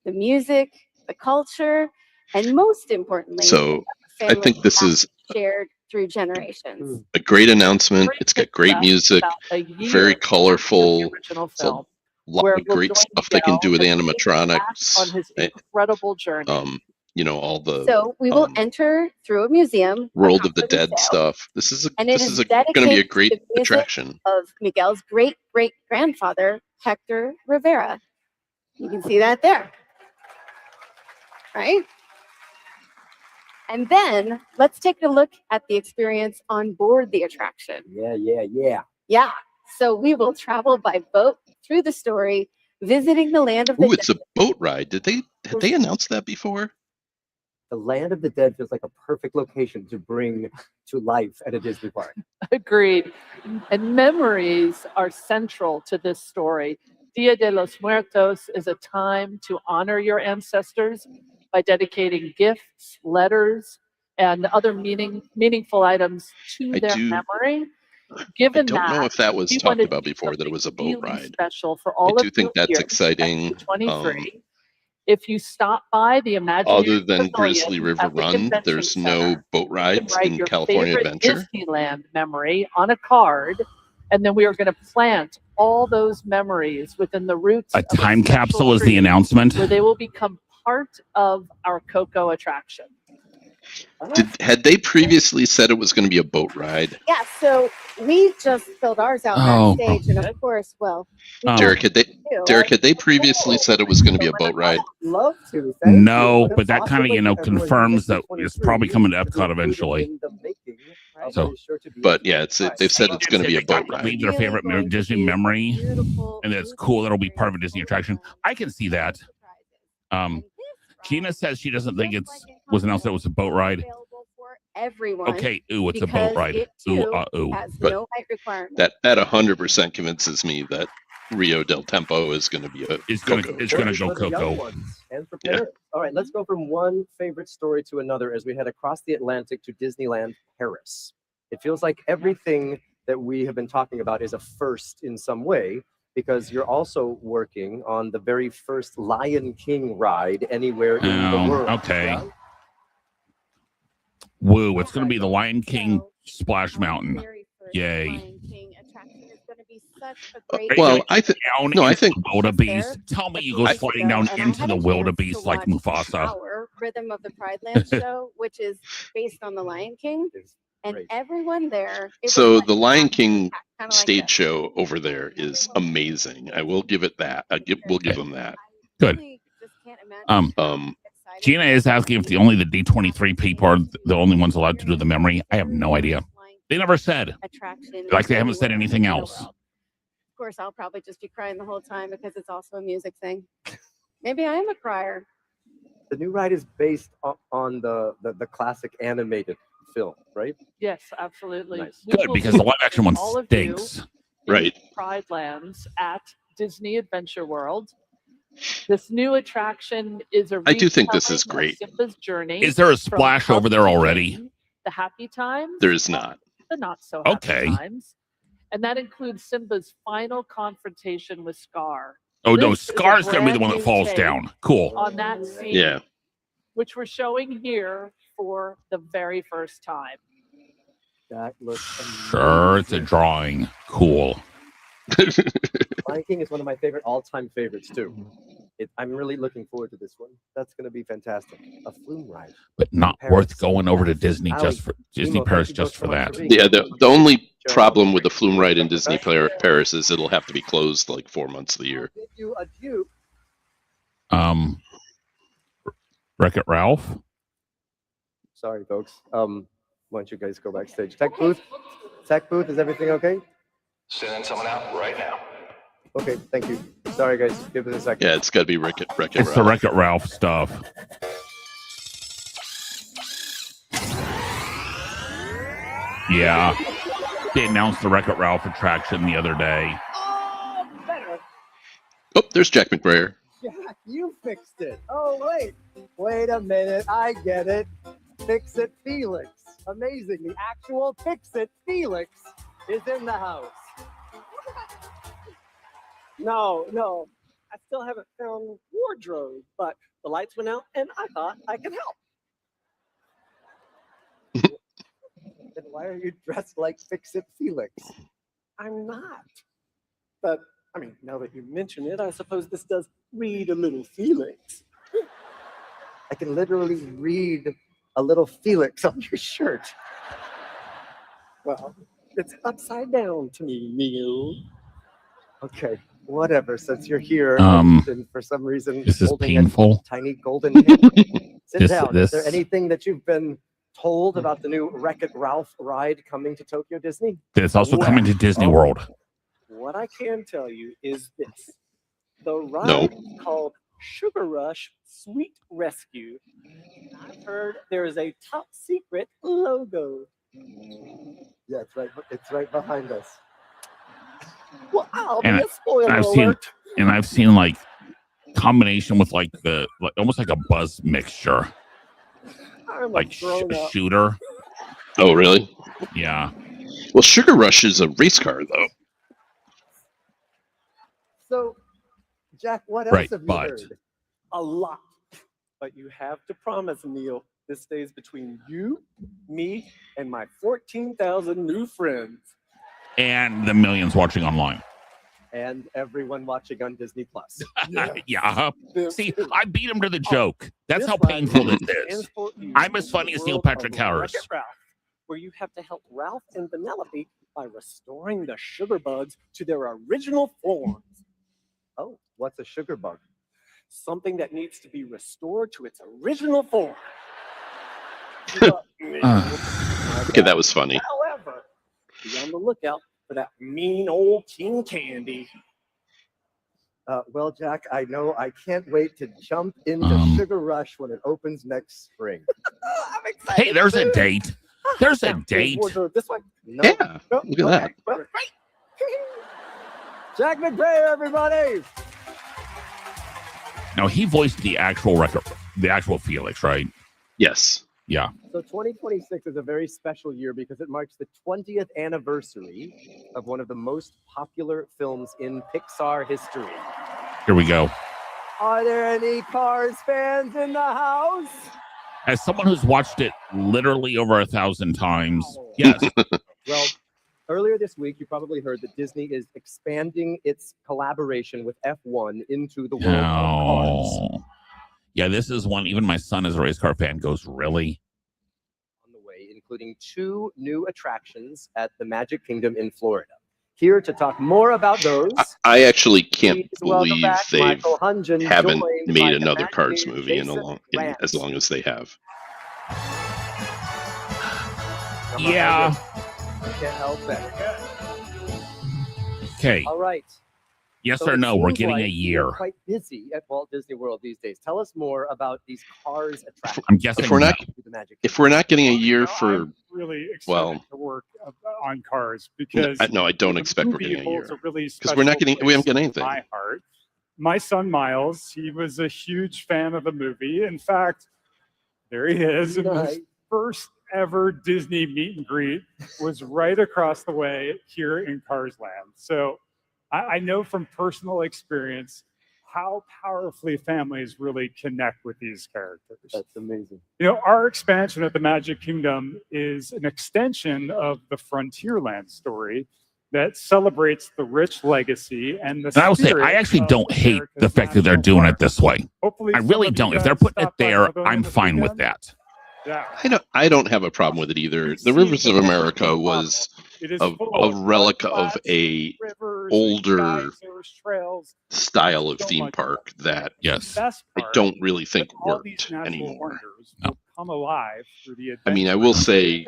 Speaker 10: the music, the culture, and most importantly,
Speaker 1: So
Speaker 10: the
Speaker 1: I
Speaker 10: family
Speaker 1: think this is
Speaker 10: shared through generations.
Speaker 1: a great announcement. It's got great music, very colorful,
Speaker 13: original
Speaker 1: it's a
Speaker 13: film,
Speaker 1: lot
Speaker 13: where
Speaker 1: of
Speaker 13: we're
Speaker 1: great
Speaker 13: going
Speaker 1: stuff
Speaker 13: to
Speaker 1: they can
Speaker 13: go
Speaker 1: do with
Speaker 13: and take Max
Speaker 1: animatronics.
Speaker 13: on his incredible journey.
Speaker 1: All the
Speaker 10: So we will enter through a museum,
Speaker 1: World of the Dead stuff. This is
Speaker 10: and it
Speaker 1: this
Speaker 10: is
Speaker 1: is going to be a
Speaker 10: dedicated
Speaker 1: great
Speaker 10: to the music
Speaker 1: attraction.
Speaker 10: of Miguel's great-great-grandfather, Hector Rivera. You can see that there, right? And then let's take a look at the experience on board the attraction. Yeah. So we will travel by boat through the story, visiting the land of the
Speaker 1: Ooh, it's
Speaker 10: dead.
Speaker 1: a boat ride. Had they announced that before?
Speaker 11: The Land of the Dead feels like a perfect location to bring to life at a Disney park.
Speaker 13: Agreed. And memories are central to this story. Dia de los Muertos is a time to honor your ancestors by dedicating gifts, letters, and other meaningful items to their memory. Given
Speaker 1: I don't know if that was
Speaker 13: we
Speaker 1: talked
Speaker 13: wanted
Speaker 1: about before, that it was a boat
Speaker 13: really
Speaker 1: ride.
Speaker 13: special for
Speaker 1: I
Speaker 13: all
Speaker 1: do
Speaker 13: of
Speaker 1: think
Speaker 13: you
Speaker 1: that's
Speaker 13: here
Speaker 1: exciting.
Speaker 13: at D23. If you stop by the Imagineering
Speaker 1: Other than Grizzly
Speaker 13: Pavilion
Speaker 1: River
Speaker 13: at the
Speaker 1: Run,
Speaker 13: Convention
Speaker 1: there's
Speaker 13: Center,
Speaker 1: no boat
Speaker 13: you can
Speaker 1: rides
Speaker 13: write
Speaker 1: in
Speaker 13: your
Speaker 1: California
Speaker 13: favorite
Speaker 1: Adventure.
Speaker 13: Disneyland memory on a card, and then we are going to plant all those memories within the roots.
Speaker 2: A time capsule is the announcement.
Speaker 13: Where they will become part of our Coco attraction.
Speaker 1: Had they previously said it was going to be a boat ride?
Speaker 10: Yeah, so we just filled ours out
Speaker 1: Oh.
Speaker 10: backstage, and of course, well, we
Speaker 1: Derek, had they previously said it was going to be a boat ride?
Speaker 11: Love to.
Speaker 2: No, but that kind of confirms that it's probably coming to Epcot eventually. So,
Speaker 1: but yeah, they've said it's going to be a boat
Speaker 2: leave
Speaker 1: ride.
Speaker 2: their favorite Disney memory, and it's cool. That'll be part of a Disney attraction. I can see that. Gina says she doesn't think was announced that it was a boat ride.
Speaker 10: Everyone.
Speaker 2: Okay, ooh, it's a boat ride.
Speaker 10: It
Speaker 2: Ooh,
Speaker 10: too
Speaker 2: ooh.
Speaker 10: has
Speaker 1: But
Speaker 10: no height requirement.
Speaker 1: That 100% convinces me that Rio del Tempo is going to be a Coco.
Speaker 2: It's going to go Coco.
Speaker 11: And prepare. All right, let's go from one favorite story to another as we head across the Atlantic to Disneyland Paris. It feels like everything that we have been talking about is a first in some way, because you're also working on the very first Lion King ride anywhere in the world.
Speaker 2: Okay.
Speaker 11: Yeah?
Speaker 2: Woo, it's going to be the Lion King Splash Mountain. Yay.
Speaker 1: Well, I think I think
Speaker 2: wildebeest. Tell me you go sliding down into the wildebeest like Mufasa.
Speaker 10: Our Rhythm of the Pride Land show, which is based on the Lion King, and everyone there.
Speaker 1: so. The Lion King stage show over there is amazing. I will give it that. We'll give them that.
Speaker 2: Good. Gina is asking if only the D23 people are the only ones allowed to do the memory. I have no idea. They never said. Like they haven't said anything else.
Speaker 10: Of course, I'll probably just be crying the whole time because it's also a music thing. Maybe I am a crier.
Speaker 11: The new ride is based on the classic animated film, right?
Speaker 13: Yes, absolutely.
Speaker 11: Nice.
Speaker 13: We
Speaker 2: Good,
Speaker 13: will
Speaker 2: because the
Speaker 13: see
Speaker 2: live action one
Speaker 13: all of you
Speaker 2: stinks.
Speaker 1: Right.
Speaker 13: Pride Lands at Disney Adventure World. This new attraction is a
Speaker 1: I do think this
Speaker 13: retelling
Speaker 1: is
Speaker 13: of
Speaker 1: great.
Speaker 13: Simba's journey.
Speaker 2: Is there a
Speaker 13: from
Speaker 2: splash over there
Speaker 13: Pup to
Speaker 2: already?
Speaker 13: King, the happy times.
Speaker 1: There is not.
Speaker 13: The not so happy
Speaker 2: Okay.
Speaker 13: times. And that includes Simba's final confrontation with Scar.
Speaker 2: Oh, no,
Speaker 13: This is a
Speaker 2: Scar's going to be the one
Speaker 13: brand
Speaker 2: that falls
Speaker 13: new
Speaker 2: down.
Speaker 13: take
Speaker 2: Cool.
Speaker 13: On that scene,
Speaker 1: Yeah.
Speaker 13: which we're showing here for the very first time.
Speaker 11: That looks amazing.
Speaker 2: Sure, it's a drawing. Cool.
Speaker 11: Lion King is one of my favorite all-time favorites too. I'm really looking forward to this one. That's going to be fantastic. A flume ride.
Speaker 2: But not worth going over to Disney just for Disney Paris just for that.
Speaker 1: Yeah, the only problem with the flume ride in Disney Paris is it'll have to be closed like 4 months of the year.
Speaker 2: Wreck-It Ralph.
Speaker 11: Sorry, folks. Why don't you guys go backstage? Tech booth, is everything okay?
Speaker 3: Sending someone out right now.
Speaker 11: Okay, thank you. Sorry, guys. Give us a second.
Speaker 1: Yeah, it's got to be Wreck-It
Speaker 2: It's
Speaker 1: Ralph.
Speaker 2: the Wreck-It Ralph stuff. Yeah, they announced the Wreck-It Ralph attraction the other day.
Speaker 9: Oh, better.
Speaker 1: Oh, there's Jack McBrayer.
Speaker 9: Jack, you fixed it. Oh, wait a minute. I get it. Fix It Felix. Amazing. The actual Fix It Felix is in the house.
Speaker 6: No. I still haven't found wardrobe, but the lights went out and I thought I could help.
Speaker 11: Then why are you dressed like Fix It Felix?
Speaker 6: I'm not. But, I mean, now that you mention it, I suppose this does read a little Felix.
Speaker 11: I can literally read a little Felix on your shirt.
Speaker 6: Well, it's upside down to me, Neil.
Speaker 11: Okay, whatever. Since you're here, and for some reason,
Speaker 2: This is
Speaker 11: holding
Speaker 2: painful.
Speaker 11: a tiny golden hammer. Sit down.
Speaker 2: This-
Speaker 11: Is there anything that you've been told about the new Wreck-It Ralph ride coming to Tokyo Disney?
Speaker 2: It's also coming to Disney World.
Speaker 6: What I can tell you is this. The ride is called Sugar Rush Sweet Rescue. I've heard there is a top secret logo.
Speaker 11: Yeah, it's right behind us.
Speaker 6: Well, I'll
Speaker 2: And
Speaker 6: be a spoiler
Speaker 2: I've
Speaker 6: alert.
Speaker 2: seen like combination with like almost like a buzz mixture,
Speaker 6: I'm
Speaker 2: like
Speaker 6: a grown-up.
Speaker 2: shooter.
Speaker 1: Oh, really?
Speaker 2: Yeah.
Speaker 1: Well, Sugar Rush is a race car, though.
Speaker 11: So, Jack, what else
Speaker 2: Right,
Speaker 11: have you
Speaker 2: but-
Speaker 11: heard?
Speaker 6: A lot. But you have to promise, Neil, this stays between you, me, and my 14,000 new friends.
Speaker 2: And the millions watching online.
Speaker 11: And everyone watching on Disney Plus.
Speaker 2: Yeah. See, I beat him to the joke. That's
Speaker 6: This
Speaker 2: how
Speaker 6: ride
Speaker 2: painful this
Speaker 6: stands
Speaker 2: is.
Speaker 6: for you
Speaker 2: I'm as
Speaker 6: in
Speaker 2: funny
Speaker 6: the
Speaker 2: as Neil
Speaker 6: world
Speaker 2: Patrick
Speaker 6: of
Speaker 2: Harris.
Speaker 6: Wreck-It Ralph, where you have to help Ralph and Vanellope by restoring the sugar bugs to their original forms.
Speaker 11: Oh, what's a sugar bug?
Speaker 6: Something that needs to be restored to its original form.
Speaker 1: Okay, that was funny.
Speaker 6: However, be on the lookout for that mean old King Candy.
Speaker 11: Well, Jack, I know I can't wait to jump into Sugar Rush when it opens next spring.
Speaker 6: I'm excited.
Speaker 2: Hey, there's a
Speaker 6: too.
Speaker 2: date. There's a date.
Speaker 6: Wardrobe this way.
Speaker 11: No.
Speaker 1: Yeah,
Speaker 11: No,
Speaker 1: look at that.
Speaker 11: okay, well, Jack McBrayer, everybody!
Speaker 2: Now he voiced the actual record, the actual Felix, right?
Speaker 1: Yes.
Speaker 2: Yeah.
Speaker 11: So 2026 is a very special year because it marks the 20th anniversary of one of the most popular films in Pixar history.
Speaker 2: Here we go.
Speaker 11: Are there any Cars fans in the house?
Speaker 2: As someone who's watched it literally over 1,000 times, yes.
Speaker 11: Well, earlier this week, you probably heard that Disney is expanding its collaboration with F1 into the world of cars.
Speaker 2: Oh. Yeah, this is one, even my son is a race car fan, goes, really?
Speaker 11: On the way, including 2 new attractions at the Magic Kingdom in Florida. Here to talk more about those.
Speaker 1: I actually can't
Speaker 11: Please welcome
Speaker 1: believe
Speaker 11: back
Speaker 1: they
Speaker 11: Michael Hungen,
Speaker 1: haven't
Speaker 11: joined by
Speaker 1: made
Speaker 11: the
Speaker 1: another
Speaker 11: Magic
Speaker 1: Cars
Speaker 11: Kingdom
Speaker 1: movie
Speaker 11: Jason
Speaker 1: as long as they have.
Speaker 2: Yeah.
Speaker 11: I can't help it.
Speaker 2: Okay.
Speaker 11: All right.
Speaker 2: Yes
Speaker 11: So
Speaker 2: or
Speaker 11: it
Speaker 2: no? We're
Speaker 11: seems
Speaker 2: getting
Speaker 11: like
Speaker 2: a
Speaker 11: you're
Speaker 2: year.
Speaker 11: quite busy at Walt Disney World these days. Tell us more about these Cars attractions.
Speaker 2: I'm guessing
Speaker 1: If we're not,
Speaker 11: to the Magic
Speaker 1: if we're not getting a year for,
Speaker 19: Really excited
Speaker 1: well,
Speaker 19: to work on Cars because
Speaker 1: no, I don't
Speaker 19: the
Speaker 1: expect we're
Speaker 19: movie
Speaker 1: getting a year
Speaker 19: holds a really
Speaker 1: because we're not
Speaker 19: special
Speaker 1: getting, we haven't
Speaker 19: place
Speaker 1: got
Speaker 19: in
Speaker 1: anything.
Speaker 19: My heart. My son Miles, he was a huge fan of the movie. In fact, there he is. And his first ever Disney meet and greet was right across the way here in Cars Land. So I know from personal experience how powerfully families really connect with these characters.
Speaker 11: That's amazing.
Speaker 19: You know, our expansion at the Magic Kingdom is an extension of the Frontierland story. that celebrates the rich legacy and the
Speaker 2: And I will say,
Speaker 19: spirit
Speaker 2: I actually
Speaker 19: of
Speaker 2: don't hate
Speaker 19: America's
Speaker 2: the fact that they're
Speaker 19: national
Speaker 2: doing
Speaker 19: park.
Speaker 2: it this way.
Speaker 19: Hopefully
Speaker 2: I
Speaker 19: some
Speaker 2: really
Speaker 19: of you
Speaker 2: don't. If
Speaker 19: guys
Speaker 2: they're putting it
Speaker 19: stop by
Speaker 2: there,
Speaker 19: Motherland
Speaker 2: I'm
Speaker 19: this
Speaker 2: fine with
Speaker 19: weekend.
Speaker 2: that.
Speaker 19: Yeah.
Speaker 1: I don't have a problem with it either. The Rivers of America was
Speaker 19: It is
Speaker 1: a
Speaker 19: full of
Speaker 1: relic of
Speaker 19: mud
Speaker 1: a
Speaker 19: rivers,
Speaker 1: older
Speaker 19: geysers, trails.
Speaker 1: style of
Speaker 19: So
Speaker 1: theme
Speaker 19: much
Speaker 1: park that
Speaker 2: Yes,
Speaker 19: The best
Speaker 1: I
Speaker 19: part
Speaker 1: don't really think
Speaker 19: all these
Speaker 1: worked
Speaker 19: natural
Speaker 1: anymore.
Speaker 19: wonders will come alive through the
Speaker 1: I mean, I
Speaker 19: adventure
Speaker 1: will say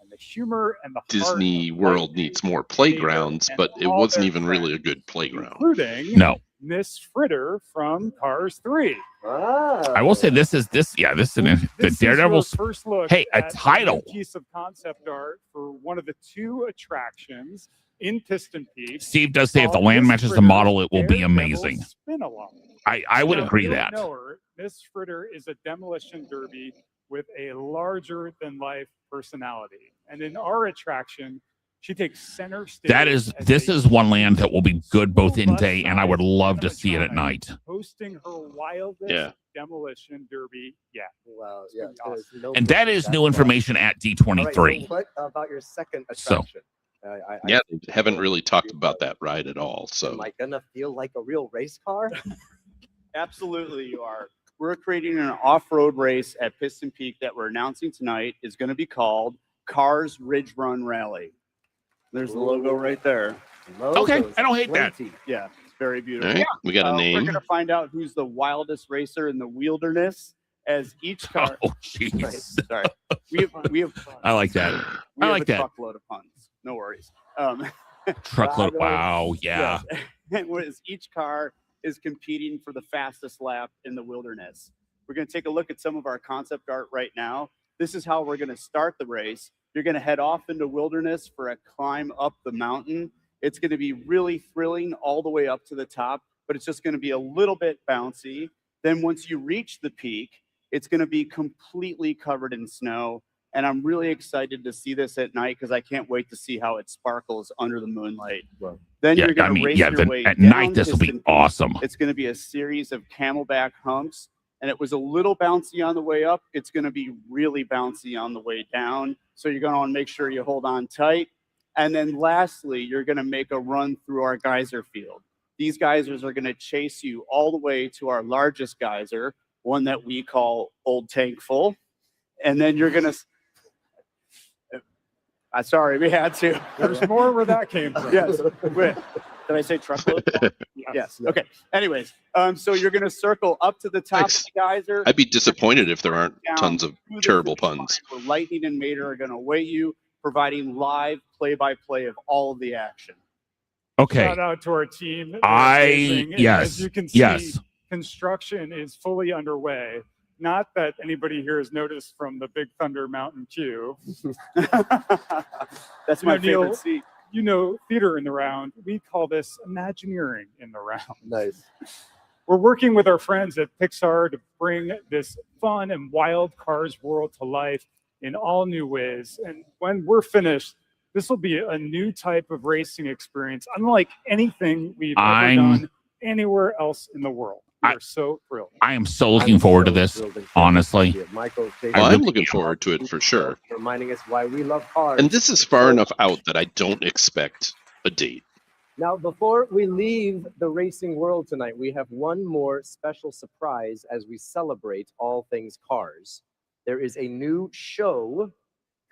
Speaker 19: and the humor and the heart
Speaker 1: Disney
Speaker 19: of
Speaker 1: World
Speaker 19: lightning,
Speaker 1: needs more
Speaker 19: nature,
Speaker 1: playgrounds,
Speaker 19: and
Speaker 1: but it
Speaker 19: all
Speaker 1: wasn't
Speaker 19: their
Speaker 1: even really a
Speaker 19: friends,
Speaker 1: good playground.
Speaker 19: including
Speaker 2: No.
Speaker 19: Miss Fritter from Cars 3.
Speaker 2: I will say this is the
Speaker 19: This is your
Speaker 2: Daredevil's.
Speaker 19: first look
Speaker 2: Hey, a
Speaker 19: at the
Speaker 2: title.
Speaker 19: new piece of concept art for one of the 2 attractions in Piston Peak.
Speaker 2: Steve does say if the
Speaker 19: called
Speaker 2: land
Speaker 19: Miss
Speaker 2: matches the
Speaker 19: Fritter's
Speaker 2: model, it will be
Speaker 19: Daredevil
Speaker 2: amazing.
Speaker 19: Spin-along.
Speaker 2: I would
Speaker 19: Now,
Speaker 2: agree
Speaker 19: if you
Speaker 2: that.
Speaker 19: don't know her, Miss Fritter is a demolition derby with a larger than life personality. And in our attraction, she takes center stage.
Speaker 2: This is one land that will be good both in day, and I would love to see it at night.
Speaker 19: Hosting her wildest demolition derby yet.
Speaker 11: Wow, yeah.
Speaker 2: And that is new information at D23.
Speaker 11: All right, so what about your second attraction?
Speaker 1: Yeah, they haven't really talked about that ride at all. So
Speaker 11: Am I gonna feel like a real race car?
Speaker 4: Absolutely, you are. We're creating an off-road race at Piston Peak that we're announcing tonight is going to be called Cars Ridge Run Rally. There's the logo right there.
Speaker 2: Okay, I don't hate that.
Speaker 4: Yeah, it's very beautiful.
Speaker 1: All right, we got a
Speaker 4: We're
Speaker 1: name.
Speaker 4: going to find out who's the wildest racer in the wilderness as each car.
Speaker 2: Oh, jeez.
Speaker 4: Sorry. We have.
Speaker 2: I like that.
Speaker 4: We
Speaker 2: I
Speaker 4: have
Speaker 2: like
Speaker 4: a
Speaker 2: that.
Speaker 4: truckload of puns. No worries.
Speaker 2: Truckload. Wow. Yeah.
Speaker 4: Yes. Whereas each car is competing for the fastest lap in the wilderness. We're going to take a look at some of our concept art right now. This is how we're going to start the race. You're going to head off into wilderness for a climb up the mountain. It's going to be really thrilling all the way up to the top, but it's just going to be a little bit bouncy. Then once you reach the peak, it's going to be completely covered in snow. And I'm really excited to see this at night because I can't wait to see how it sparkles under the moonlight. Then
Speaker 2: Yeah,
Speaker 4: you're going
Speaker 2: I
Speaker 4: to
Speaker 2: mean,
Speaker 4: race
Speaker 2: yeah,
Speaker 4: your
Speaker 2: then
Speaker 4: way
Speaker 2: at
Speaker 4: down
Speaker 2: night this will be
Speaker 4: Piston Peak.
Speaker 2: awesome.
Speaker 4: It's going to be a series of camelback humps, and it was a little bouncy on the way up. It's going to be really bouncy on the way down. So you're going to want to make sure you hold on tight. And then lastly, you're going to make a run through our geyser field. These geysers are going to chase you all the way to our largest geyser, one that we call Old Tank Full. And then you're going to sorry, we had to.
Speaker 19: There's more where that came from.
Speaker 4: Yes. Wait, did I say truckload? Yes. Okay. Anyways, so you're going to circle up to the top of the geyser.
Speaker 1: I'd be disappointed if there aren't
Speaker 4: down
Speaker 1: tons of
Speaker 4: through the
Speaker 1: terrible
Speaker 4: finish
Speaker 1: puns.
Speaker 4: line where Lightning and Mater are going to await you, providing live play-by-play of all of the action.
Speaker 2: Okay.
Speaker 19: Shout out to our team. They're amazing. And
Speaker 2: yes,
Speaker 19: As you can see,
Speaker 2: yes.
Speaker 19: construction is fully underway. Not that anybody here has noticed from the Big Thunder Mountain queue.
Speaker 4: That's my favorite seat.
Speaker 19: You know, theater in the round. We call this Imagineering in the round.
Speaker 11: Nice.
Speaker 19: We're working with our friends at Pixar to bring this fun and wild Cars world to life in all new ways. And when we're finished, this will be a new type of racing experience, unlike anything we've ever done anywhere else in the world. We're so thrilled.
Speaker 2: I am so looking forward to this, honestly.
Speaker 11: Michael,
Speaker 1: Well, I'm looking forward to it for sure.
Speaker 11: reminding us why we love cars.
Speaker 1: And this is far enough out that I don't expect a date.
Speaker 11: Now, before we leave the racing world tonight, we have one more special surprise as we celebrate all things cars. There is a new show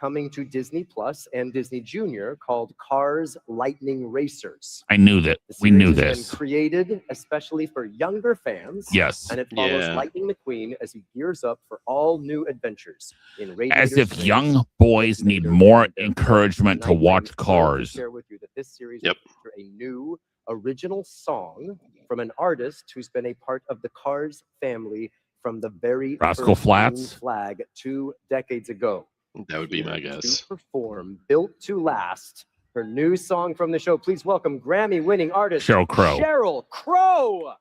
Speaker 11: coming to Disney Plus and Disney Junior called Cars Lightning Racers.
Speaker 2: I knew that.
Speaker 11: The
Speaker 2: We knew
Speaker 11: series has
Speaker 2: this.
Speaker 11: been created especially for younger fans.
Speaker 2: Yes.
Speaker 11: And it follows
Speaker 2: Yeah.
Speaker 11: Lightning McQueen as he gears up for all new adventures in
Speaker 2: As
Speaker 11: Radiators
Speaker 2: if
Speaker 11: Ranch.
Speaker 2: young boys need more encouragement to watch cars.
Speaker 11: Share with you that this series will feature a new original song from an artist who's been a part of the Cars family from the very
Speaker 2: Roscoe
Speaker 11: first
Speaker 2: Flats?
Speaker 11: Green Flag 2 decades ago.
Speaker 1: That would be my guess.
Speaker 11: To perform Built to Last, her new song from the show. Please welcome Grammy-winning artist
Speaker 2: Sheryl Crow.
Speaker 11: Sheryl Crow.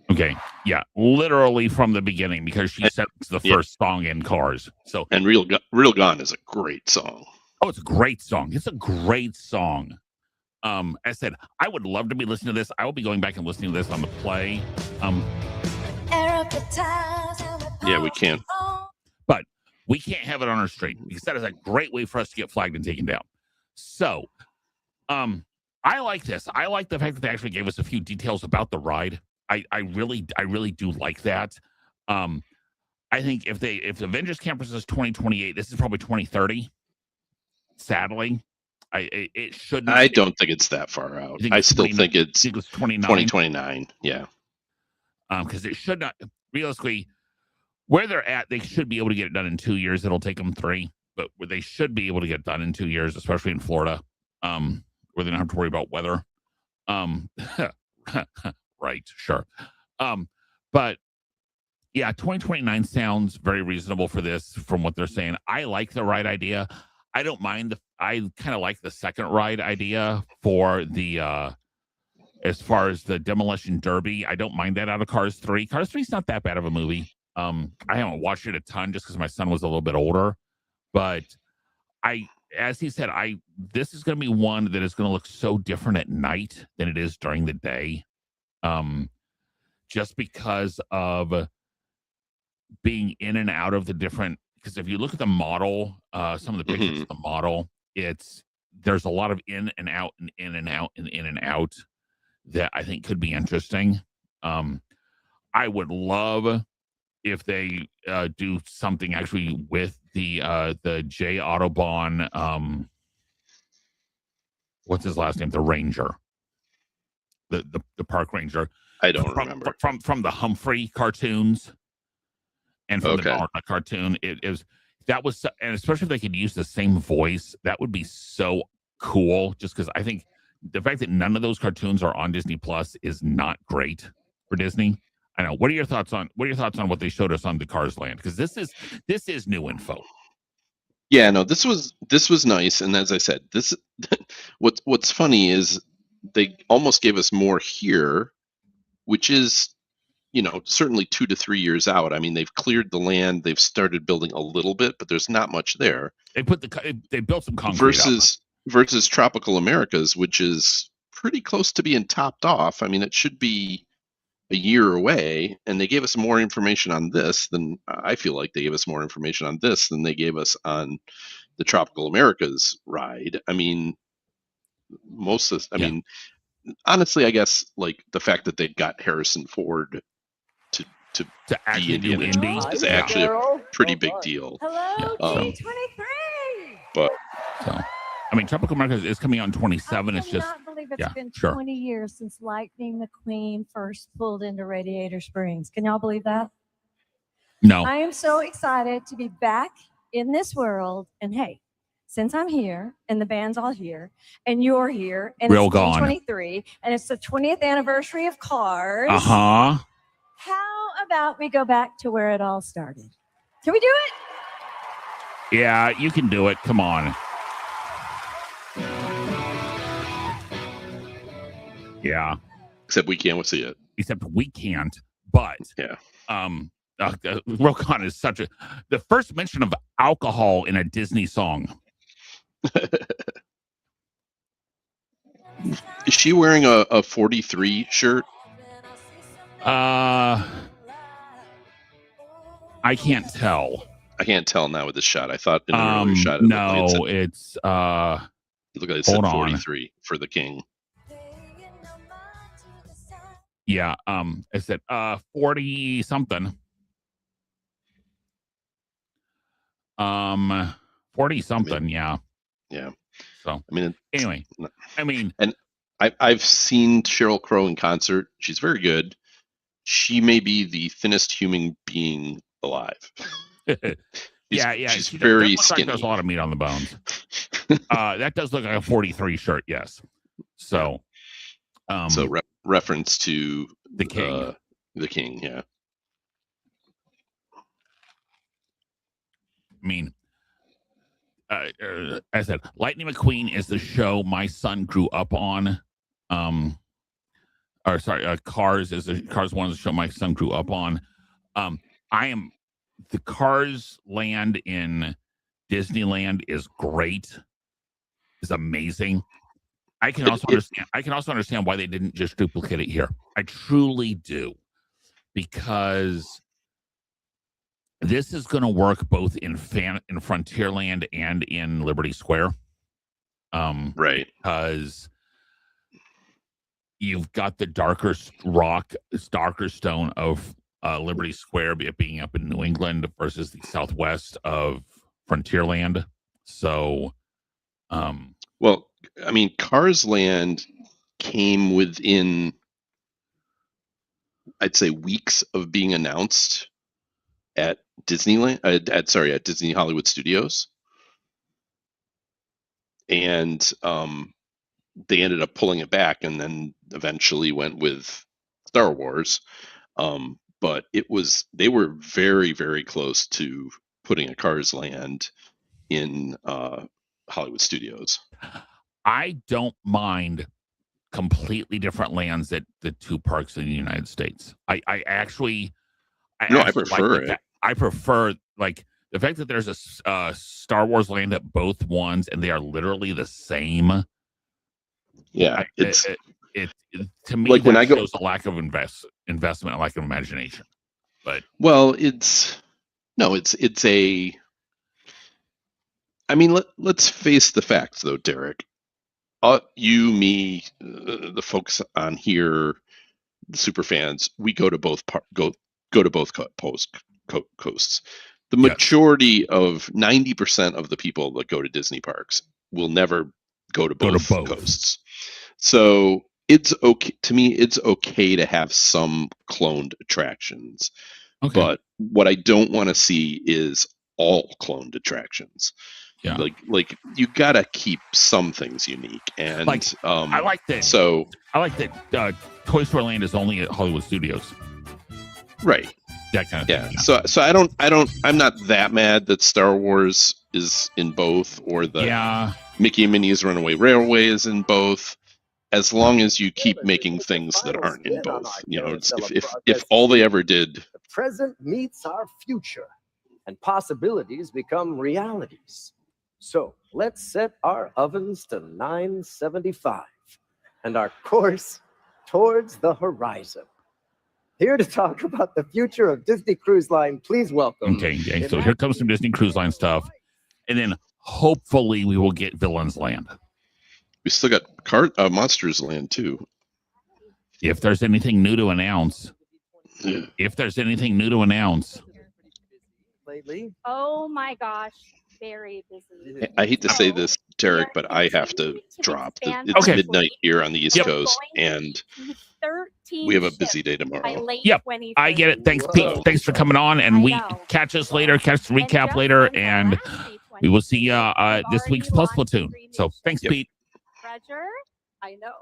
Speaker 2: Okay. Yeah. Literally from the beginning, because she said it's the first song in Cars. So
Speaker 1: And Real Gone is a great song.
Speaker 2: Oh, it's a great song. It's a great song. I said, I would love to be listening to this. I will be going back and listening to this on the play.
Speaker 1: Yeah, we can't.
Speaker 2: But we can't have it on our stream because that is a great way for us to get flagged and taken down. So, I like this. I like the fact that they actually gave us a few details about the ride. I really do like that. I think if Avengers Campus is 2028, this is probably 2030. Sadly, it shouldn't.
Speaker 1: I don't think it's that far out. I still think it's 2029. Yeah.
Speaker 2: Because it should not, realistically, where they're at, they should be able to get it done in 2 years. It'll take them 3, but they should be able to get it done in 2 years, especially in Florida, where they don't have to worry about weather. Right, sure. But yeah, 2029 sounds very reasonable for this from what they're saying. I like the ride idea. I don't mind. I kind of like the second ride idea for the as far as the Demolition Derby. I don't mind that out of Cars 3. Cars 3 is not that bad of a movie. I haven't watched it a ton just because my son was a little bit older. But as he said, this is going to be one that is going to look so different at night than it is during the day. Just because of being in and out of the different, because if you look at the model, some of the pictures of the model, there's a lot of in and out and in and out and in and out that I think could be interesting. I would love if they do something actually with the J. Autobahn, what's his last name? The Ranger, the park ranger.
Speaker 1: I don't remember
Speaker 2: from the Humphrey cartoons and from the Donald cartoon. And especially if they could use the same voice, that would be so cool. Just because I think the fact that none of those cartoons are on Disney Plus is not great for Disney. I know. What are your thoughts on what they showed us on the Cars Land? Because this is new info.
Speaker 1: Yeah, no, this was nice, and as I said, this what's funny is they almost gave us more here, which is, certainly 2 to 3 years out. I mean, they've cleared the land, they've started building a little bit, but there's not much there.
Speaker 2: They built some concrete
Speaker 1: versus Tropical Americas, which is pretty close to being topped off. I mean, it should be a year away, and they gave us more information on this than I feel like they gave us more information on this than they gave us on the Tropical Americas ride. I mean, honestly, I guess like the fact that they got Harrison Ford to be Indiana Jones is actually a pretty big deal.
Speaker 7: Hello, D23.
Speaker 1: But
Speaker 2: I mean, Tropical America is coming out in 27. It's just,
Speaker 7: I cannot believe it's been 20 years since Lightning McQueen first pulled into Radiator Springs. Can y'all believe that?
Speaker 2: No.
Speaker 7: I am so excited to be back in this world. And hey, since I'm here and the band's all here and you're here and
Speaker 2: Real
Speaker 7: it's
Speaker 2: gone.
Speaker 7: 2023 and it's the 20th anniversary of Cars.
Speaker 2: Uh-huh.
Speaker 7: How about we go back to where it all started? Can we do it?
Speaker 2: Yeah, you can do it. Come on. Yeah.
Speaker 1: Except we can't see it.
Speaker 2: Except we can't. But
Speaker 1: yeah.
Speaker 2: Rokon is the first mention of alcohol in a Disney song.
Speaker 1: Is she wearing a 43 shirt?
Speaker 2: I can't tell.
Speaker 1: I can't tell now with this shot. I thought in the earlier shot.
Speaker 2: No, it's
Speaker 1: look like it said 43 for the King.
Speaker 2: Yeah, it said 40 something. 40 something, yeah.
Speaker 1: Yeah.
Speaker 2: So
Speaker 1: anyway,
Speaker 2: and
Speaker 1: I've seen Sheryl Crow in concert. She's very good. She may be the thinnest human being alive.
Speaker 2: Yeah.
Speaker 1: She's very skinny.
Speaker 2: Like there's a lot of meat on the bones. That does look like a 43 shirt, yes. So,
Speaker 1: reference to
Speaker 2: the King.
Speaker 1: The King, yeah.
Speaker 2: I mean, I said, Lightning McQueen is the show my son grew up on. Cars is one of the show my son grew up on. The Cars Land in Disneyland is great. Is amazing. I can also understand why they didn't just duplicate it here. I truly do, because this is going to work both in Frontierland and in Liberty Square.
Speaker 1: Right.
Speaker 2: Because You've got the darker stone of Liberty Square being up in New England versus the southwest of Frontierland. So,
Speaker 1: well, I mean, Cars Land came within, I'd say, weeks of being announced at Disneyland. At Disney Hollywood Studios, and they ended up pulling it back, and then eventually went with Star Wars. But they were very, very close to putting a Cars Land in Hollywood Studios.
Speaker 2: I don't mind completely different lands at the two parks in the United States. I
Speaker 1: prefer it.
Speaker 2: I prefer like the fact that there's a Star Wars land at both ones and they are literally the same.
Speaker 1: Yeah,
Speaker 2: it to me
Speaker 1: like when I go,
Speaker 2: shows a lack of investment, a lack of imagination. But
Speaker 1: well, I mean, let's face the facts, though, Derek. You, me, the folks on here, the super fans, we go to both coasts. The majority of 90% of the people that go to Disney parks will never go to both coasts. So it's okay to me. It's okay to have some cloned attractions, but what I don't want to see is all cloned attractions.
Speaker 2: Yeah,
Speaker 1: like you gotta keep some things unique, and
Speaker 2: I like that.
Speaker 1: So
Speaker 2: I like that Toy Story Land is only at Hollywood Studios.
Speaker 1: Right.
Speaker 2: That kind of
Speaker 1: thing.
Speaker 2: Yeah.
Speaker 1: So I'm not that mad that Star Wars is in both, or the Mickey and Minnie's Runaway Railway is in both, as long as you keep making things that aren't in both. You know, if all they ever did.
Speaker 11: The present meets our future, and possibilities become realities. So let's set our ovens to 975 and our course towards the horizon. Here to talk about the future of Disney Cruise Line, please welcome.
Speaker 2: Okay, so here comes some Disney Cruise Line stuff. And then hopefully we will get Villains Land.
Speaker 1: We still got Monsters Land, too.
Speaker 2: If there's anything new to announce.
Speaker 11: Lately?
Speaker 5: Oh my gosh, very busy.
Speaker 1: I hate to say this, Derek, but I have to drop. It's midnight here on the East Coast, and we have a busy day tomorrow.
Speaker 2: Yep, I get it. Thanks, Pete. Thanks for coming on, and we catch us later, catch the recap later, and we will see this week's Plus Platoon. So thanks, Pete.
Speaker 5: Treasure, I know.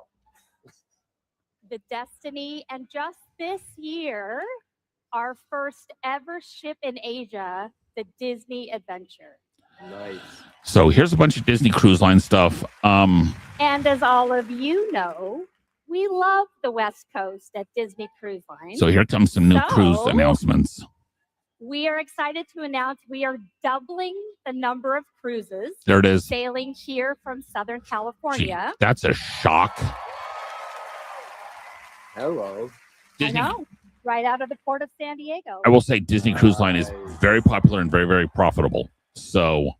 Speaker 5: The Destiny, and just this year, our first ever ship in Asia, the Disney Adventure.
Speaker 11: Nice.
Speaker 2: So here's a bunch of Disney Cruise Line stuff.
Speaker 5: And as all of you know, we love the West Coast at Disney Cruise Line.
Speaker 2: So here comes some new cruise announcements.
Speaker 5: We are excited to announce we are doubling the number of cruises.
Speaker 2: There it is.
Speaker 5: Sailing here from Southern California.
Speaker 2: Gee, that's a shock.
Speaker 11: Hello.
Speaker 5: I know. Right out of the port of San Diego.
Speaker 2: I will say Disney Cruise Line is very popular and very, very profitable. So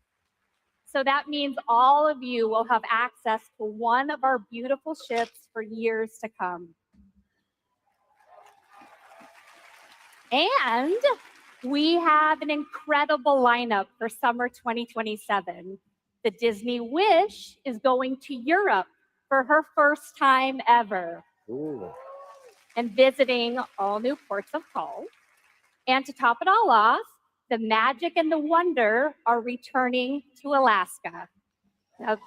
Speaker 5: that means all of you will have access to one of our beautiful ships for years to come. And we have an incredible lineup for summer 2027. The Disney Wish is going to Europe for her first time ever.
Speaker 11: Ooh.
Speaker 5: And visiting all new ports of call. And to top it all off, the Magic and the Wonder are returning to Alaska. Now,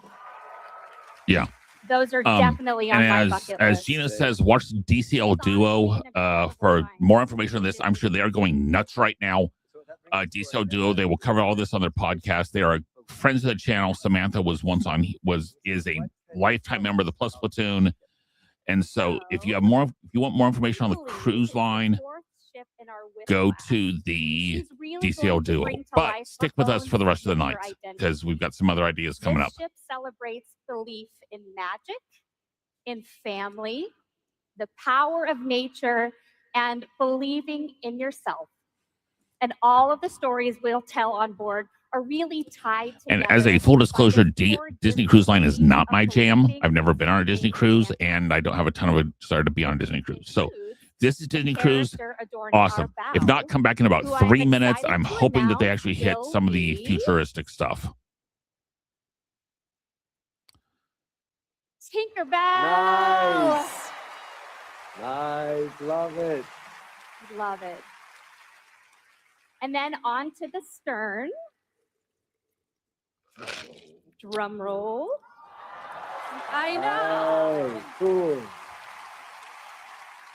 Speaker 2: yeah.
Speaker 5: Those are definitely on my bucket list.
Speaker 2: As Gina says, watch the DCL Duo for more information on this. I'm sure they are going nuts right now. DCL Duo, they will cover all this on their podcast. They are friends of the channel. Samantha is a lifetime member of the Plus Platoon. And so if you want more information on the cruise line, go to the DCL Duo. But stick with us for the rest of the night because we've got some other ideas coming up.
Speaker 5: This ship celebrates belief in magic, in family, the power of nature, and believing in yourself. And all of the stories we'll tell on board are really tied together.
Speaker 2: And as a full disclosure, Disney Cruise Line is not my jam. I've never been on a Disney cruise, and I don't have a ton of a desire to be on a Disney cruise. So this is Disney Cruise. Awesome. If not, come back in about 3 minutes. I'm hoping that they actually hit some of the futuristic stuff.
Speaker 5: Tinkerbell.
Speaker 11: Nice. Nice. Love it.
Speaker 5: Love it. And then on to the stern. Drum roll. I know.
Speaker 11: Nice. Cool.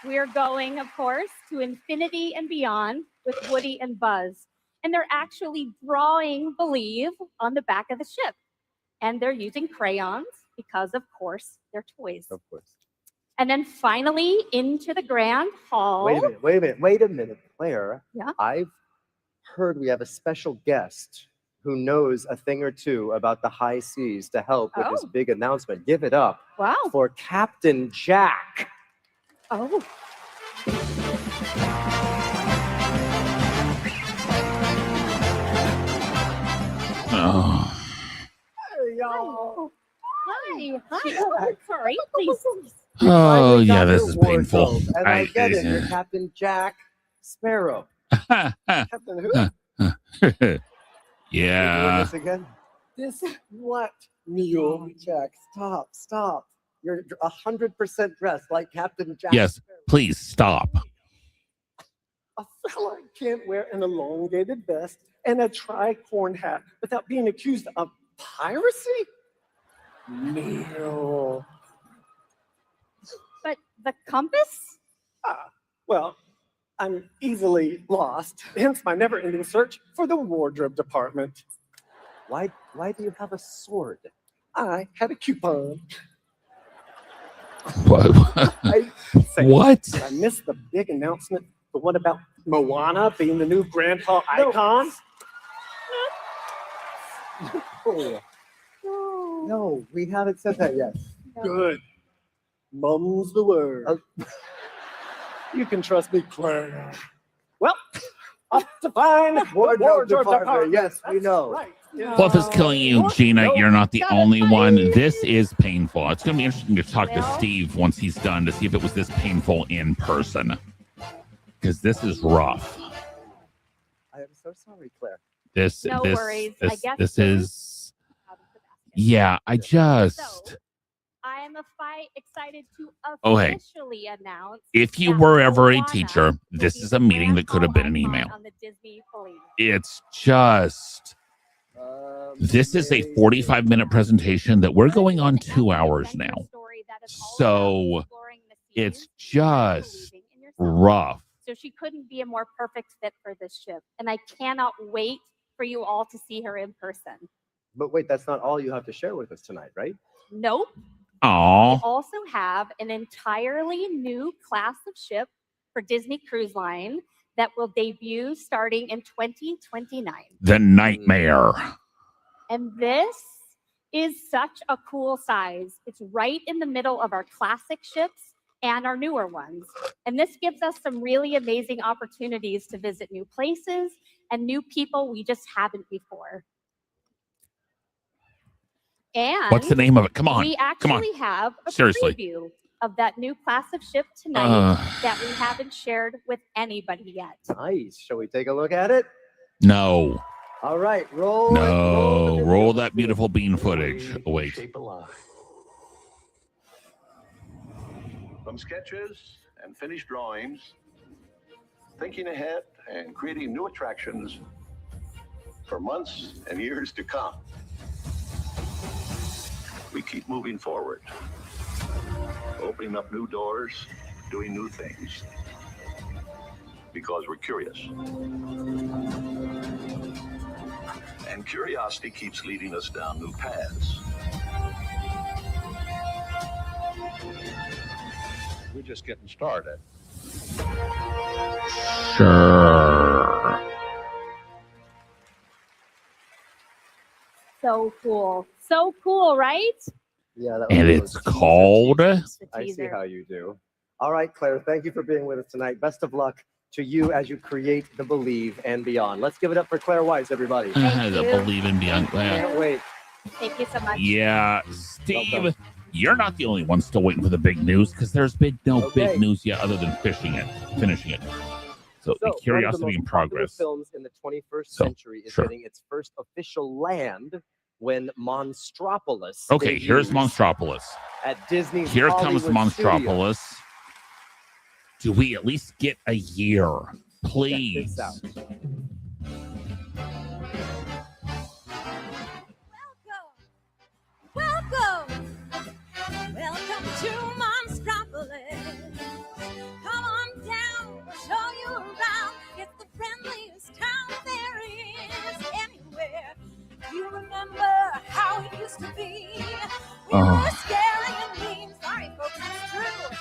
Speaker 5: We're going, of course, to infinity and beyond with Woody and Buzz. And they're actually drawing Believe on the back of the ship. And they're using crayons because, of course, they're toys.
Speaker 11: Of course.
Speaker 5: And then finally into the grand hall.
Speaker 11: Wait a minute, Claire.
Speaker 5: Yeah?
Speaker 11: I've heard we have a special guest who knows a thing or two about the high seas to help with this big announcement. Give it up for Captain Jack.
Speaker 5: Oh.
Speaker 2: Oh.
Speaker 5: Hey, y'all. Hi. Hi. Sorry, please.
Speaker 2: Oh, yeah, this is painful.
Speaker 11: And I get it. You're Captain Jack Sparrow. Captain who?
Speaker 2: Yeah.
Speaker 11: This again?
Speaker 14: This what, Neil?
Speaker 11: Jack, stop. You're 100% dressed like Captain Jack.
Speaker 2: Yes, please stop.
Speaker 14: A fella can't wear an elongated vest and a tricorn hat without being accused of piracy? Neil.
Speaker 5: But the compass?
Speaker 14: Well, I'm easily lost, hence my never-ending search for the wardrobe department.
Speaker 11: Why do you have a sword?
Speaker 14: I had a coupon.
Speaker 2: What? What?
Speaker 14: I missed the big announcement, but what about Moana being the new Grand Hall icon?
Speaker 11: No, we haven't said that yet.
Speaker 14: Good. Mum's the word. You can trust me, Claire. Well, off to find
Speaker 11: wardrobe department. Yes, we know.
Speaker 14: Right.
Speaker 2: Well, if it's killing you, Gina, you're not the only one. This is painful. It's going to be interesting to talk to Steve once he's done to see if it was this painful in person. Because this is rough.
Speaker 11: I am so sorry, Claire.
Speaker 2: This
Speaker 5: worries. I guess
Speaker 2: this is. Yeah, I just.
Speaker 5: I am excited to
Speaker 2: Okay.
Speaker 5: officially announce.
Speaker 2: If you were ever a teacher, this is a meeting that could have been an email.
Speaker 5: On the Disney Believe.
Speaker 2: It's just. This is a 45-minute presentation that we're going on 2 hours now. So it's just rough.
Speaker 5: So she couldn't be a more perfect fit for this ship. And I cannot wait for you all to see her in person.
Speaker 11: But wait, that's not all you have to share with us tonight, right?
Speaker 5: Nope.
Speaker 2: Aww.
Speaker 5: We also have an entirely new class of ship for Disney Cruise Line that will debut starting in 2029.
Speaker 2: The Nightmare.
Speaker 5: And this is such a cool size. It's right in the middle of our classic ships and our newer ones. And this gives us some really amazing opportunities to visit new places and new people we just haven't before. And
Speaker 2: what's the name of it? Come on.
Speaker 5: We
Speaker 2: Come on.
Speaker 5: actually have a
Speaker 2: Seriously.
Speaker 5: preview of that new class of ship tonight that we haven't shared with anybody yet.
Speaker 11: Nice. Shall we take a look at it?
Speaker 2: No.
Speaker 11: All right, roll.
Speaker 2: No. Roll that beautiful bean footage. Oh, wait.
Speaker 22: From sketches and finished drawings, thinking ahead and creating new attractions for months and years to come. We keep moving forward, opening up new doors, doing new things, because we're curious. And curiosity keeps leading us down new paths. We're just getting started.
Speaker 2: Sure.
Speaker 5: So cool. So cool, right?
Speaker 11: Yeah, that
Speaker 2: And
Speaker 11: was
Speaker 2: it's called.
Speaker 11: I see how you do. All right, Claire, thank you for being with us tonight. Best of luck. to you as you create the Believe and Beyond. Let's give it up for Claire Weiss, everybody.
Speaker 2: The Believe and Beyond.
Speaker 11: Can't wait.
Speaker 5: Thank you so much.
Speaker 2: Yeah, Steve, you're not the only one still waiting for the big news because there's been no big news yet other than finishing it. So the curiosity in progress.
Speaker 11: Films in the 21st century is getting its first official land when Monstropolis.
Speaker 2: Okay, here's Monstropolis.
Speaker 11: At Disney's
Speaker 2: Here
Speaker 11: Hollywood
Speaker 2: comes Monstropolis.
Speaker 11: Studios.
Speaker 2: Do we at least get a year, please?
Speaker 7: Welcome to Monstropolis. Come on down, we'll show you around. It's the friendliest town there is anywhere. You remember how it used to be? We were scary and mean. Sorry, folks, it's true.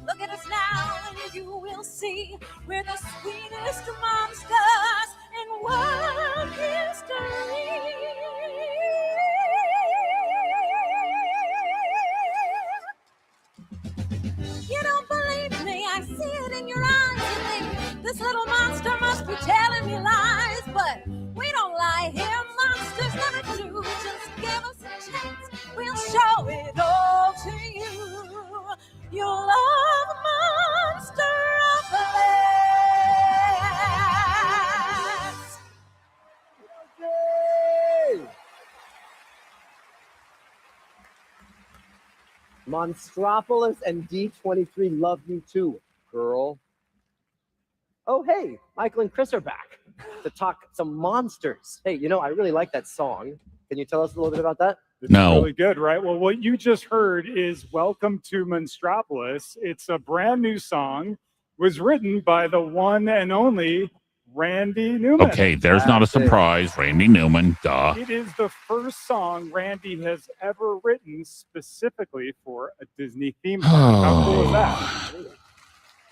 Speaker 7: Look at us now, and you will see we're the sweetest monsters in world history. You don't believe me, I see it in your eyes. You think this little monster must be telling me lies, but we don't lie here, monsters never do. Just give us a chance, we'll show it all to you. You'll love Monstropolis.
Speaker 11: Yay! Monstropolis and D23 love you too, girl. Oh, hey, Michael and Chris are back to talk some monsters. Hey, I really like that song. Can you tell us a little bit about that?
Speaker 19: It's really good, right? Well, what you just heard is Welcome to Monstropolis. It's a brand new song. Was written by the one and only Randy Newman.
Speaker 2: Okay, there's not a surprise. Randy Newman, duh.
Speaker 19: It is the first song Randy has ever written specifically for a Disney theme park. How cool is that?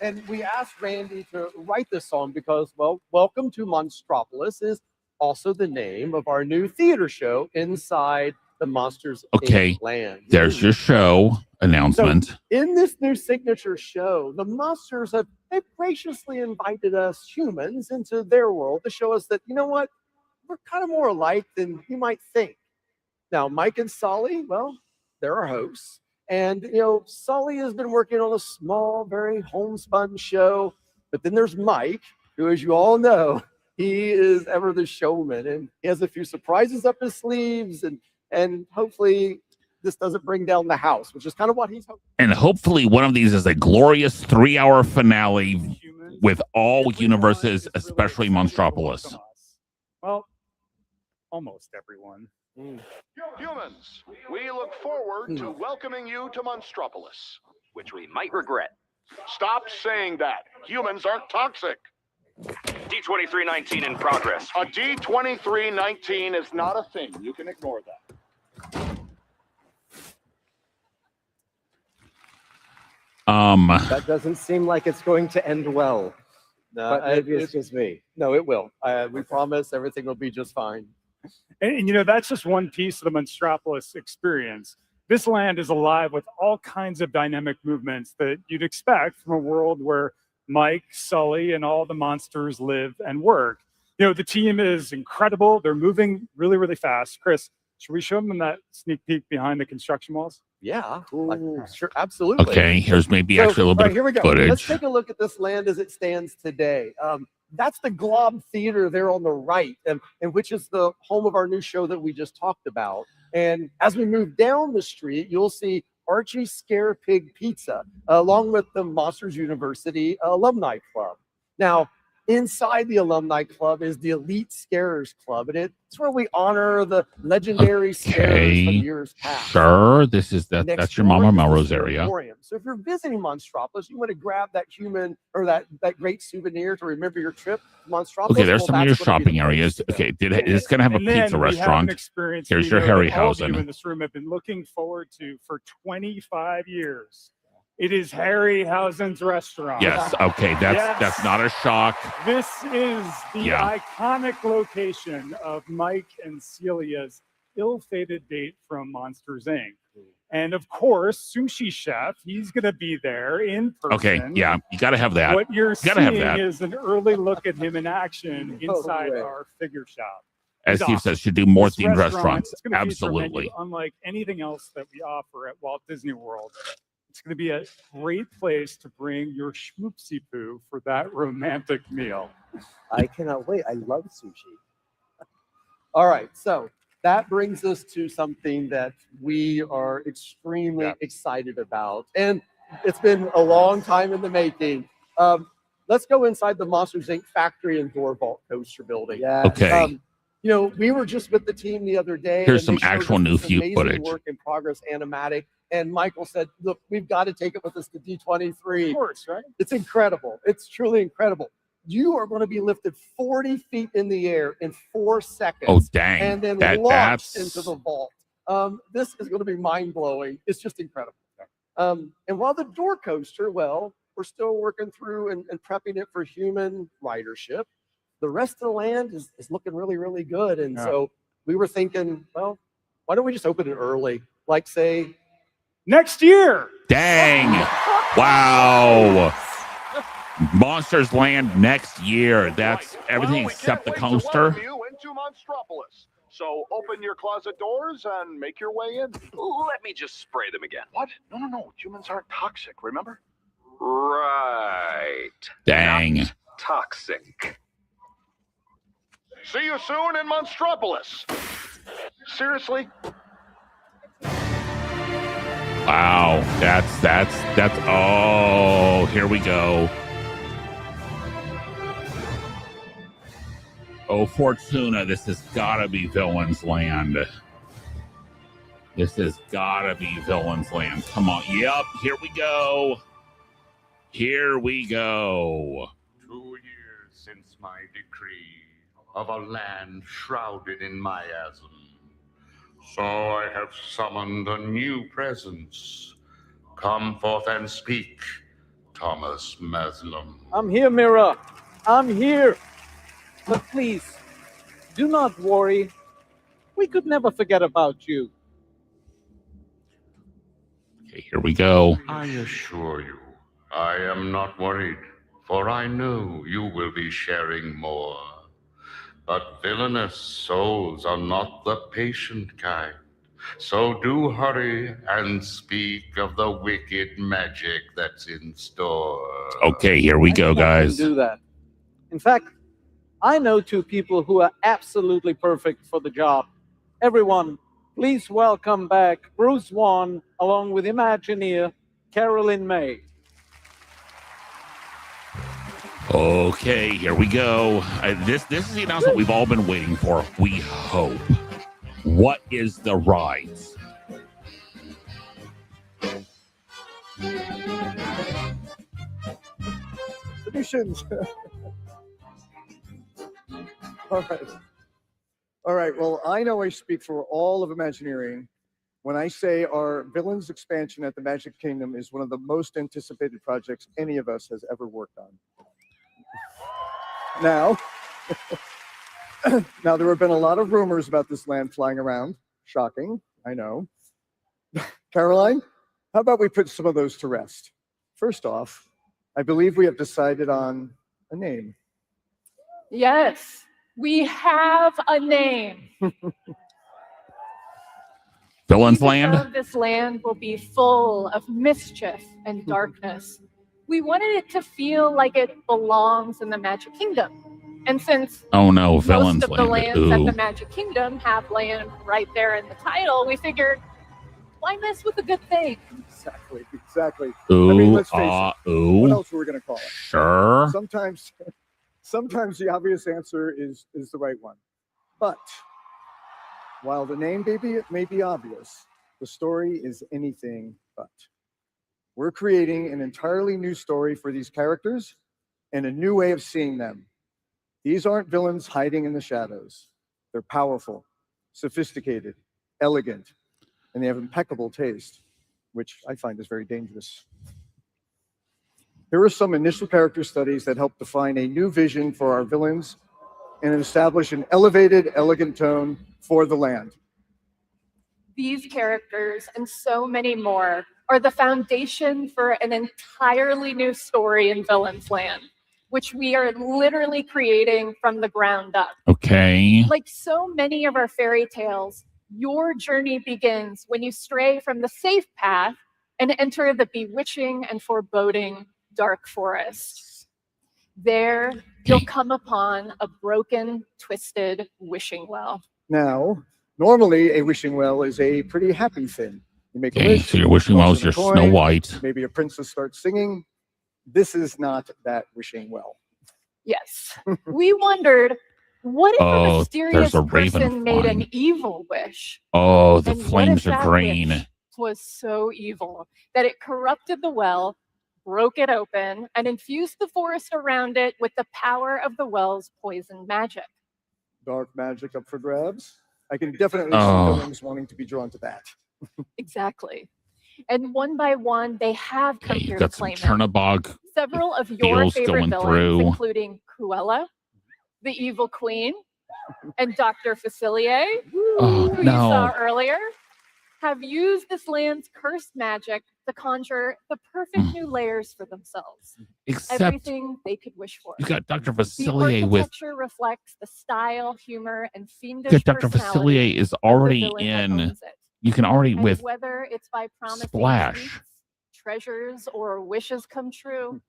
Speaker 12: And we asked Randy to write this song because, well, Welcome to Monstropolis is also the name of our new theater show inside the Monsters
Speaker 2: Okay,
Speaker 12: Inc. land.
Speaker 2: there's your show announcement.
Speaker 12: So in this new signature show, the monsters they've graciously invited us humans into their world to show us that, you know what, we're kind of more alike than you might think. Now, Mike and Sully, well, they're our hosts. And, Sully has been working on a small, very homespun show. But then there's Mike, who, as you all know, he is ever the showman. And he has a few surprises up his sleeves. And hopefully this doesn't bring down the house, which is kind of what he's hoping.
Speaker 2: And hopefully one of these is a glorious 3-hour finale with all universes, especially Monstropolis.
Speaker 19: Well, almost everyone.
Speaker 3: Humans, we look forward to welcoming you to Monstropolis,
Speaker 8: which we might regret.
Speaker 3: Stop saying that. Humans aren't toxic.
Speaker 8: D2319 in progress.
Speaker 3: A D2319 is not a thing. You can ignore that.
Speaker 11: That doesn't seem like it's going to end well.
Speaker 12: No,
Speaker 11: But maybe it's just me.
Speaker 12: No, it will. We promise everything will be just fine.
Speaker 19: And that's just one piece of the Monstropolis experience. This land is alive with all kinds of dynamic movements that you'd expect from a world where Mike, Sully, and all the monsters live and work. The team is incredible. They're moving really, really fast. Chris, should we show them that sneak peek behind the construction walls?
Speaker 12: Yeah, sure, absolutely.
Speaker 2: Okay, here's maybe actually a little bit
Speaker 12: here we
Speaker 2: of
Speaker 12: go.
Speaker 2: footage.
Speaker 12: Let's take a look at this land as it stands today. That's the Glob Theater there on the right, and which is the home of our new show that we just talked about. And as we move down the street, you'll see Archie's Scare Pig Pizza, along with the Monsters University Alumni Club. Now, inside the Alumni Club is the Elite Scarers Club, and it's where we honor the legendary scarers from years past.
Speaker 2: Sure, that's your Mama Melrose area.
Speaker 12: Emporium. So if you're visiting Monstropolis, you want to grab that human or that great souvenir to remember your trip to Monstropolis.
Speaker 2: Okay, there's some of your shopping areas. Okay, it's going to have a
Speaker 19: And then
Speaker 2: pizza
Speaker 19: we have an
Speaker 2: restaurant.
Speaker 19: experience
Speaker 2: Here's
Speaker 19: we
Speaker 2: your
Speaker 19: know that all of you
Speaker 2: Harryhausen.
Speaker 19: in this room have been looking forward to for 25 years. It is Harryhausen's restaurant.
Speaker 2: Yes, okay, that's not a shock.
Speaker 19: This is the
Speaker 2: Yeah.
Speaker 19: iconic location of Mike and Celia's ill-fated date from Monsters, Inc. And of course, Sushi Chef, he's going to be there in person.
Speaker 2: Okay, yeah, you got to have that.
Speaker 19: What you're
Speaker 2: gotta have
Speaker 19: seeing
Speaker 2: that.
Speaker 19: is an early look at him in action inside our figure shop.
Speaker 2: As
Speaker 19: He's
Speaker 2: Steve
Speaker 19: awesome.
Speaker 2: says, should do more
Speaker 19: This
Speaker 2: themed
Speaker 19: restaurant
Speaker 2: restaurants.
Speaker 19: is gonna feature a menu
Speaker 2: Absolutely.
Speaker 19: unlike anything else that we offer at Walt Disney World. It's going to be a great place to bring your schmoopsy poo for that romantic meal.
Speaker 12: I cannot wait. I love sushi. All right, so that brings us to something that we are extremely excited about. And it's been a long time in the making. Let's go inside the Monsters, Inc. factory and door vault coaster building.
Speaker 2: Yeah. Okay.
Speaker 12: You know, we were just with the team the other day.
Speaker 2: Here's
Speaker 12: and
Speaker 2: some
Speaker 12: they showed
Speaker 2: actual
Speaker 12: us
Speaker 2: new
Speaker 12: this amazing
Speaker 2: footage.
Speaker 12: work in progress animatic. And Michael said, look, we've got to take it with us to D23.
Speaker 19: Of course, right?
Speaker 12: It's incredible. It's truly incredible. You are going to be lifted 40 feet in the air in 4 seconds.
Speaker 2: Oh, dang.
Speaker 12: And then launched into the vault. This is going to be mind-blowing. It's just incredible. And while the door coaster, well, we're still working through and prepping it for human ridership. The rest of the land is looking really, really good. And so we were thinking, well, why don't we just open it early? Like, say,
Speaker 19: next year.
Speaker 2: Dang. Wow. Monsters Land next year. That's everything except the coaster.
Speaker 3: You into Monstropolis. So open your closet doors and make your way in.
Speaker 8: Let me just spray them again.
Speaker 3: What? No. Humans aren't toxic, remember?
Speaker 8: Right.
Speaker 2: Dang.
Speaker 8: Not toxic.
Speaker 3: See you soon in Monstropolis. Seriously?
Speaker 2: Wow. That's oh, here we go. Oh, Fortuna, this has gotta be Villain's Land. This has gotta be Villain's Land. Come on. Yep, here we go. Here we go.
Speaker 17: 2 years since my decree of a land shrouded in miasm. So I have summoned a new presence. Come forth and speak, Thomas Maslam.
Speaker 6: I'm here, Mira. I'm here. But please, do not worry. We could never forget about you.
Speaker 2: Okay, here we go.
Speaker 17: I assure you, I am not worried, for I know you will be sharing more. But villainous souls are not the patient kind. So do hurry and speak of the wicked magic that's in store.
Speaker 2: Okay, here we go,
Speaker 6: I
Speaker 2: guys.
Speaker 6: can do that. In fact, I know 2 people who are absolutely perfect for the job. Everyone, please welcome back Bruce Wan along with Imagineer Carolyn May.
Speaker 2: Okay, here we go. This is the announcement we've all been waiting for. We hope. What is the rise?
Speaker 9: Solutions. All right. Well, I know I speak for all of Imagineering when I say our Villains expansion at the Magic Kingdom is one of the most anticipated projects any of us has ever worked on. Now, there have been a lot of rumors about this land flying around. Shocking, I know. Caroline, how about we put some of those to rest? First off, I believe we have decided on a name.
Speaker 13: Yes, we have a name.
Speaker 2: Villain's
Speaker 13: Even
Speaker 2: Land?
Speaker 13: though this land will be full of mischief and darkness, we wanted it to feel like it belongs in the Magic Kingdom. And since
Speaker 2: Oh no,
Speaker 13: most
Speaker 2: Villain's
Speaker 13: of the
Speaker 2: Land.
Speaker 13: lands at
Speaker 2: Ooh.
Speaker 13: the Magic Kingdom have land right there in the title, we figured, why mess with a good thing?
Speaker 9: Exactly.
Speaker 2: Ooh,
Speaker 9: I mean, let's face it.
Speaker 2: ooh.
Speaker 9: What else were we going to call it?
Speaker 2: Sure.
Speaker 9: Sometimes the obvious answer is the right one. But while the name may be obvious, the story is anything but. We're creating an entirely new story for these characters and a new way of seeing them. These aren't villains hiding in the shadows. They're powerful, sophisticated, elegant, and they have impeccable taste, which I find is very dangerous. Here are some initial character studies that help define a new vision for our villains and establish an elevated, elegant tone for the land.
Speaker 15: These characters and so many more are the foundation for an entirely new story in Villains Land, which we are literally creating from the ground up.
Speaker 2: Okay.
Speaker 15: Like so many of our fairy tales, your journey begins when you stray from the safe path and enter the bewitching and foreboding dark forest. There, you'll come upon a broken, twisted wishing well.
Speaker 9: Now, normally a wishing well is a pretty happy thing. You make a
Speaker 2: Okay,
Speaker 9: wish.
Speaker 2: so your wishing well is your
Speaker 9: toss in a
Speaker 2: Snow
Speaker 9: coin,
Speaker 2: White.
Speaker 9: Maybe a princess starts singing. This is not that wishing well.
Speaker 15: Yes. We wondered, what if a
Speaker 2: Oh,
Speaker 15: mysterious
Speaker 2: there's a raven
Speaker 15: person made an
Speaker 2: flying.
Speaker 15: evil wish?
Speaker 2: Oh, the
Speaker 15: And what
Speaker 2: flames
Speaker 15: if
Speaker 2: are
Speaker 15: that
Speaker 2: green.
Speaker 15: wish was so evil that it corrupted the well, broke it open, and infused the forest around it with the power of the well's poison magic?
Speaker 9: Dark magic up for grabs. I can definitely see
Speaker 2: Oh.
Speaker 9: villains wanting to be drawn to that.
Speaker 15: Exactly. And one by one, they have come
Speaker 2: Okay,
Speaker 15: here
Speaker 2: you've
Speaker 15: to
Speaker 2: got some
Speaker 15: claim it.
Speaker 2: Chernobog
Speaker 15: Several of your
Speaker 2: feels
Speaker 15: favorite
Speaker 2: going
Speaker 15: villains,
Speaker 2: through.
Speaker 15: including Cruella, the Evil Queen, and Dr. Facilier,
Speaker 2: Oh,
Speaker 15: who
Speaker 2: no.
Speaker 15: you saw earlier, have used this land's cursed magic to conjure the perfect new layers for themselves.
Speaker 2: Except
Speaker 15: everything they could wish for.
Speaker 2: You got Dr.
Speaker 15: The
Speaker 2: Facilier with.
Speaker 15: architecture reflects the style, humor, and fiendish
Speaker 2: Because Dr.
Speaker 15: personality
Speaker 2: Facilier is
Speaker 15: of the
Speaker 2: already
Speaker 15: villain that
Speaker 2: in.
Speaker 15: owns it.
Speaker 2: You can already
Speaker 15: And
Speaker 2: with
Speaker 15: whether it's by promising
Speaker 2: Splash.
Speaker 15: treats, treasures, or wishes come true,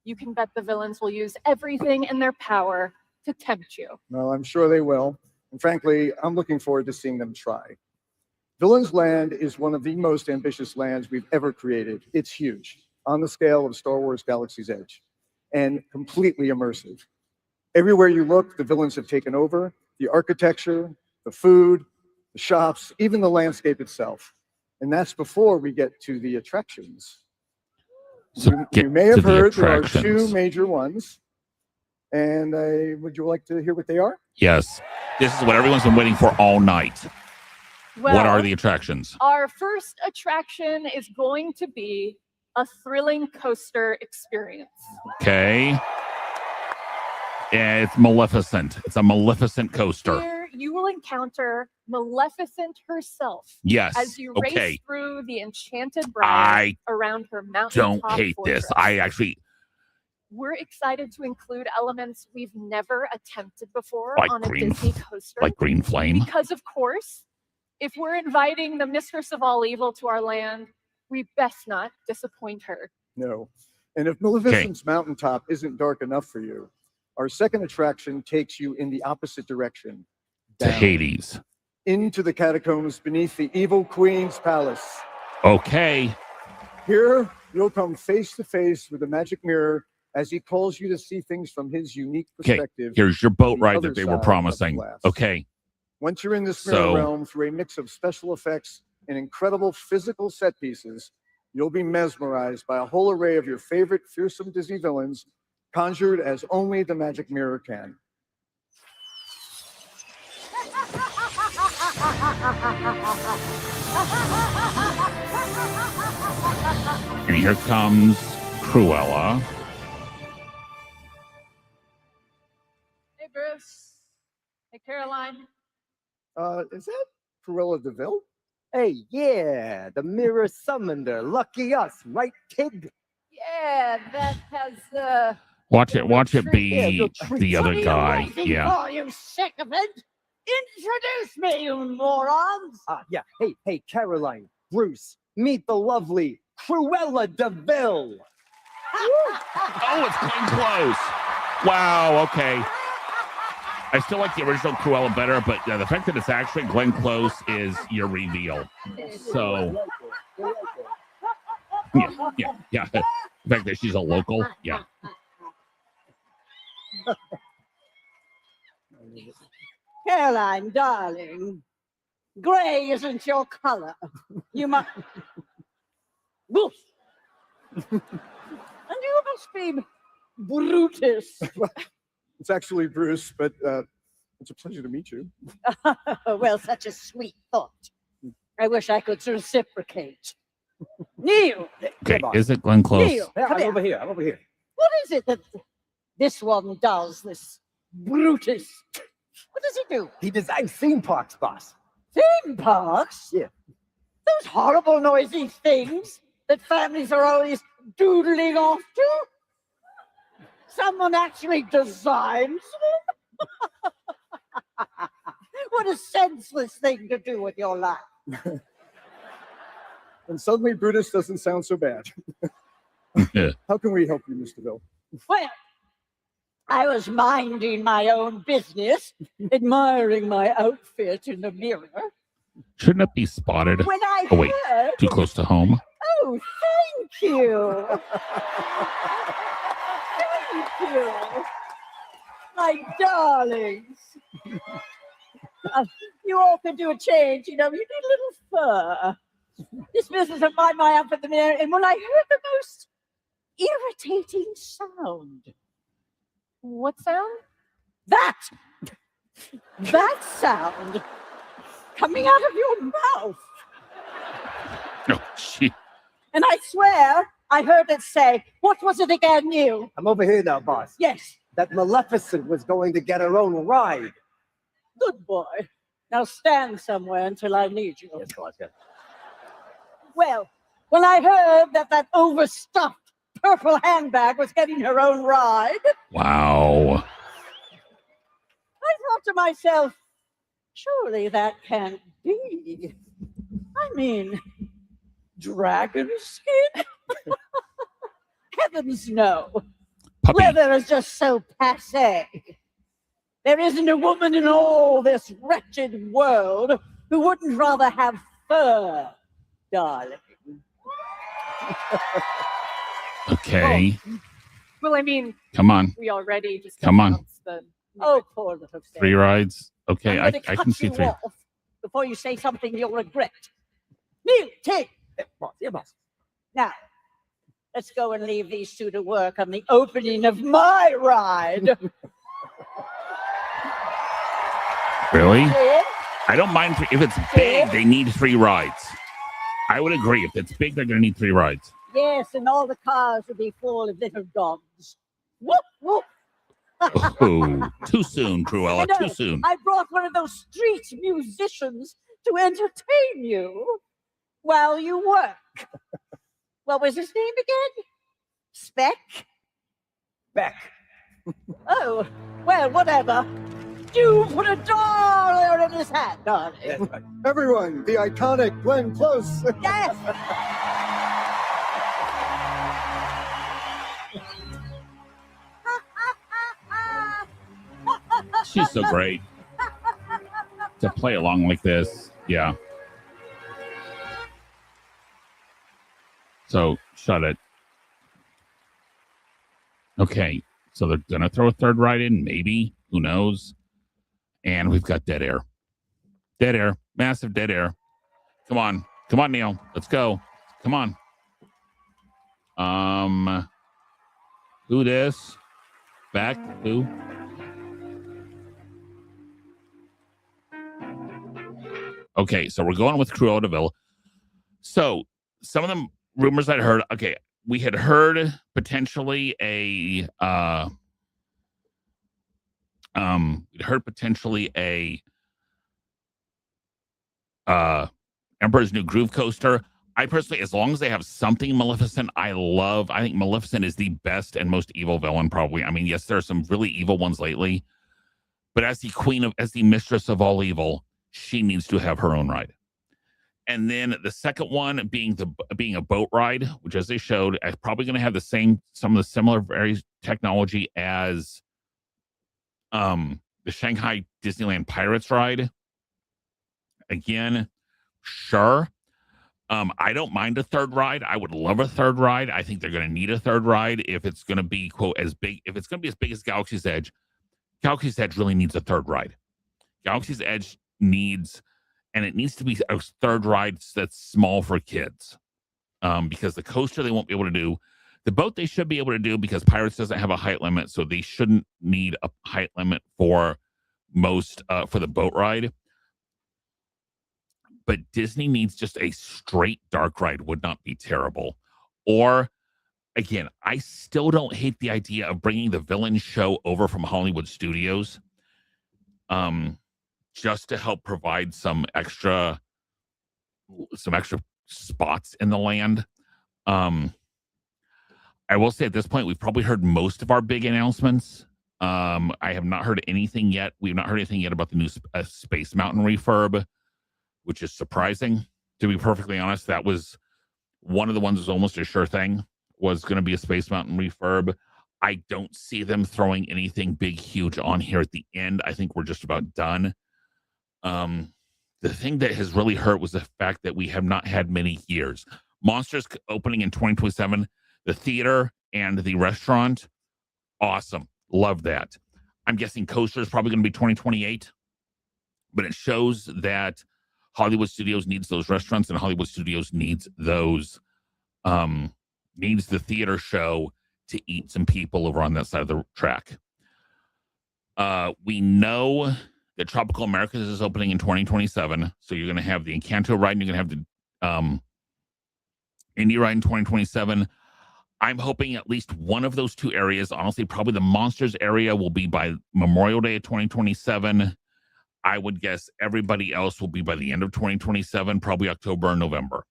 Speaker 15: you can bet the villains will use everything in their power to tempt you.
Speaker 9: Well, I'm sure they will. And frankly, I'm looking forward to seeing them try. Villains Land is one of the most ambitious lands we've ever created. It's huge, on the scale of Star Wars Galaxy's Edge, and completely immersive. Everywhere you look, the villains have taken over. The architecture, the food, the shops, even the landscape itself. And that's before we get to the attractions.
Speaker 2: So
Speaker 9: You may have heard there are two major ones. And would you like to hear what they are?
Speaker 2: Yes. This is what everyone's been waiting for all night.
Speaker 15: Well,
Speaker 2: what are the attractions?
Speaker 15: Our first attraction is going to be a thrilling coaster experience.
Speaker 2: Okay. Yeah, it's Maleficent. It's a Maleficent coaster.
Speaker 15: Here you will encounter Maleficent herself.
Speaker 2: Yes,
Speaker 15: As you
Speaker 2: okay.
Speaker 15: race through the enchanted briar around her mountain.
Speaker 2: Don't hate this. I actually
Speaker 15: We're excited to include elements we've never attempted before
Speaker 2: like
Speaker 15: on a
Speaker 2: green,
Speaker 15: Disney coaster.
Speaker 2: like Green Flame.
Speaker 15: Because, of course, if we're inviting the mistress of all evil to our land, we best not disappoint her.
Speaker 9: No. And if Maleficent's mountaintop isn't dark enough for you, our second attraction takes you in the opposite direction.
Speaker 2: To Hades.
Speaker 9: Into the catacombs beneath the Evil Queen's palace.
Speaker 2: Okay.
Speaker 9: Here, you'll come face to face with the magic mirror as he calls you to see things from his unique
Speaker 2: Okay.
Speaker 9: perspective.
Speaker 2: Here's your boat
Speaker 9: the
Speaker 2: ride
Speaker 9: other
Speaker 2: that they were
Speaker 9: side of
Speaker 2: promising.
Speaker 9: glass.
Speaker 2: Okay.
Speaker 9: Once you're in this mirror
Speaker 2: So-
Speaker 9: realm through a mix of special effects and incredible physical set pieces, you'll be mesmerized by a whole array of your favorite fearsome Disney villains, conjured as only the magic mirror can.
Speaker 2: And here comes Cruella.
Speaker 15: Hey, Bruce. Hey, Caroline.
Speaker 9: Is that Cruella DeVille?
Speaker 11: Hey, yeah, the mirror summoned her. Lucky us, right, kid?
Speaker 5: Yeah, that has
Speaker 2: Watch it be
Speaker 11: Yeah,
Speaker 2: the other guy.
Speaker 7: Waiting
Speaker 2: Yeah.
Speaker 7: for you, sick of it. Introduce me, you morons.
Speaker 11: Yeah. Hey, Caroline, Bruce, meet the lovely Cruella DeVille.
Speaker 2: Oh, it's Glenn Close. Wow, okay. I still like the original Cruella better, but the fact that it's actually Glenn Close is your reveal. So, yeah. The fact that she's a local, yeah.
Speaker 7: Caroline, darling, gray isn't your color. You must. Woof. And you must be Brutus.
Speaker 9: It's actually Bruce, but it's a pleasure to meet you.
Speaker 7: Well, such a sweet thought. I wish I could reciprocate. Neil.
Speaker 2: Okay, is it Glenn Close?
Speaker 7: Neil, come
Speaker 11: I'm
Speaker 7: here.
Speaker 11: over here. I'm over here.
Speaker 7: What is it that this one does, this Brutus? What does he do?
Speaker 11: He designs theme parks, boss.
Speaker 18: Theme parks?
Speaker 11: Yeah.
Speaker 18: Those horrible noisy things that families are always doodling off to? Someone actually designs them? What a senseless thing to do with your life.
Speaker 9: And suddenly Brutus doesn't sound so bad. How can we help you, Mr. Bill?
Speaker 18: Well, I was minding my own business, admiring my outfit in the mirror.
Speaker 2: Shouldn't it be spotted?
Speaker 18: When I
Speaker 2: Oh, wait.
Speaker 18: heard-
Speaker 2: Too close to home?
Speaker 18: Oh, thank you. Thank you. My darlings. You all could do a change, you know, you need a little fur. This business of mine, my outfit in the mirror, and when I heard the most irritating sound.
Speaker 15: What sound?
Speaker 18: That sound coming out of your mouth.
Speaker 2: Oh, shit.
Speaker 18: And I swear I heard it say, what was it again, you?
Speaker 11: I'm over here now, boss.
Speaker 18: Yes.
Speaker 11: That Maleficent was going to get her own ride.
Speaker 18: Good boy. Now stand somewhere until I need you.
Speaker 11: Yes, boss, yes.
Speaker 18: Well, when I heard that overstuffed purple handbag was getting her own ride,
Speaker 2: Wow.
Speaker 18: I thought to myself, surely that can't be. I mean, dragon skin? Heavens no. Leather is just so passé. There isn't a woman in all this wretched world who wouldn't rather have fur, darling.
Speaker 2: Okay.
Speaker 15: Well, I mean,
Speaker 2: Come on.
Speaker 15: we already just
Speaker 2: Come on.
Speaker 15: announced the
Speaker 18: Oh, poor little thing.
Speaker 2: 3 rides. Okay,
Speaker 18: I'm
Speaker 2: I
Speaker 18: gonna
Speaker 2: can
Speaker 18: cut
Speaker 2: see
Speaker 18: you
Speaker 2: 3.
Speaker 18: off before you say something you'll regret. Neil, take.
Speaker 11: Yeah, boss.
Speaker 18: Now, let's go and leave these two to work on the opening of my ride.
Speaker 2: Really?
Speaker 18: Yeah.
Speaker 2: I don't mind if it's big, they need 3 rides. I would agree. If it's big, they're going to need 3 rides.
Speaker 18: Yes, and all the cars will be full of little dogs. Whoop, whoop.
Speaker 2: Oh, too soon, Cruella.
Speaker 18: I know.
Speaker 2: Too soon.
Speaker 18: I brought one of those street musicians to entertain you while you work. What was his name again? Speck?
Speaker 11: Beck.
Speaker 18: Oh, well, whatever. You put a dollar in his hat, darling.
Speaker 11: That's right.
Speaker 9: Everyone, the iconic Glenn Close.
Speaker 18: Yes.
Speaker 2: She's so great. To play along like this. Yeah. So, shut it. Okay. So they're going to throw a 3rd ride in, maybe. Who knows? And we've got dead air. Dead air. Massive dead air. Come on. Come on, Neil. Let's go. Come on. Who this? Back? Who? Okay, so we're going with Cruella de Vil. So some of the rumors I'd heard, okay, we had heard potentially Emperor's New Groove coaster. I personally, as long as they have something Maleficent, I think Maleficent is the best and most evil villain, probably. I mean, yes, there are some really evil ones lately, but as the mistress of all evil, she needs to have her own ride. And then the second one being a boat ride, which, as they showed, is probably going to have some of the similar various technology as the Shanghai Disneyland Pirates ride. Again, sure. I don't mind a 3rd ride. I would love a 3rd ride. I think they're going to need a 3rd ride if it's going to be, quote, as big. If it's going to be as big as Galaxy's Edge really needs a 3rd ride. Galaxy's Edge needs to be a 3rd ride that's small for kids. Because the coaster they won't be able to do. The boat they should be able to do because Pirates doesn't have a height limit, so they shouldn't need a height limit for most for the boat ride. But Disney needs just a straight dark ride would not be terrible. Or, again, I still don't hate the idea of bringing the villain show over from Hollywood Studios. just to help provide some extra spots in the land. I will say at this point, we've probably heard most of our big announcements. I have not heard anything yet. We've not heard anything yet about the new Space Mountain refurb, which is surprising. To be perfectly honest, that was one of the ones that was almost a sure thing, was going to be a Space Mountain refurb. I don't see them throwing anything big, huge on here at the end. I think we're just about done. The thing that has really hurt was the fact that we have not had many years. Monsters opening in 2027, the theater and the restaurant, awesome. Love that. I'm guessing Coaster is probably going to be 2028, but it shows that Hollywood Studios needs those restaurants, and Hollywood Studios needs those, needs the theater show to eat some people over on that side of the track. We know that Tropical Americas is opening in 2027. So you're going to have the Encanto ride, and you're going to have the Indie ride in 2027. I'm hoping at least one of those two areas, honestly, probably the Monsters area, will be by Memorial Day of 2027. I would guess everybody else will be by the end of 2027, probably October or November.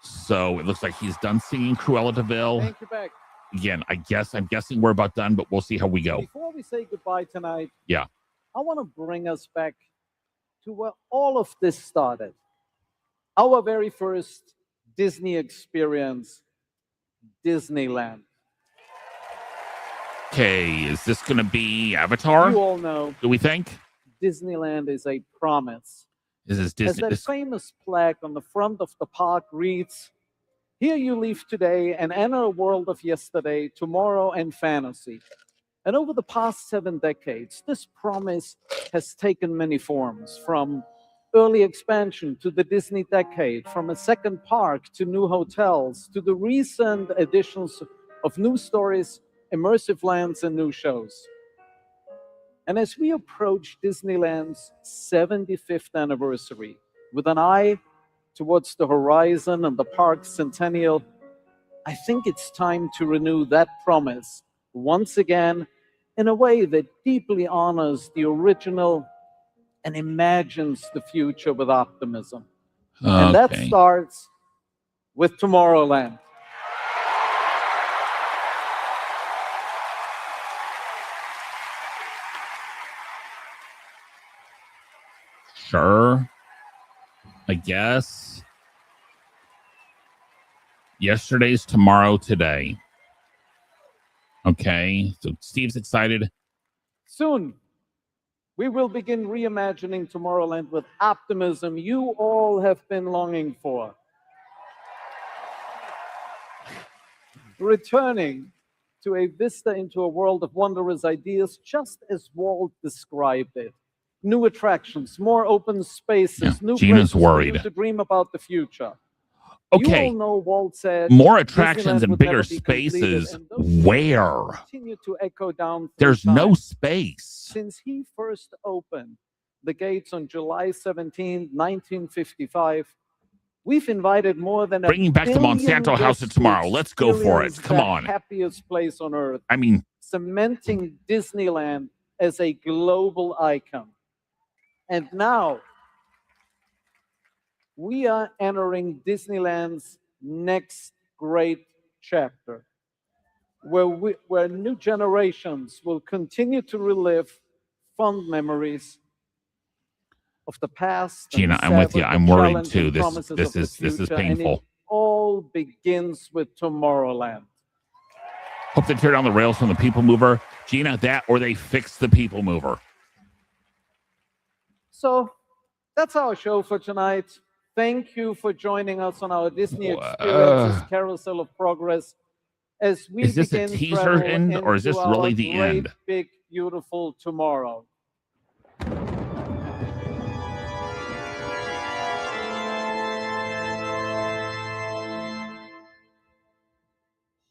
Speaker 2: So it looks like he's done singing Cruella de Vil.
Speaker 12: Thank you, Beck.
Speaker 2: Again, I'm guessing we're about done, but we'll see how we go.
Speaker 12: Before we say goodbye tonight,
Speaker 2: Yeah.
Speaker 12: I want to bring us back to where all of this started. Our very first Disney experience, Disneyland.
Speaker 2: Okay, is this going to be Avatar?
Speaker 12: You all know.
Speaker 2: Do we think?
Speaker 12: Disneyland is a promise.
Speaker 2: Is this Disney?
Speaker 12: As that famous plaque on the front of the park reads, "Here you leave today and enter a world of yesterday, tomorrow, and fantasy." And over the past 7 decades, this promise has taken many forms, from early expansion to the Disney decade, from a second park to new hotels, to the recent additions of new stories, immersive lands, and new shows. And as we approach Disneyland's 75th anniversary, with an eye towards the horizon and the park's centennial, I think it's time to renew that promise once again in a way that deeply honors the original and imagines the future with optimism. And that starts with Tomorrowland.
Speaker 2: Sure. I guess. Yesterday's tomorrow today. Okay, so Steve's excited.
Speaker 12: Soon, we will begin reimagining Tomorrowland with optimism you all have been longing for. Returning to a vista into a world of wondrous ideas, just as Walt described it. New attractions, more open spaces, new
Speaker 2: Gina's
Speaker 12: places for you
Speaker 2: worried.
Speaker 12: to dream about the future.
Speaker 2: Okay.
Speaker 12: You all know Walt said
Speaker 2: More attractions
Speaker 12: Disneyland
Speaker 2: and
Speaker 12: would
Speaker 2: bigger
Speaker 12: never be completed,
Speaker 2: spaces.
Speaker 12: and those
Speaker 2: Where?
Speaker 12: continue to echo down through
Speaker 2: There's no
Speaker 12: time.
Speaker 2: space.
Speaker 12: Since he first opened the gates on July 17, 1955, we've invited more than
Speaker 2: Bringing back the Monsanto house
Speaker 12: guests
Speaker 2: tomorrow.
Speaker 12: to
Speaker 2: Let's go for it.
Speaker 12: experience
Speaker 2: Come
Speaker 12: that
Speaker 2: on.
Speaker 12: happiest place on earth.
Speaker 2: I mean,
Speaker 12: Cementing Disneyland as a global icon. And now we are entering Disneyland's next great chapter, where new generations will continue to relive fond memories of the past. and
Speaker 2: Gina, I'm with you.
Speaker 12: savor the
Speaker 2: I'm worried
Speaker 12: challenging
Speaker 2: too. This
Speaker 12: promises of the
Speaker 2: is
Speaker 12: future, and
Speaker 2: painful.
Speaker 12: it all begins with Tomorrowland.
Speaker 2: Hope they tear down the rails from the People Mover. Gina, that or they fix the People Mover.
Speaker 12: So that's our show for tonight. Thank you for joining us on our Disney Experiences Carousel of Progress as we
Speaker 2: Is this a
Speaker 12: begin
Speaker 2: teaser
Speaker 12: travel
Speaker 2: end, or is this
Speaker 12: into
Speaker 2: really
Speaker 12: our
Speaker 2: the
Speaker 12: great,
Speaker 2: end?
Speaker 12: big, beautiful tomorrow.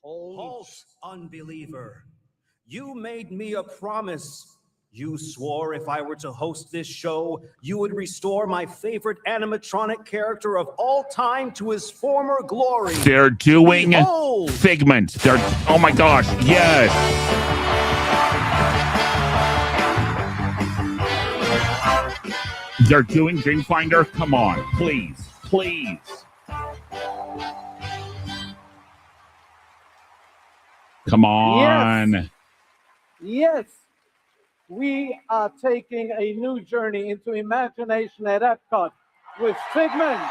Speaker 3: Halt, unbeliever. You made me a promise. You swore if I were to host this show, you would restore my favorite animatronic character of all time to his former glory.
Speaker 2: They're doing
Speaker 3: Behold!
Speaker 2: Figment. They're, oh my gosh, yes. They're doing Dreamfinder? Come on, please. Please. Come on.
Speaker 12: Yes, we are taking a new journey into imagination at Epcot with Figment.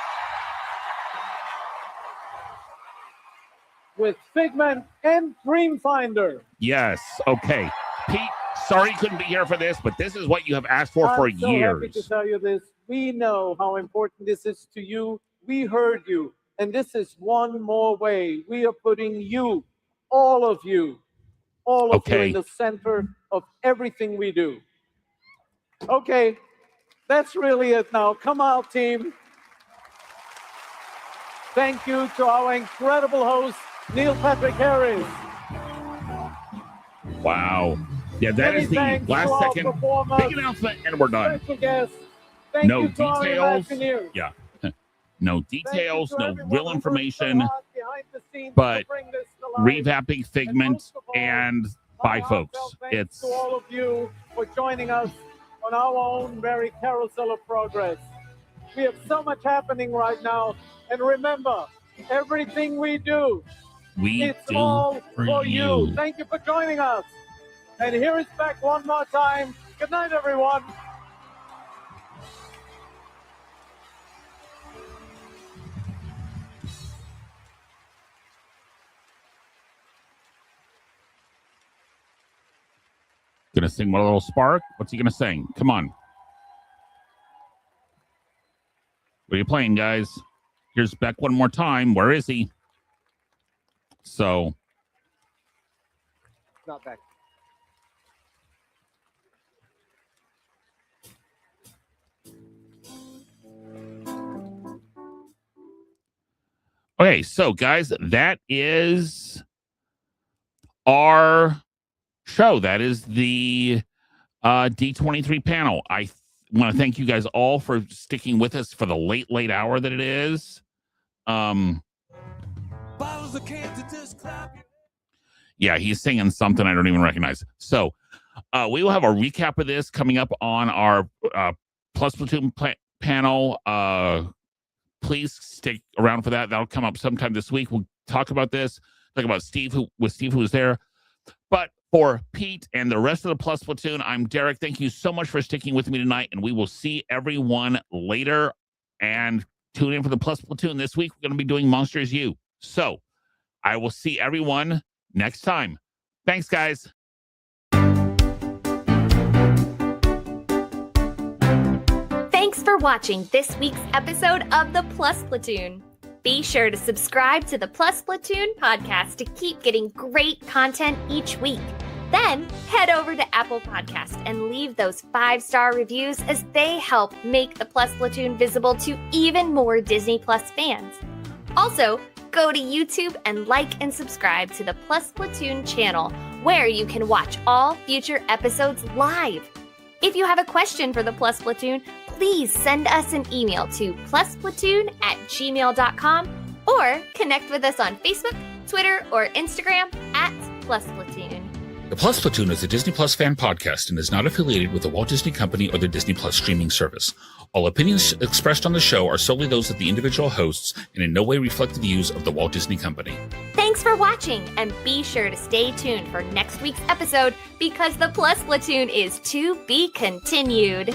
Speaker 12: With Figment and Dreamfinder.
Speaker 2: Yes. Okay. Pete, sorry you couldn't be here for this, but this is what you have asked for
Speaker 12: I'm so
Speaker 2: years.
Speaker 12: happy to tell you this. We know how important this is to you. We heard you. And this is one more way. We are putting you, all of you in the center of everything we do. Okay, that's really it now. Come out, team. Thank you to our incredible host, Neil Patrick Harris.
Speaker 2: Wow. Yeah, that is the last second big announcement, and we're done. No details. Yeah. No details, no real information, but revamping Figment and bye, folks. It's
Speaker 12: to all of you for joining us on our own very carousel of progress. We have so much happening right now, and remember, everything we do, it's all for you. Thank you for joining us. And here is back one more time. Good night, everyone.
Speaker 2: Gonna sing one little spark. What's he gonna sing? Come on. What are you playing, guys? Here's Beck one more time. Where is he? So.
Speaker 12: Not Beck.
Speaker 2: Okay, so guys, that is our show. That is the D23 panel. I want to thank you guys all for sticking with us for the late hour that it is. Yeah, he's singing something I don't even recognize. So we will have a recap of this coming up on our Plus Platoon panel. Please stick around for that. That'll come up sometime this week. We'll talk about this, talk about Steve, who was there. But for Pete and the rest of the Plus Platoon, I'm Derek. Thank you so much for sticking with me tonight, and we will see everyone later. And tune in for the Plus Platoon this week. We're going to be doing Monsters U. So I will see everyone next time. Thanks, guys.
Speaker 16: Thanks for watching this week's episode of the Plus Platoon. Be sure to subscribe to the Plus Platoon podcast to keep getting great content each week. Then head over to Apple Podcasts and leave those 5-star reviews, as they help make the Plus Platoon visible to even more Disney Plus fans. Also, go to YouTube and like and subscribe to the Plus Platoon channel, where you can watch all future episodes live. If you have a question for the Plus Platoon, please send us an email to plusplatoon@gmail.com or connect with us on Facebook, Twitter, or Instagram @plusplatoon.
Speaker 20: The Plus Platoon is a Disney Plus fan podcast and is not affiliated with the Walt Disney Company or the Disney Plus streaming service. All opinions expressed on the show are solely those of the individual hosts and in no way reflect the views of the Walt Disney Company.
Speaker 16: Thanks for watching, and be sure to stay tuned for next week's episode, because the Plus Platoon is to be continued.